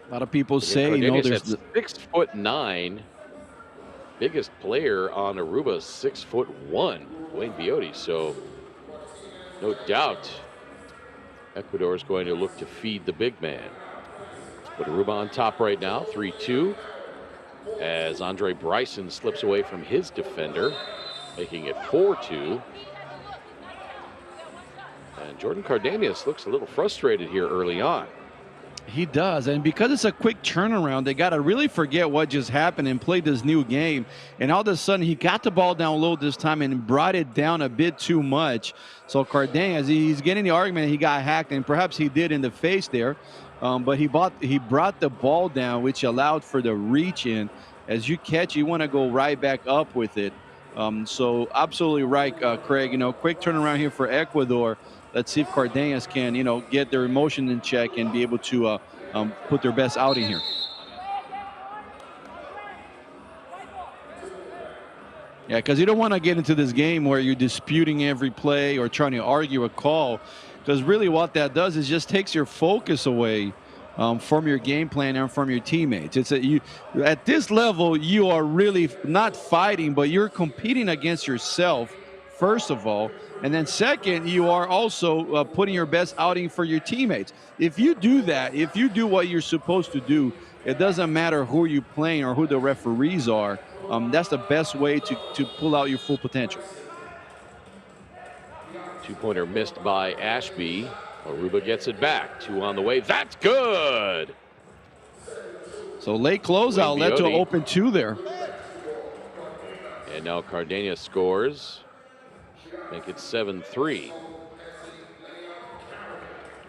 A lot of people say, there's 6'9", biggest player on Aruba, 6'1", Wayne Viotti. So no doubt Ecuador is going to look to feed the big man. But Aruba on top right now, 3-2, as Andre Bryson slips away from his defender, making it 4-2. And Jordan Cardenas looks a little frustrated here early on. He does, and because it's a quick turnaround, they got to really forget what just happened and play this new game. And all of a sudden, he got the ball down low this time and brought it down a bit too much. So Cardenas, he's getting the argument he got hacked, and perhaps he did in the face there. But he brought the ball down, which allowed for the reach in. As you catch, you want to go right back up with it. So absolutely right, Craig. Quick turnaround here for Ecuador. Let's see if Cardenas can, get their emotion in check and be able to put their best outing here. Yeah, because you don't want to get into this game where you're disputing every play or trying to argue a call, because really what that does is just takes your focus away from your game plan and from your teammates. At this level, you are really not fighting, but you're competing against yourself, first of all. And then second, you are also putting your best outing for your teammates. If you do that, if you do what you're supposed to do, it doesn't matter who you're playing or who the referees are. That's the best way to pull out your full potential. Two-pointer missed by Ashby. Aruba gets it back. 2 on the way. That's good. So late closeout led to an open 2 there. And now Cardenas scores. Make it 7-3.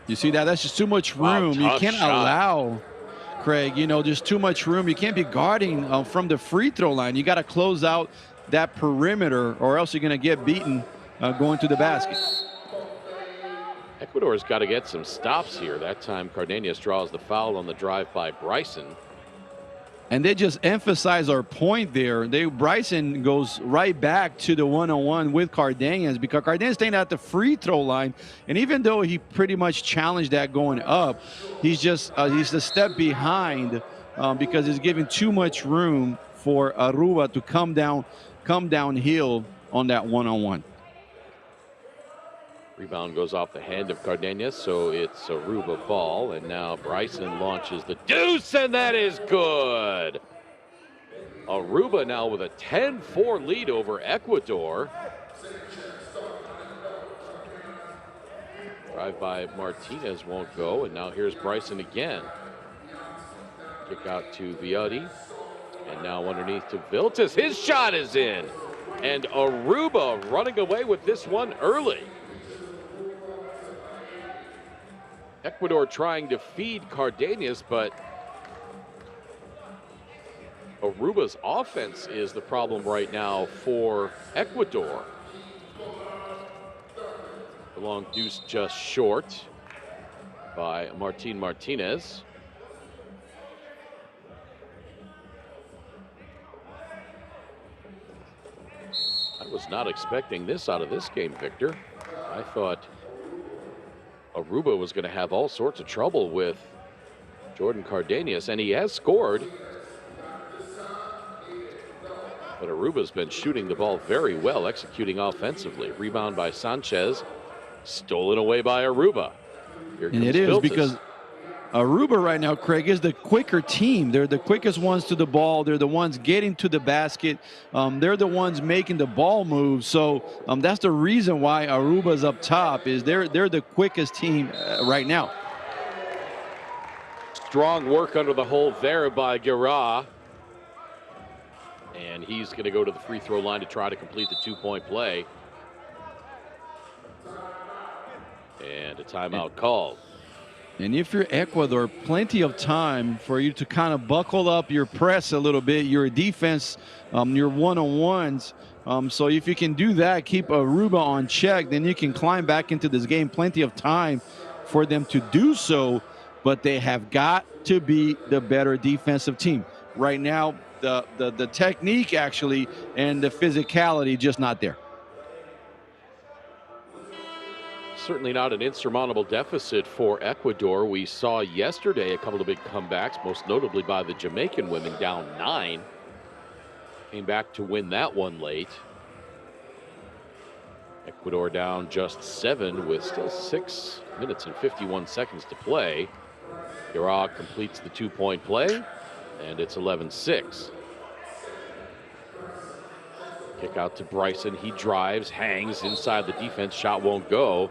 You see that? That's just too much room. Wow, you can't allow, Craig, just too much room. You can't be guarding from the free throw line. You got to close out that perimeter, or else you're going to get beaten going to the basket. Ecuador's got to get some stops here. That time Cardenas draws the foul on the drive by Bryson. And they just emphasize our point there. Bryson goes right back to the one-on-one with Cardenas, because Cardenas staying at the free throw line. And even though he pretty much challenged that going up, he's a step behind because he's giving too much room for Aruba to come downhill on that one-on-one. Rebound goes off the hand of Cardenas, so it's Aruba ball, and now Bryson launches the deuce, and that is good. Aruba now with a 10-4 lead over Ecuador. Drive by Martinez won't go, and now here's Bryson again. Kick out to Viotti, and now underneath to Viltis. His shot is in, and Aruba running away with this one early. Ecuador trying to feed Cardenas, but Aruba's offense is the problem right now for Ecuador. The long deuce just short by Martinez. I was not expecting this out of this game, Victor. I thought Aruba was going to have all sorts of trouble with Jordan Cardenas, and he has scored. But Aruba's been shooting the ball very well, executing offensively. Rebound by Sanchez, stolen away by Aruba. Here comes And it is Viltas. because Aruba right now, Craig, is the quicker team. They're the quickest ones to the ball. They're the ones getting to the basket. They're the ones making the ball move. So that's the reason why Aruba's up top. Is they're the quickest team right now. Strong work under the hole there by Guerra. And he's going to go to the free throw line to try to complete the two-point play. And a timeout called. And if you're Ecuador, plenty of time for you to kind of buckle up your press a little bit, your defense, your one-on-ones. So if you can do that, keep Aruba on check, then you can climb back into this game. Plenty of time for them to do so, but they have got to be the better defensive team. Right now, the technique actually and the physicality just not there. Certainly not an insurmountable deficit for Ecuador. We saw yesterday a couple of big comebacks, most notably by the Jamaican women, down 9. Came back to win that one late. Ecuador down just 7 with still 6 minutes and 51 seconds to play. Iraq completes the two-point play, and it's 11-6. Kick out to Bryson. He drives, hangs inside the defense. Shot won't go.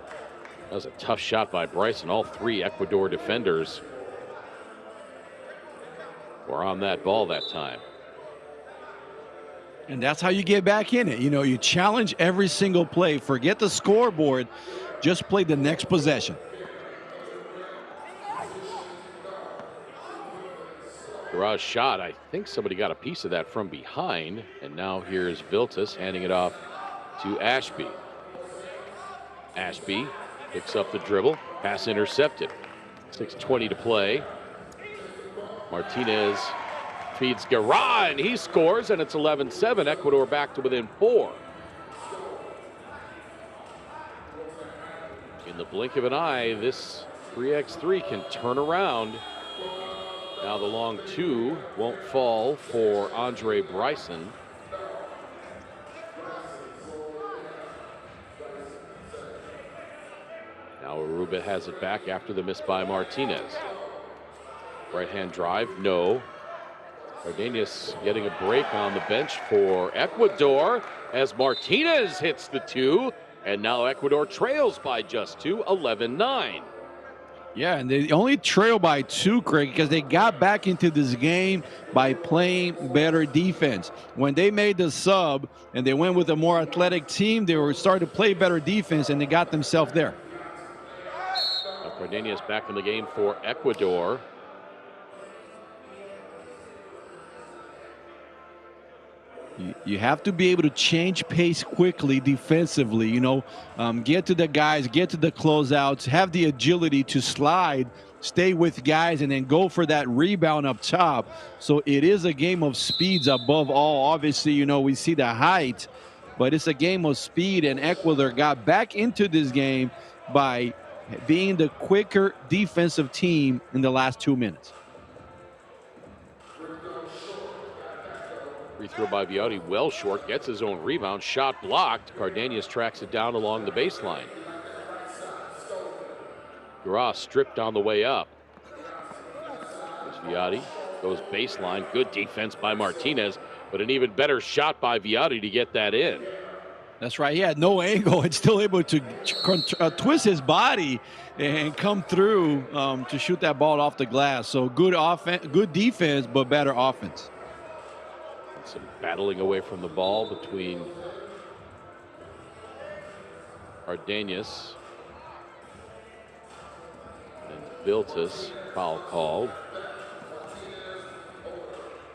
That was a tough shot by Bryson. All 3 Ecuador defenders were on that ball that time. And that's how you get back in it. You know, you challenge every single play. Forget the scoreboard. Just play the next possession. Garage shot. I think somebody got a piece of that from behind. And now here's Viltas handing it off to Ashby. Ashby picks up the dribble. Pass intercepted. 6:20 to play. Martinez feeds Guerra, and he scores, and it's 11-7. Ecuador back to within 4. In the blink of an eye, this 3x3 can turn around. Now the long 2 won't fall for Andre Bryson. Now Aruba has it back after the miss by Martinez. Right-hand drive, no. Cardenas getting a break on the bench for Ecuador as Martinez hits the 2. And now Ecuador trails by just 2, 11-9. Yeah, and they only trail by 2, Craig, because they got back into this game by playing better defense. When they made the sub and they went with a more athletic team, they were starting to play better defense, and they got themselves there. Now Cardenas back in the game for Ecuador. You have to be able to change pace quickly defensively, you know, get to the guys, get to the closeouts, have the agility to slide, stay with guys, and then go for that rebound up top. So it is a game of speeds above all. Obviously, you know, we see the height, but it's a game of speed, and Ecuador got back into this game by being the quicker defensive team in the last 2 minutes. Free throw by Viotti, well short, gets his own rebound, shot blocked. Cardenas tracks it down along the baseline. Guerra stripped on the way up. There's Viotti, goes baseline, good defense by Martinez, but an even better shot by Viotti to get that in. That's right. He had no angle and still able to twist his body and come through to shoot that ball off the glass. So good offense, good defense, but better offense. Some battling away from the ball between Cardenas and Viltas. Foul called.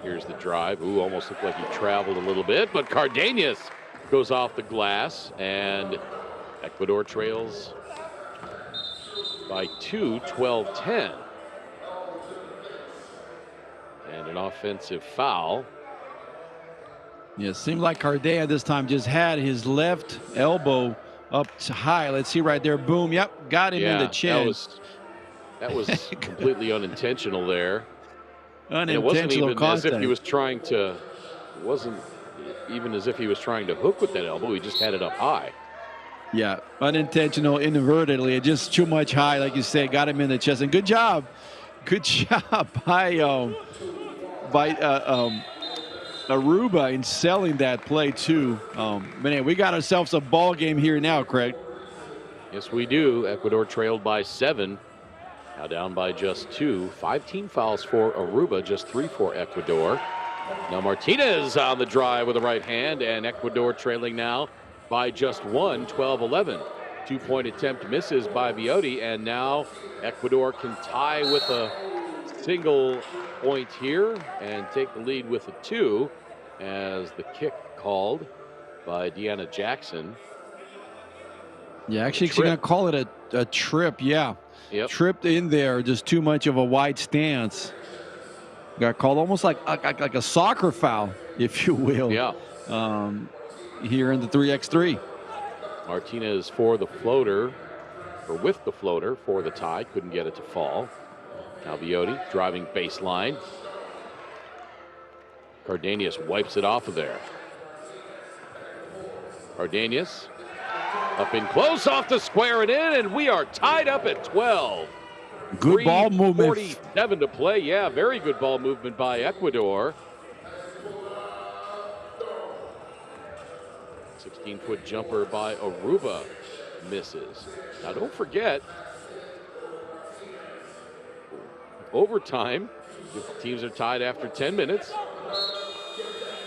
Here's the drive. Ooh, almost looked like he traveled a little bit, but Cardenas goes off the glass, and Ecuador trails by 2, 12-10. And an offensive foul. Yeah, it seemed like Cardenas this time just had his left elbow up high. Let's see right there. Boom. Yep. Got him in the chin. That was completely unintentional there. And it wasn't even contact. as if he was trying to, it wasn't even as if he was trying to hook with that elbow. He just had it up high. Yeah, unintentional, inadvertently. Just too much high, like you said, got him in the chest. And good job. Good job by Aruba in selling that play, too. Man, we got ourselves a ball game here now, Craig. Yes, we do. Ecuador trailed by 7. Now down by just 2. 5 team fouls for Aruba, just 3 for Ecuador. Now Martinez on the drive with the right hand, and Ecuador trailing now by just 1, 12-11. 2-point attempt misses by Viotti, and now Ecuador can tie with a single point here and take the lead with a 2 as the kick called by Deanna Jackson. Yeah, actually going to call it a trip. Yeah. Yep. Tripped in there, just too much of a wide stance. Got called almost like a soccer foul, if you will. Yeah. Here in the 3x3. Martinez for the floater, or with the floater for the tie. Couldn't get it to fall. Now Viotti driving baseline. Cardenas wipes it off of there. Cardenas up in close, off the square and in, and we are tied up at 12. Good ball movement. 47 to play. Yeah, very good ball movement by Ecuador. 16-foot jumper by Aruba misses. Now don't forget, overtime, if the teams are tied after 10 minutes.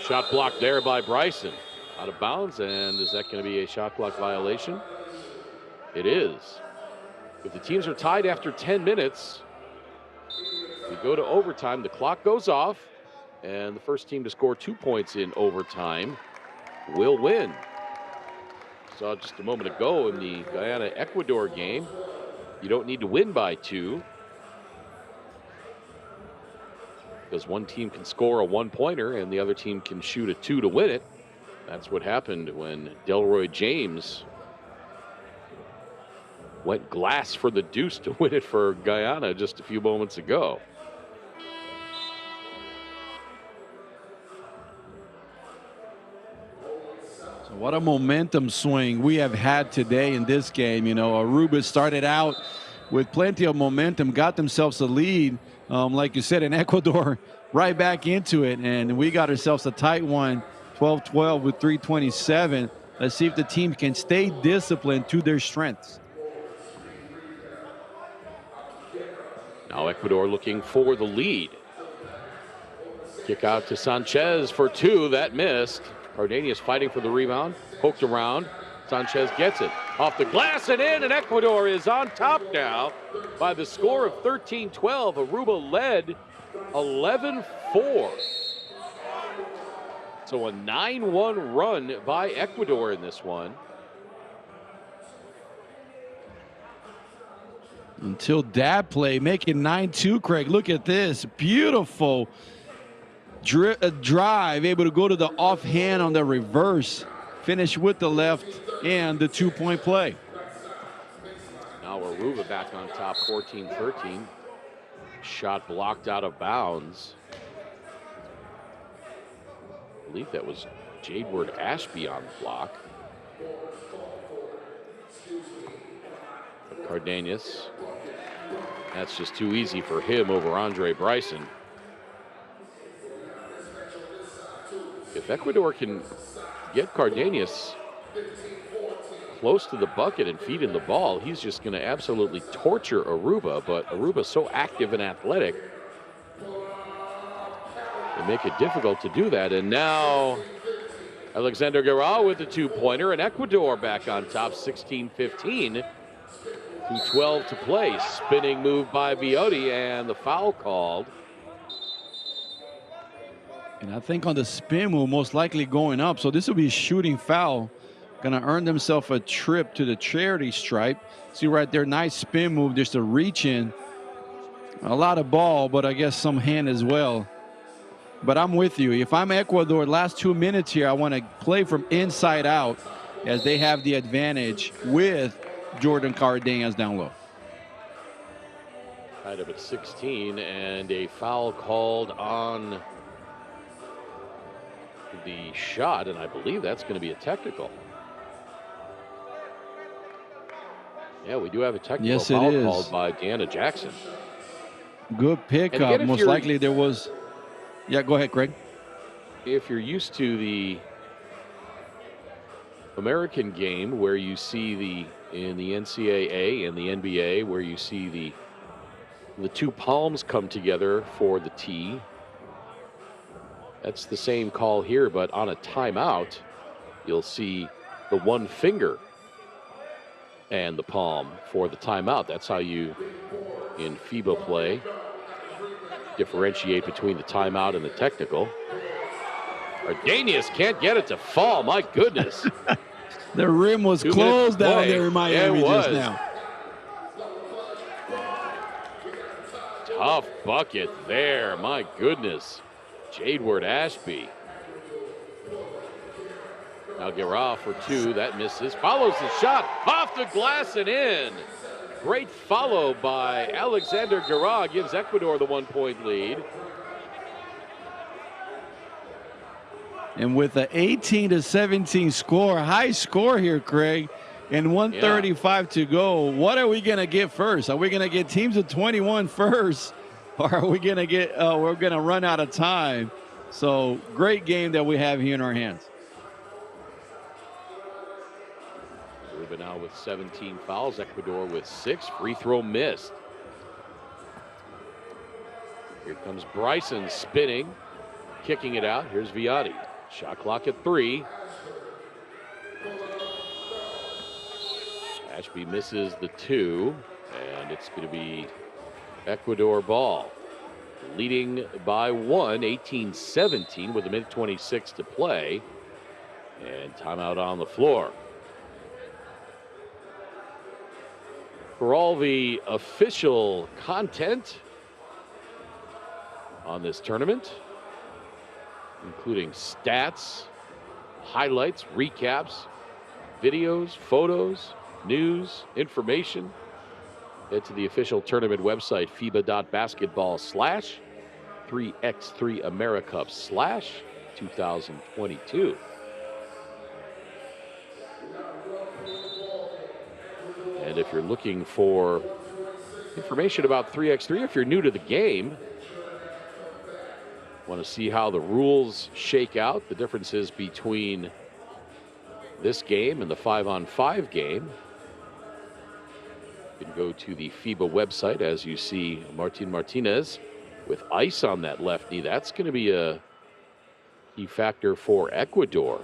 Shot blocked there by Bryson. Out of bounds, and is that going to be a shot clock violation? It is. If the teams are tied after 10 minutes, we go to overtime, the clock goes off, and the first team to score 2 points in overtime will win. Saw just a moment ago in the Guyana-Ecuador game, you don't need to win by 2, because one team can score a 1-pointer and the other team can shoot a 2 to win it. That's what happened when Delroy James went glass for the deuce to win it for Guyana just a few moments ago. So what a momentum swing we have had today in this game. You know, Aruba started out with plenty of momentum, got themselves a lead, like you said, in Ecuador, right back into it, and we got ourselves a tight one. 12-12 with 3:27. Let's see if the team can stay disciplined to their strengths. Now Ecuador looking for the lead. Kick out to Sanchez for 2. That missed. Cardenas fighting for the rebound. Poked around. Sanchez gets it. Off the glass and in, and Ecuador is on top now by the score of 13-12. Aruba led 11-4. So a 9-1 run by Ecuador in this one. Until that play, make it 9-2, Craig. Look at this. Beautiful drive, able to go to the offhand on the reverse. Finish with the left and the 2-point play. Now Aruba back on top, 14-13. Shot blocked out of bounds. I believe that was Jadeward Ashby on the block. But Cardenas, that's just too easy for him over Andre Bryson. If Ecuador can get Cardenas close to the bucket and feed in the ball, he's just going to absolutely torture Aruba. But Aruba's so active and athletic, they make it difficult to do that. And now Alexander Guerrero with the 2-pointer, and Ecuador back on top, 16-15. 2:12 to play. Spinning move by Viotti, and the foul called. And I think on the spin move, most likely going up. So this will be a shooting foul. Going to earn themselves a trip to the charity stripe. See right there, nice spin move, just a reach in. A lot of ball, but I guess some hand as well. But I'm with you. If I'm Ecuador, last 2 minutes here, I want to play from inside out as they have the advantage with Jordan Cardenas down low. Tied up at 16, and a foul called on the shot, and I believe that's going to be a technical. Yeah, we do have a technical Yes, it foul is. called by Deanna Jackson. Good pickup. again, Most likely there was. Yeah, go ahead, Craig. If you're used to the American game where you see in the NCAA and the NBA where you see the two palms come together for the tee, that's the same call here, but on a timeout, you'll see the one finger and the palm for the timeout. That's how you, in FIBA play, differentiate between the timeout and the technical. Cardenas can't get it to fall. My goodness. The rim was closed down there in Miami just now. Tough bucket there. My goodness. Jadeward Ashby. Now Guerra for two. That misses. Follows the shot. Off the glass and in. Great follow by Alexander Guerra. Gives Ecuador the 1-point lead. And with an 18-17 score, high score here, Craig, and 135 to go, what are we going to get first? Are we going to get teams of 21 first, or are we going to get we're going to run out of time? So great game that we have here in our hands. Aruba now with 17 fouls. Ecuador with 6. Free throw missed. Here comes Bryson spinning, kicking it out. Here's Viati. Shot clock at 3. Ashby misses the 2, and it's going to be Ecuador ball. Leading by 1, 18-17 with a minute 26 to play. And timeout on the floor. For all the official content on this tournament, including stats, highlights, recaps, videos, photos, news, information, head to the official tournament website, FIBA.basketball/3x3 AmeriCup/2022. And if you're looking for information about 3x3, if you're new to the game, want to see how the rules shake out, the differences between this game and the 5-on-5 game, you can go to the FIBA website as you see Martin Martinez with ice on that left knee. That's going to be a key factor for Ecuador.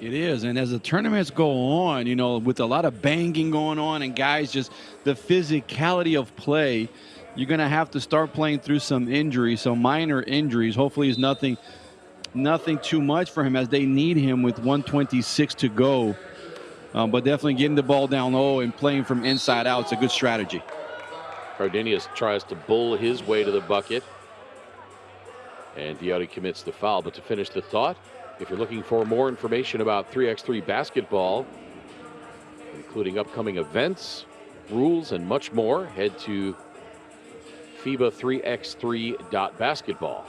It is, and as the tournaments go on, you know, with a lot of banging going on and guys just the physicality of play, you're going to have to start playing through some injuries, some minor injuries. Hopefully it's nothing too much for him as they need him with 126 to go. But definitely getting the ball down low and playing from inside out is a good strategy. Cardenas tries to bull his way to the bucket. And Viati commits the foul. But to finish the thought, if you're looking for more information about 3x3 basketball, including upcoming events, rules, and much more, head to FIBA 3x3.basketball.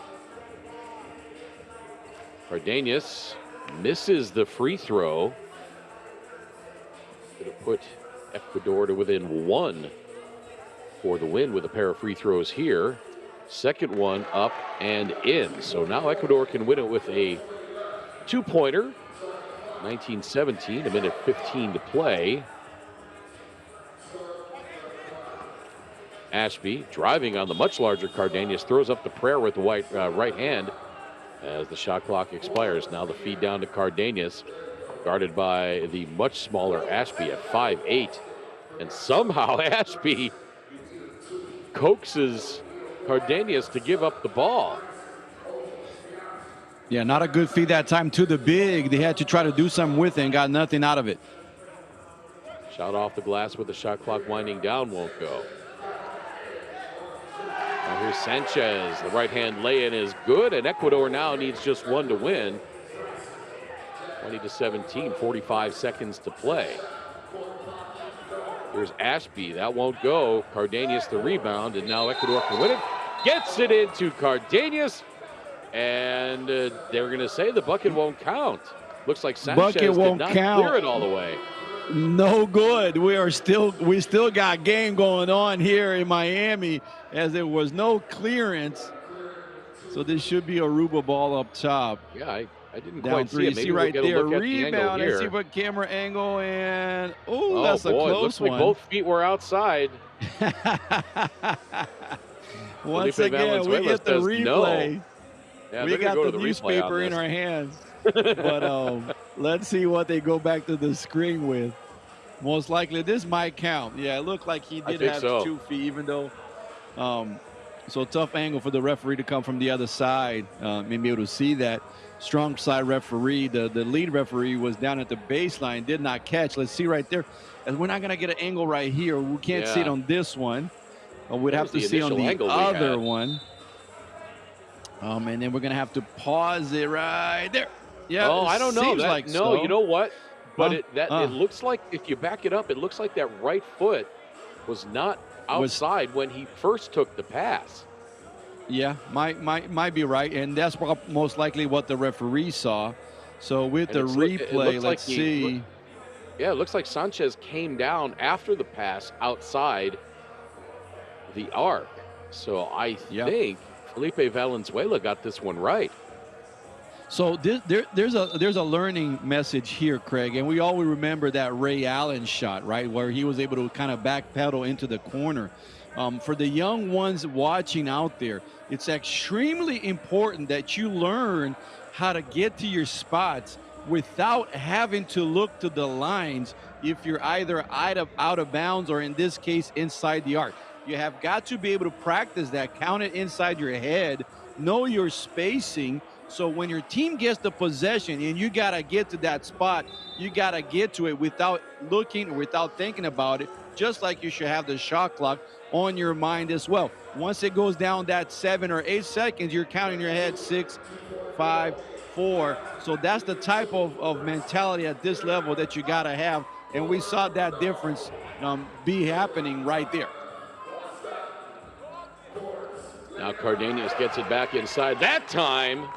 Cardenas misses the free throw. Going to put Ecuador to within 1 for the win with a pair of free throws here. Second one up and in. So now Ecuador can win it with a 2-pointer. 19-17, a minute 15 to play. Ashby driving on the much larger Cardenas, throws up the prayer with the right hand as the shot clock expires. Now the feed down to Cardenas, guarded by the much smaller Ashby at 5'8". And somehow Ashby coaxes Cardenas to give up the ball. Yeah, not a good feed that time to the big. They had to try to do something with it and got nothing out of it. Shot off the glass with the shot clock winding down, won't go. Now here's Sanchez. The right-hand lay-in is good, and Ecuador now needs just one to win. 20-17, 45 seconds to play. Here's Ashby. That won't go. Cardenas the rebound, and now Ecuador can win it. Gets it into Cardenas, and they're going to say the bucket won't count. Looks like Sanchez did not clear it all the way. No good. We still got game going on here in Miami, as there was no clearance. So this should be a Aruba ball up top. Yeah, I didn't Down quite three. see it. Maybe See right we'll get there, a look at rebound. the angle here. I see what camera angle, and oh, that's a boy, close looks one. like both feet were outside. Once again, we get the replay. No. Yeah, we got the the newspaper in our hands. But let's see what they go back to the screen with. Most likely, this might count. Yeah, it looked like he did have 2 feet, even though. So tough angle for the referee to come from the other side and be able to see that. Strong side referee, the lead referee was down at the baseline, did not catch. Let's see right there. And we're not going to get an angle right here. We can't see it on this one. We'd have to see on the other one. And then we're going to have to pause it right there. Yeah. Oh, I don't know. Like no, you know what? But it looks like, if you back it up, it looks like that right foot was not outside when he first took the pass. Yeah, might be right, and that's most likely what the referee saw. So with the replay, let's see. Yeah, it looks like Sanchez came down after the pass outside the arc. So I think Felipe Valenzuela got this one right. So there's a learning message here, Craig, and we always remember that Ray Allen shot, right, where he was able to kind of backpedal into the corner. For the young ones watching out there, it's extremely important that you learn how to get to your spots without having to look to the lines if you're either out of bounds or, in this case, inside the arc. You have got to be able to practice that, count it inside your head, know your spacing. So when your team gets the possession and you got to get to that spot, you got to get to it without looking, without thinking about it, just like you should have the shot clock on your mind as well. Once it goes down that 7 or 8 seconds, you're counting your head 6, 5, 4. So that's the type of mentality at this level that you got to have. And we saw that difference be happening right there. Now Cardenas gets it back inside. That time,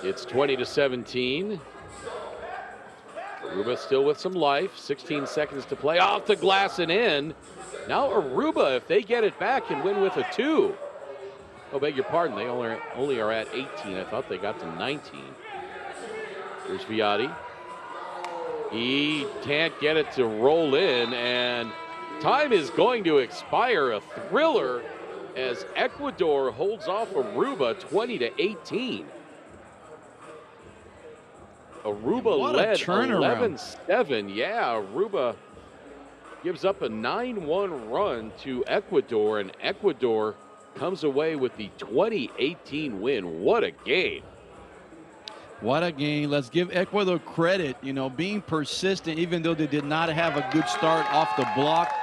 it's 20-17. Aruba still with some life. 16 seconds to play. Off the glass and in. Now Aruba, if they get it back, can win with a 2. Oh, beg your pardon. They only are at 18. I thought they got to 19. Here's Viotti. He can't get it to roll in, and time is going to expire. A thriller as Ecuador holds off Aruba 20-18. Aruba led 11-7. Yeah, Aruba gives up a 9-1 run to Ecuador, and Ecuador comes away with the 2018 win. What a game. What a game. Let's give Ecuador credit, being persistent, even though they did not have a good start off the block.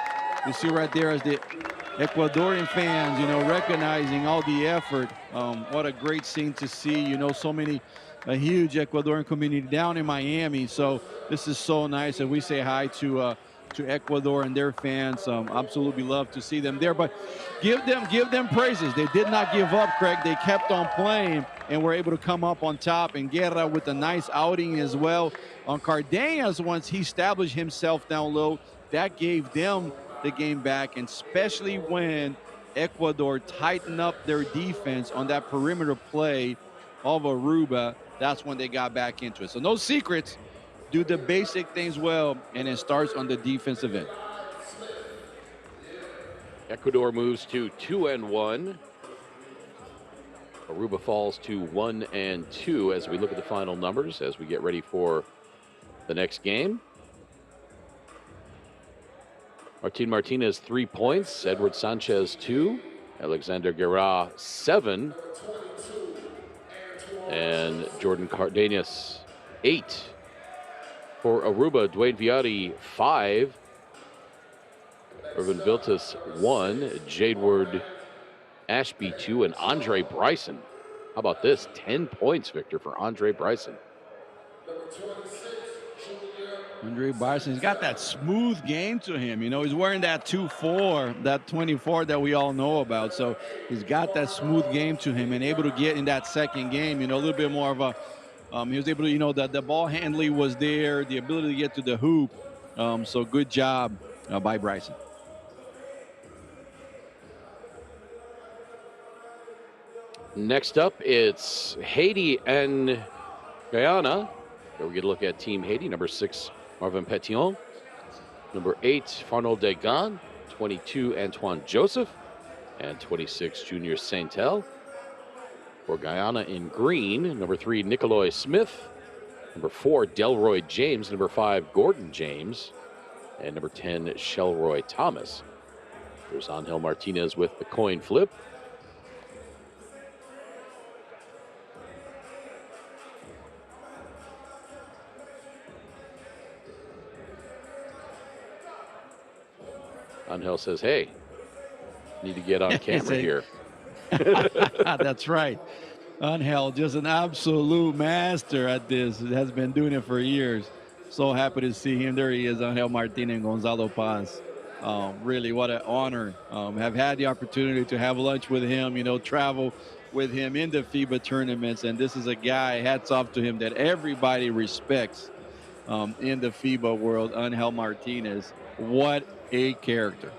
You see right there as the Ecuadorian fans, recognizing all the effort. What a great scene to see, a huge Ecuadorian community down in Miami. So this is so nice, and we say hi to Ecuador and their fans. Absolutely love to see them there, but give them praises. They did not give up, Craig. They kept on playing and were able to come up on top, and Guerra with a nice outing as well. On Cardenas, once he established himself down low, that gave them the game back, and especially when Ecuador tightened up their defense on that perimeter play of Aruba, that's when they got back into it. So no secrets. Do the basic things well, and it starts on the defensive end. Ecuador moves to 2-1. Aruba falls to 1-2 as we look at the final numbers, as we get ready for the next game. Martin Martinez, 3 points. Edward Sanchez, 2. Alexander Guerra, 7. And Jordan Cardenas, 8. For Aruba, Dwayne Viati, 5. Irvin Viltas, 1. Jadeward Ashby, 2. And Andre Bryson. How about this? 10 points, Victor, for Andre Bryson. Andre Bryson, he's got that smooth game to him. You know, he's wearing that 2-4, that 24 that we all know about. So he's got that smooth game to him and able to get in that second game, you know, a little bit more of a, he was able to, you know, the ball handling was there, the ability to get to the hoop. So good job by Bryson. Next up, it's Haiti and Guyana. Here we get a look at Team Haiti. Number 6, Marvin Petillon. Number 8, Farnol Degan. 22, Antoine Joseph. And 26, Junior Saintel. For Guyana in green, number 3, Nicolai Smith. Number 4, Delroy James. Number 5, Gordon James. And number 10, Shelroy Thomas. There's Angel Martinez with the coin flip. Angel says, hey, need to get on camera here. That's right. Angel, just an absolute master at this. Has been doing it for years. So happy to see him. There he is, Angel Martinez and Gonzalo Paz. Really, what an honor. Have had the opportunity to have lunch with him, you know, travel with him in the FIBA tournaments. And this is a guy, hats off to him, that everybody respects in the FIBA world, Angel Martinez. What a character.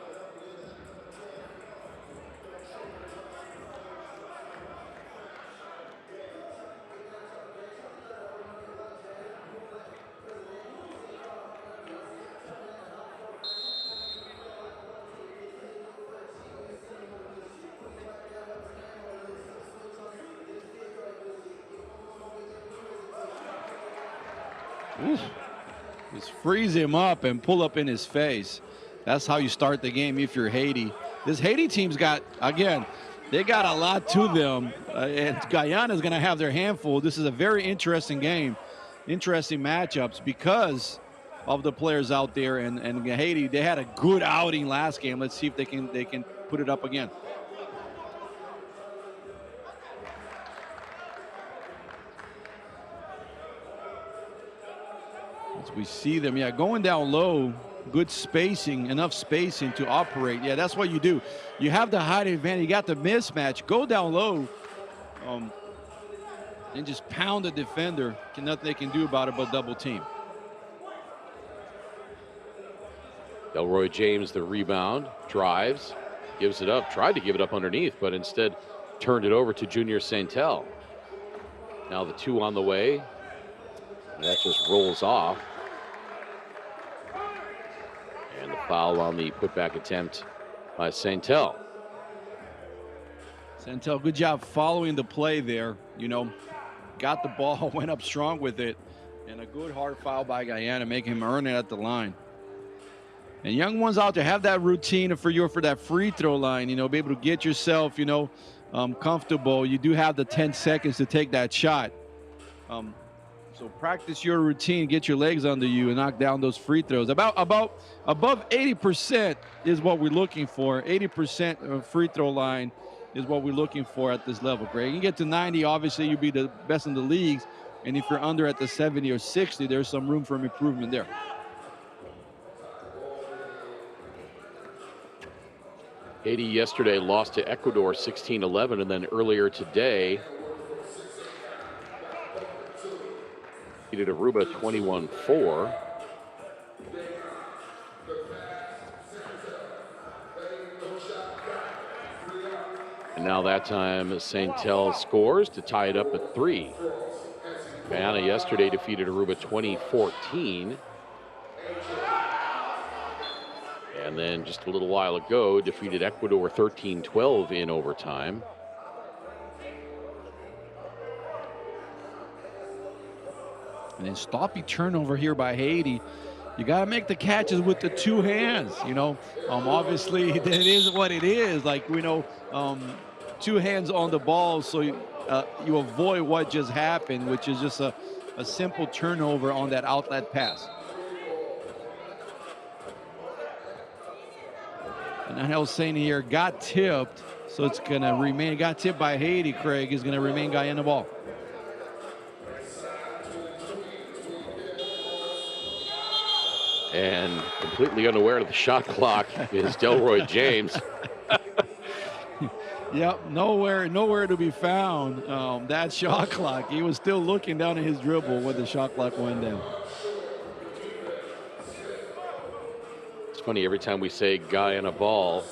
Ooh. Just freeze him up and pull up in his face. That's how you start the game if you're Haiti. This Haiti team's got, again, they got a lot to them. And Guyana is going to have their handful. This is a very interesting game, interesting matchups because of the players out there. And Haiti, they had a good outing last game. Let's see if they can put it up again. As we see them, yeah, going down low. Good spacing, enough spacing to operate. Yeah, that's what you do. You have the height advantage. You got the mismatch. Go down low and just pound the defender. Nothing they can do about it but double team. Delroy James, the rebound, drives, gives it up, tried to give it up underneath, but instead turned it over to Junior Saintel. Now the 2 on the way. That just rolls off. And the foul on the putback attempt by Saintel. Saintel, good job following the play there. You know, got the ball, went up strong with it, and a good hard foul by Guyana, making him earn it at the line. And young ones out there, have that routine for that free throw line. You know, be able to get yourself, you know, comfortable. You do have the 10 seconds to take that shot. So practice your routine, get your legs under you, and knock down those free throws. About above 80% is what we're looking for. 80% free throw line is what we're looking for at this level, Greg. You get to 90, obviously you'll be the best in the leagues. And if you're under at the 70 or 60, there's some room for improvement there. Haiti yesterday lost to Ecuador 16-11, and then earlier today defeated Aruba 21-4. And now that time Saintel scores to tie it up at 3. Guyana yesterday defeated Aruba 20-14. And then just a little while ago defeated Ecuador 13-12 in overtime. And then stoppy turnover here by Haiti. You got to make the catches with the 2 hands, you know. Obviously, that is what it is. Like, we know, two hands on the ball, so you avoid what just happened, which is just a simple turnover on that outlet pass. And I was saying here, got tipped, so it's going to remain. Got tipped by Haiti, Craig, is going to remain Guyana ball. And completely unaware of the shot clock is Delroy James. Yep, nowhere to be found. That shot clock. He was still looking down at his dribble when the shot clock went down. It's funny, every time we say Guyana ball,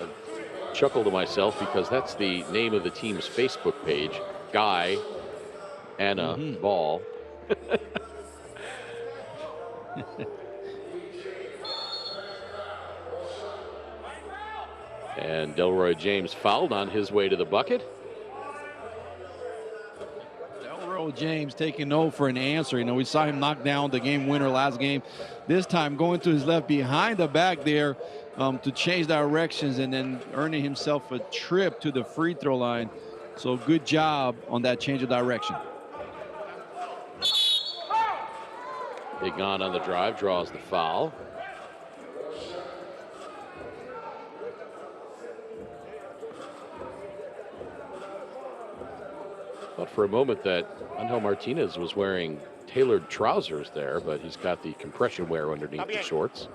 I chuckle to myself because that's the name of the team's Facebook page, Guy Anna Ball. And Delroy James fouled on his way to the bucket. Delroy James taking no for an answer. You know, we saw him knock down the game winner last game. This time going to his left behind the back there to change directions and then earning himself a trip to the free throw line. So good job on that change of direction. Big on the drive, draws the foul. Thought for a moment that Angel Martinez was wearing tailored trousers there, but he's got the compression wear underneath the shorts.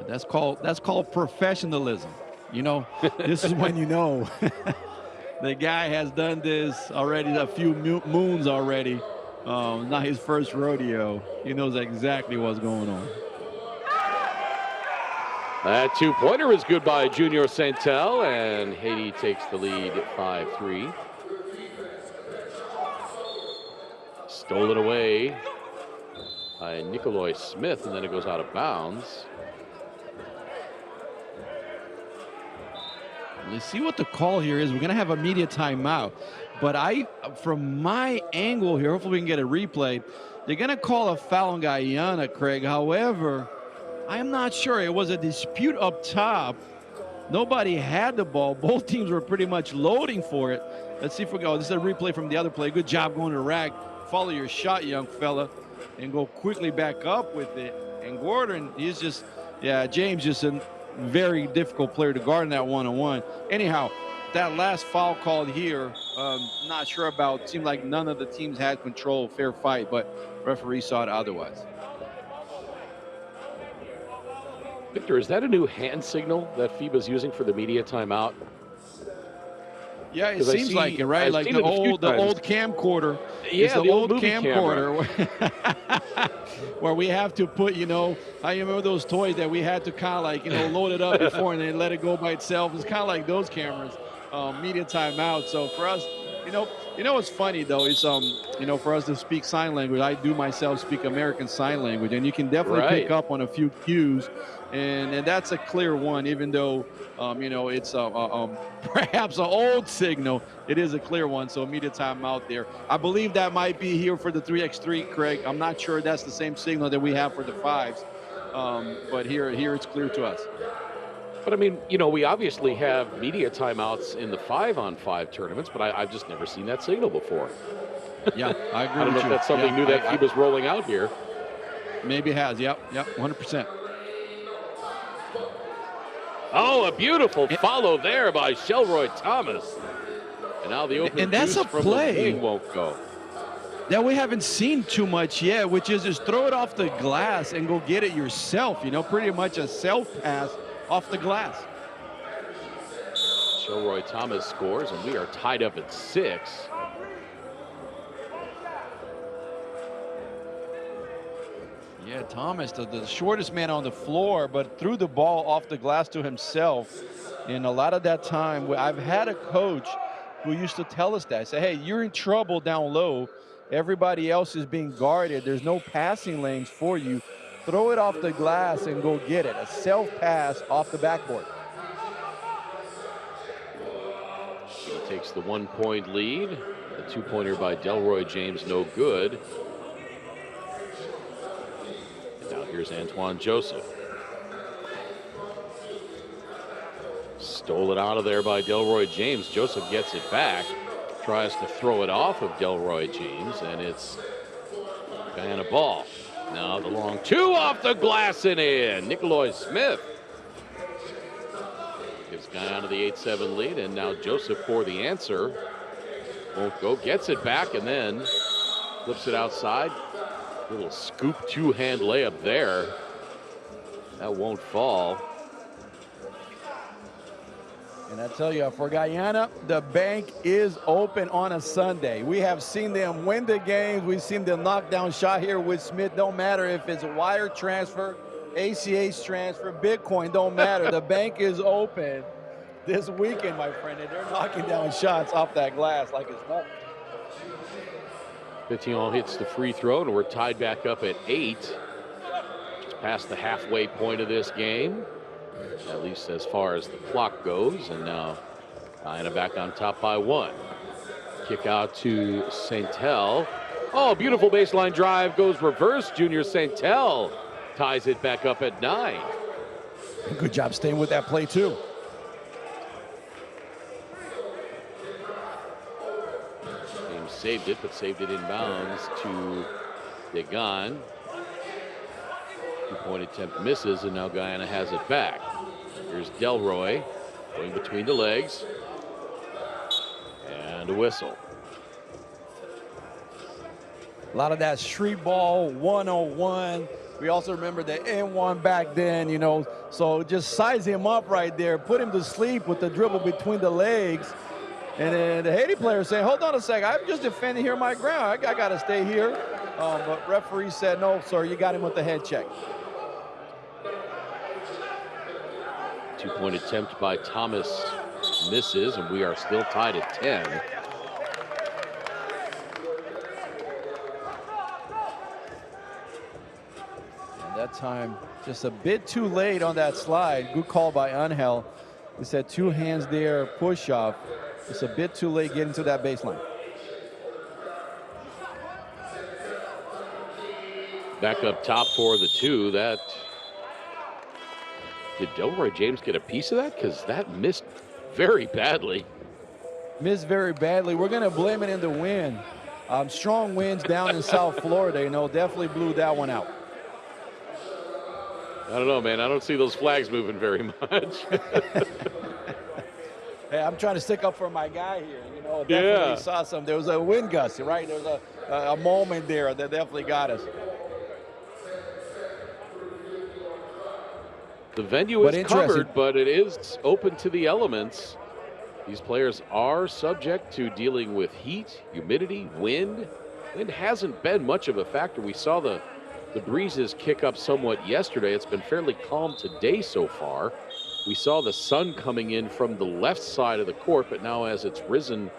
That's called professionalism. You know, this is when you know the guy has done this already a few moons already. Not his first rodeo. He knows exactly what's going on. That two-pointer is good by Junior Santel, and Haiti takes the lead 5-3. Stolen away by Nicolai Smith, and then it goes out of bounds. Let's see what the call here is. We're going to have a media timeout. But from my angle here, hopefully we can get a replay. They're going to call a foul on Guyana, Craig. However, I'm not sure. It was a dispute up top. Nobody had the ball. Both teams were pretty much loading for it. Let's see if we go. This is a replay from the other play. Good job going to the rack. Follow your shot, young fella, and go quickly back up with it. And Gordon, he's just, James just a very difficult player to guard in that one-on-one. Anyhow, that last foul called here, not sure about. Seemed like none of the teams had control, fair fight, but referee saw it otherwise. Victor, is that a new hand signal that FIBA's using for the media timeout? Yeah, it seems like it, right? Like the old camcorder. Yeah, the old camcorder where we have to put, you know, I remember those toys that we had to kind of like, you know, load it up before and then let it go by itself. It's kind of like those cameras, media timeout. So for us, you know what's funny though is, you know, for us to speak sign language, I do myself speak American Sign Language, and you can definitely pick up on a few cues. And that's a clear one, even though, you know, it's perhaps an old signal. It is a clear one, so immediate timeout there. I believe that might be here for the 3x3, Craig. I'm not sure that's the same signal that we have for the 5s, but here it's clear to us. But, I mean, you know, we obviously have media timeouts in the 5-on-5 tournaments, but I've just never seen that signal before. Yeah, I agree I don't know if that's something new that FIBA's rolling out here. Maybe it has, yep, 100%. Oh, a beautiful follow there by Shelroy Thomas. And now the open that's a from play the wing won't go. That we haven't seen too much yet, which is just throw it off the glass and go get it yourself. You know, pretty much a self-pass off the glass. Shelroy Thomas scores, and we are tied up at 6. Yeah, Thomas, the shortest man on the floor, but threw the ball off the glass to himself. And a lot of that time, I've had a coach who used to tell us that. Say, hey, you're in trouble down low. Everybody else is being guarded. There's no passing lanes for you. Throw it off the glass and go get it. A self-pass off the backboard. He takes the 1-point lead. The 2-pointer by Delroy James, no good. And now here's Antoine Joseph. Stole it out of there by Delroy James. Joseph gets it back. Tries to throw it off of Delroy James, and it's Guyana ball. Now the long two off the glass and in. Nikolai Smith gives Guyana the 8-7 lead, and now Joseph for the answer. Won't go, gets it back, and then flips it outside. Little scoop two-hand layup there. That won't fall. And I tell you, for Guyana, the bank is open on a Sunday. We have seen them win the games. We've seen them knock down shot here with Smith. Don't matter if it's a wire transfer, ACH transfer, Bitcoin, don't matter. The bank is open this weekend, my friend, and they're knocking down shots off that glass like it's nothing. Petillon hits the free throw, and we're tied back up at 8. Just past the halfway point of this game, at least as far as the clock goes. And now Guyana back on top by 1. Kick out to Saintel. Oh, beautiful baseline drive, goes reverse. Junior Saintel ties it back up at 9. Good job staying with that play, too. James saved it, but saved it inbounds to Degan. Two-point attempt misses, and now Guyana has it back. Here's Delroy going between the legs. And a whistle. A lot of that street ball 101. We also remember the N1 back then, you know. So just size him up right there, put him to sleep with the dribble between the legs. And then the Haiti player saying, hold on a second, I'm just defending here my ground. I got to stay here. But referee said, no, sir, you got him with the head check. Two-point attempt by Thomas misses, and we are still tied at 10. And that time, just a bit too late on that slide. Good call by Angel. He said 2 hands there, push off. It's a bit too late getting to that baseline. Back up top for the 2. That did Delroy James get a piece of that? Because that missed very badly. Missed very badly. We're going to blame it in the wind. Strong winds down in South Florida, you know, definitely blew that one out. I don't know, man. I don't see those flags moving very much. Hey, I'm trying to stick up for my guy here. You know, definitely saw some. There was a wind gust, right? There was a moment there that definitely got us. The venue is covered, but it is open to the elements. These players are subject to dealing with heat, humidity, wind. Wind hasn't been much of a factor. We saw the breezes kick up somewhat yesterday. It's been fairly calm today so far. We saw the sun coming in from the left side of the court, but now as it's risen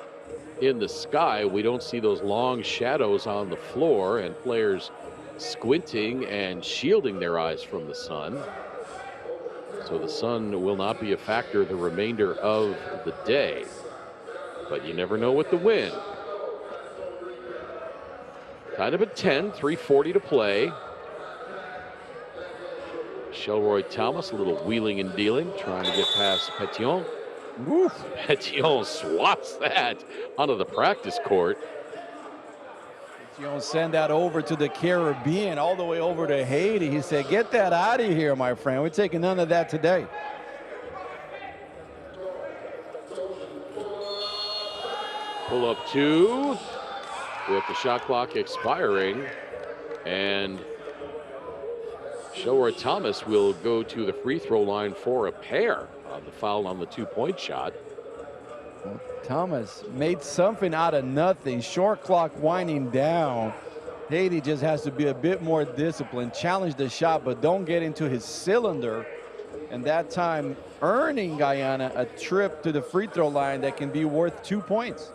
in the sky, we don't see those long shadows on the floor and players squinting and shielding their eyes from the sun. So the sun will not be a factor the remainder of the day, but you never know with the wind. Tied up at 10, 3:40 to play. Shelroy Thomas, a little wheeling and dealing, trying to get past Petillon. Petillon swats that onto the practice court. Petillon send that over to the Caribbean, all the way over to Haiti. He said, get that out of here, my friend. We're taking none of that today. Pull up 2 with the shot clock expiring, and Shelroy Thomas will go to the free throw line for a pair on the foul on the 2-point shot. Thomas made something out of nothing. Short clock winding down. Haiti just has to be a bit more disciplined, challenge the shot, but don't get into his cylinder. And that time earning Guyana a trip to the free throw line that can be worth 2 points.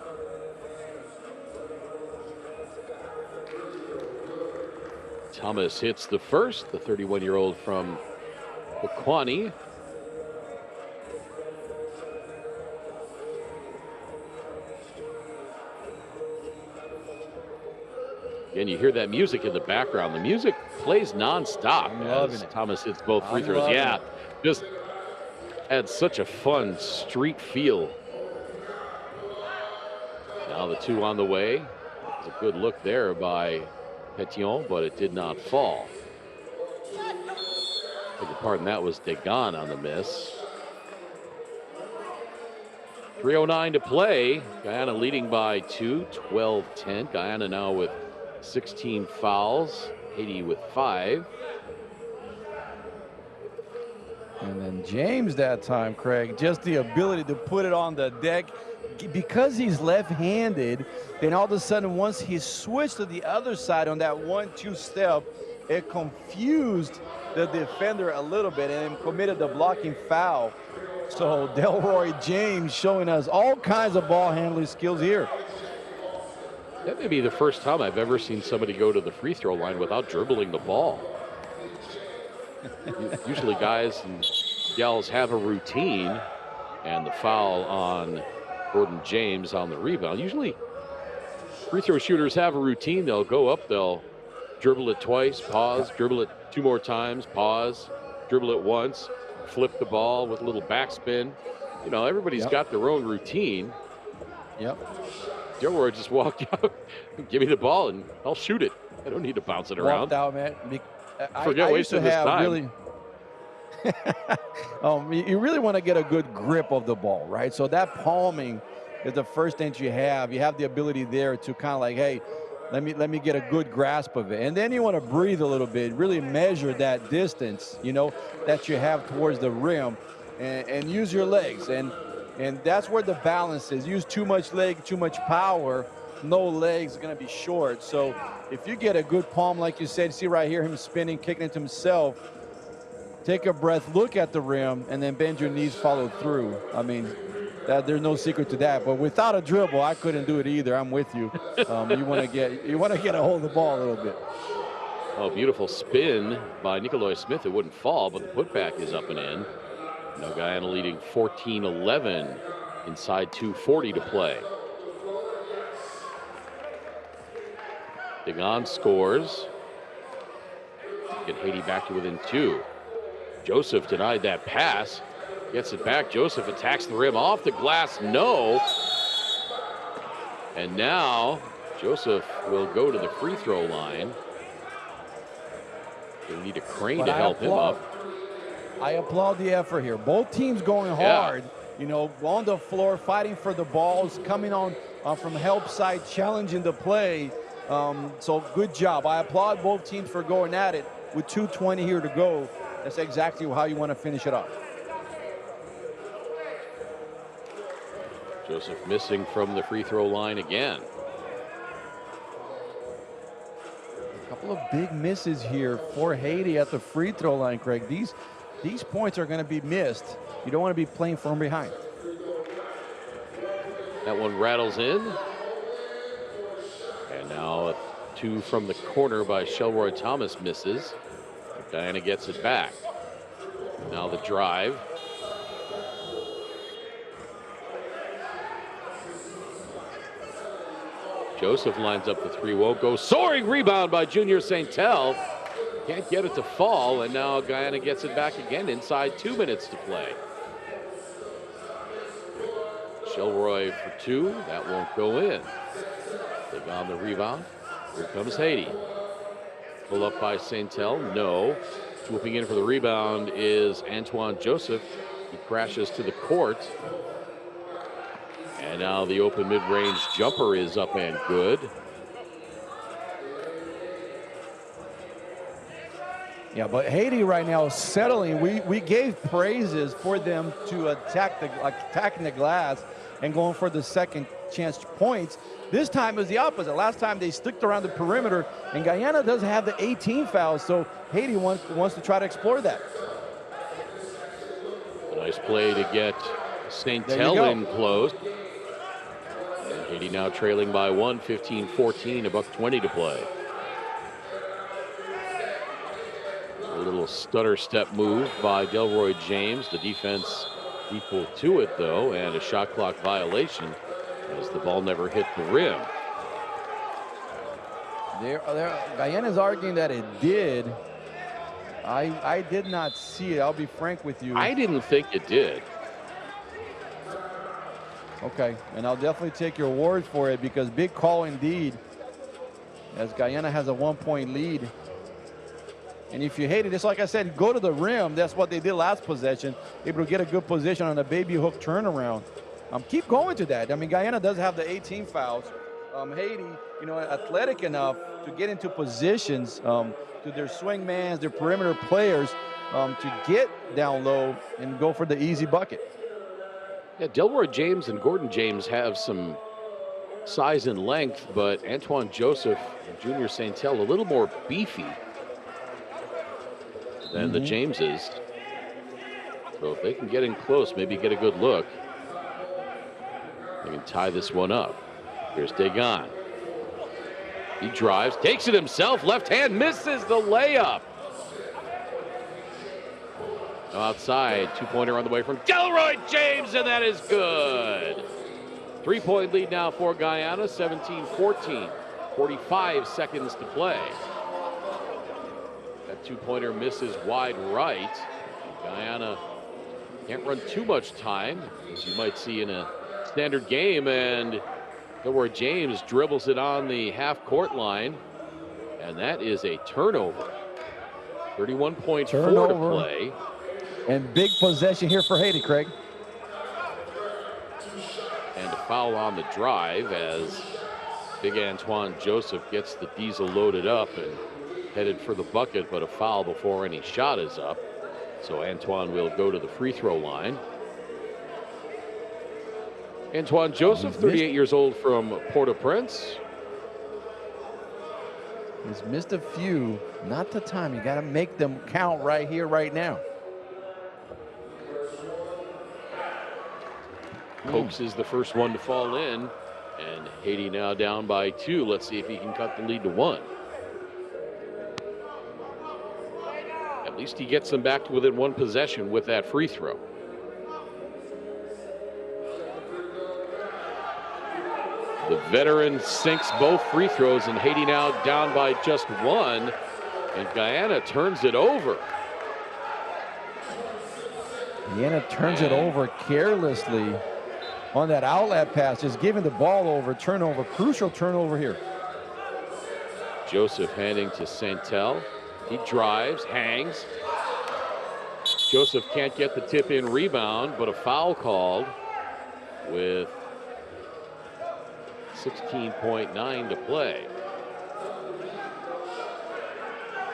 Thomas hits the first, the 31-year-old from Pequani. Again, you hear that music in the background. The music plays nonstop as Thomas hits both free throws. Yeah, just Had such a fun street feel. Now the two on the way. It was a good look there by Pétion, but it did not fall. Beg your pardon, that was Degan on the miss. 3:09 to play. Guyana leading by 2, 12-10. Guyana now with 16 fouls. Haiti with 5. And then James that time, Craig, just the ability to put it on the deck. Because he's left-handed, then all of a sudden once he switched to the other side on that 1-2 step, it confused the defender a little bit and committed the blocking foul. So Delroy James showing us all kinds of ball handling skills here. That may be the first time I've ever seen somebody go to the free throw line without dribbling the ball. Usually guys and gals have a routine, and the foul on Gordon James on the rebound. Usually free throw shooters have a routine. They'll go up, they'll dribble it twice, pause, dribble it 2 more times, pause, dribble it once, flip the ball with a little backspin. You know, everybody's got their own routine. Yep. Delroy just walked out, give me the ball and I'll shoot it. I don't need to bounce it around. Walked out, man. Forget wasting this time. Really, you really want to get a good grip of the ball, right? So that palming is the first thing you have. You have the ability there to kind of like, hey, let me get a good grasp of it. And then you want to breathe a little bit, really measure that distance, you know, that you have towards the rim, and use your legs. And that's where the balance is. Use too much leg, too much power, no legs, are going to be short. So if you get a good palm, like you said, see right here, him spinning, kicking it to himself, take a breath, look at the rim, and then bend your knees, follow through. I mean, there's no secret to that. But without a dribble, I couldn't do it either. I'm with you. You want to get a hold of the ball a little bit. Oh, beautiful spin by Nikolai Smith. It wouldn't fall, but the putback is up and in. Now Guyana leading 14-11 inside 2:40 to play. Degan scores. Get Haiti back to within 2. Joseph denied that pass. Gets it back. Joseph attacks the rim off the glass. No. And now Joseph will go to the free throw line. They need a crane to help him up. I applaud the effort here. Both teams going hard, you know, on the floor, fighting for the balls, coming on from help side, challenging the play. So good job. I applaud both teams for going at it with 2:20 here to go. That's exactly how you want to finish it up. Joseph missing from the free throw line again. A couple of big misses here for Haiti at the free throw line, Craig. These points are going to be missed. You don't want to be playing from behind. That one rattles in. And now a 2 from the corner by Shelroy Thomas misses. Guyana gets it back. Now the drive. Joseph lines up the 3, won't go. Soaring rebound by Junior Saintel. Can't get it to fall, and now Guyana gets it back again inside 2 minutes to play. Shelroy for 2, that won't go in. They got the rebound. Here comes Haiti. Pull up by Saintel, no. Swooping in for the rebound is Antoine Joseph. He crashes to the court. And now the open mid-range jumper is up and good. Yeah, but Haiti right now is settling. We gave praises for them to attacking the glass and going for the second chance points. This time it was the opposite. Last time they sticked around the perimeter, and Guyana doesn't have the 18 fouls, so Haiti wants to try to explore that. A nice play to get Saintel in close. And Haiti now trailing by 1, 15-14, $1:20 to play. A little stutter step move by Delroy James. The defense equal to it, though, and a shot clock violation as the ball never hit the rim. Guyana's arguing that it did. I did not see it. I'll be frank with you. I didn't think it did. Okay, and I'll definitely take your word for it, because big call indeed, as Guyana has a 1-point lead. And if you hate it, it's like I said, go to the rim. That's what they did last possession, able to get a good position on a baby hook turnaround. Keep going to that. I mean, Guyana does have the 18 fouls. Haiti, you know, athletic enough to get into positions to their swingmans, their perimeter players, to get down low and go for the easy bucket. Yeah, Delroy James and Gordon James have some size and length, but Antoine Joseph and Junior Santel a little more beefy than the Jameses. So if they can get in close, maybe get a good look, they can tie this one up. Here's Degan. He drives, takes it himself, left hand, misses the layup. Outside, 2-pointer on the way from Delroy James, and that is good. 3-point lead now for Guyana, 17-14. 45 seconds to play. That 2-pointer misses wide right. Guyana can't run too much time, as you might see in a standard game, and Delroy James dribbles it on the half-court line, and that is a turnover. 31.4 to play. And big possession here for Haiti, Craig. And a foul on the drive as big Antoine Joseph gets the diesel loaded up and headed for the bucket, but a foul before any shot is up. So Antoine will go to the free throw line. Antoine Joseph, 38 years old, from Port-au-Prince. He's missed a few. Not the time. You got to make them count right here, right now. Cokes is the first one to fall in, and Haiti now down by 2. Let's see if he can cut the lead to 1. At least he gets them back to within 1 possession with that free throw. The veteran sinks both free throws, and Haiti now down by just 1, and Guyana turns it over. Guyana turns it over carelessly on that outlet pass, just giving the ball over. Turnover, crucial turnover here. Joseph handing to Santel. He drives, hangs. Joseph can't get the tip-in rebound, but a foul called with 16.9 to play.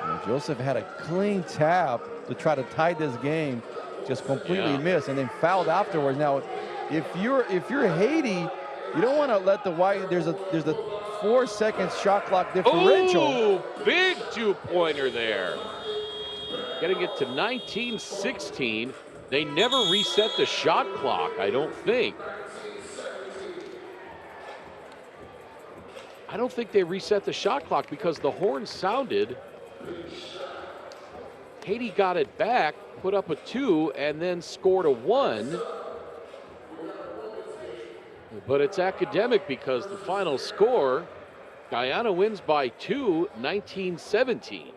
And Joseph had a clean tap to try to tie this game, just completely missed, and then fouled afterwards. Now, if you're Haiti, you don't want to let the white. There's a 4-second shot clock differential. Oh, big 2-pointer there. Getting it to 19-16. They never reset the shot clock, I don't think. I don't think they reset the shot clock because the horn sounded. Haiti got it back, put up a 2, and then scored a 1. But it's academic because the final score, Guyana wins by 2, 19-17.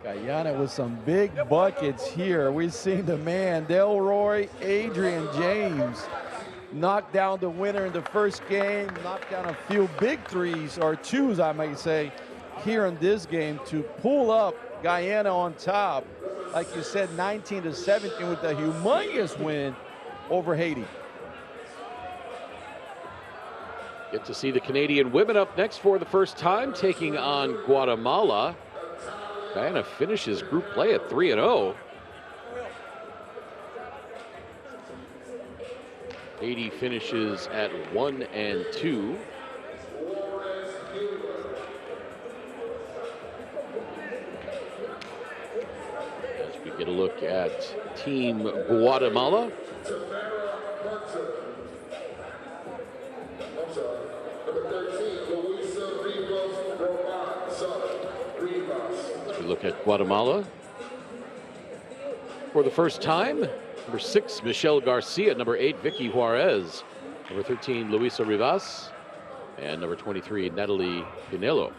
Guyana with some big buckets here. We've seen the man, Delroy Adrian James, knock down the winner in the first game, knock down a few big threes, or 2s, I might say, here in this game to pull up Guyana on top. Like you said, 19-17 with a humongous win over Haiti. Get to see the Canadian women up next for the first time, taking on Guatemala. Guyana finishes group play at 3-0. Haiti finishes at 1-2. As we get a look at Team Guatemala. Look at Guatemala. For the first time, number 6, Michelle Garcia. Number 8, Vicky Juarez. Number 13, Luisa Rivas. And number 23, Natalie Pinelo.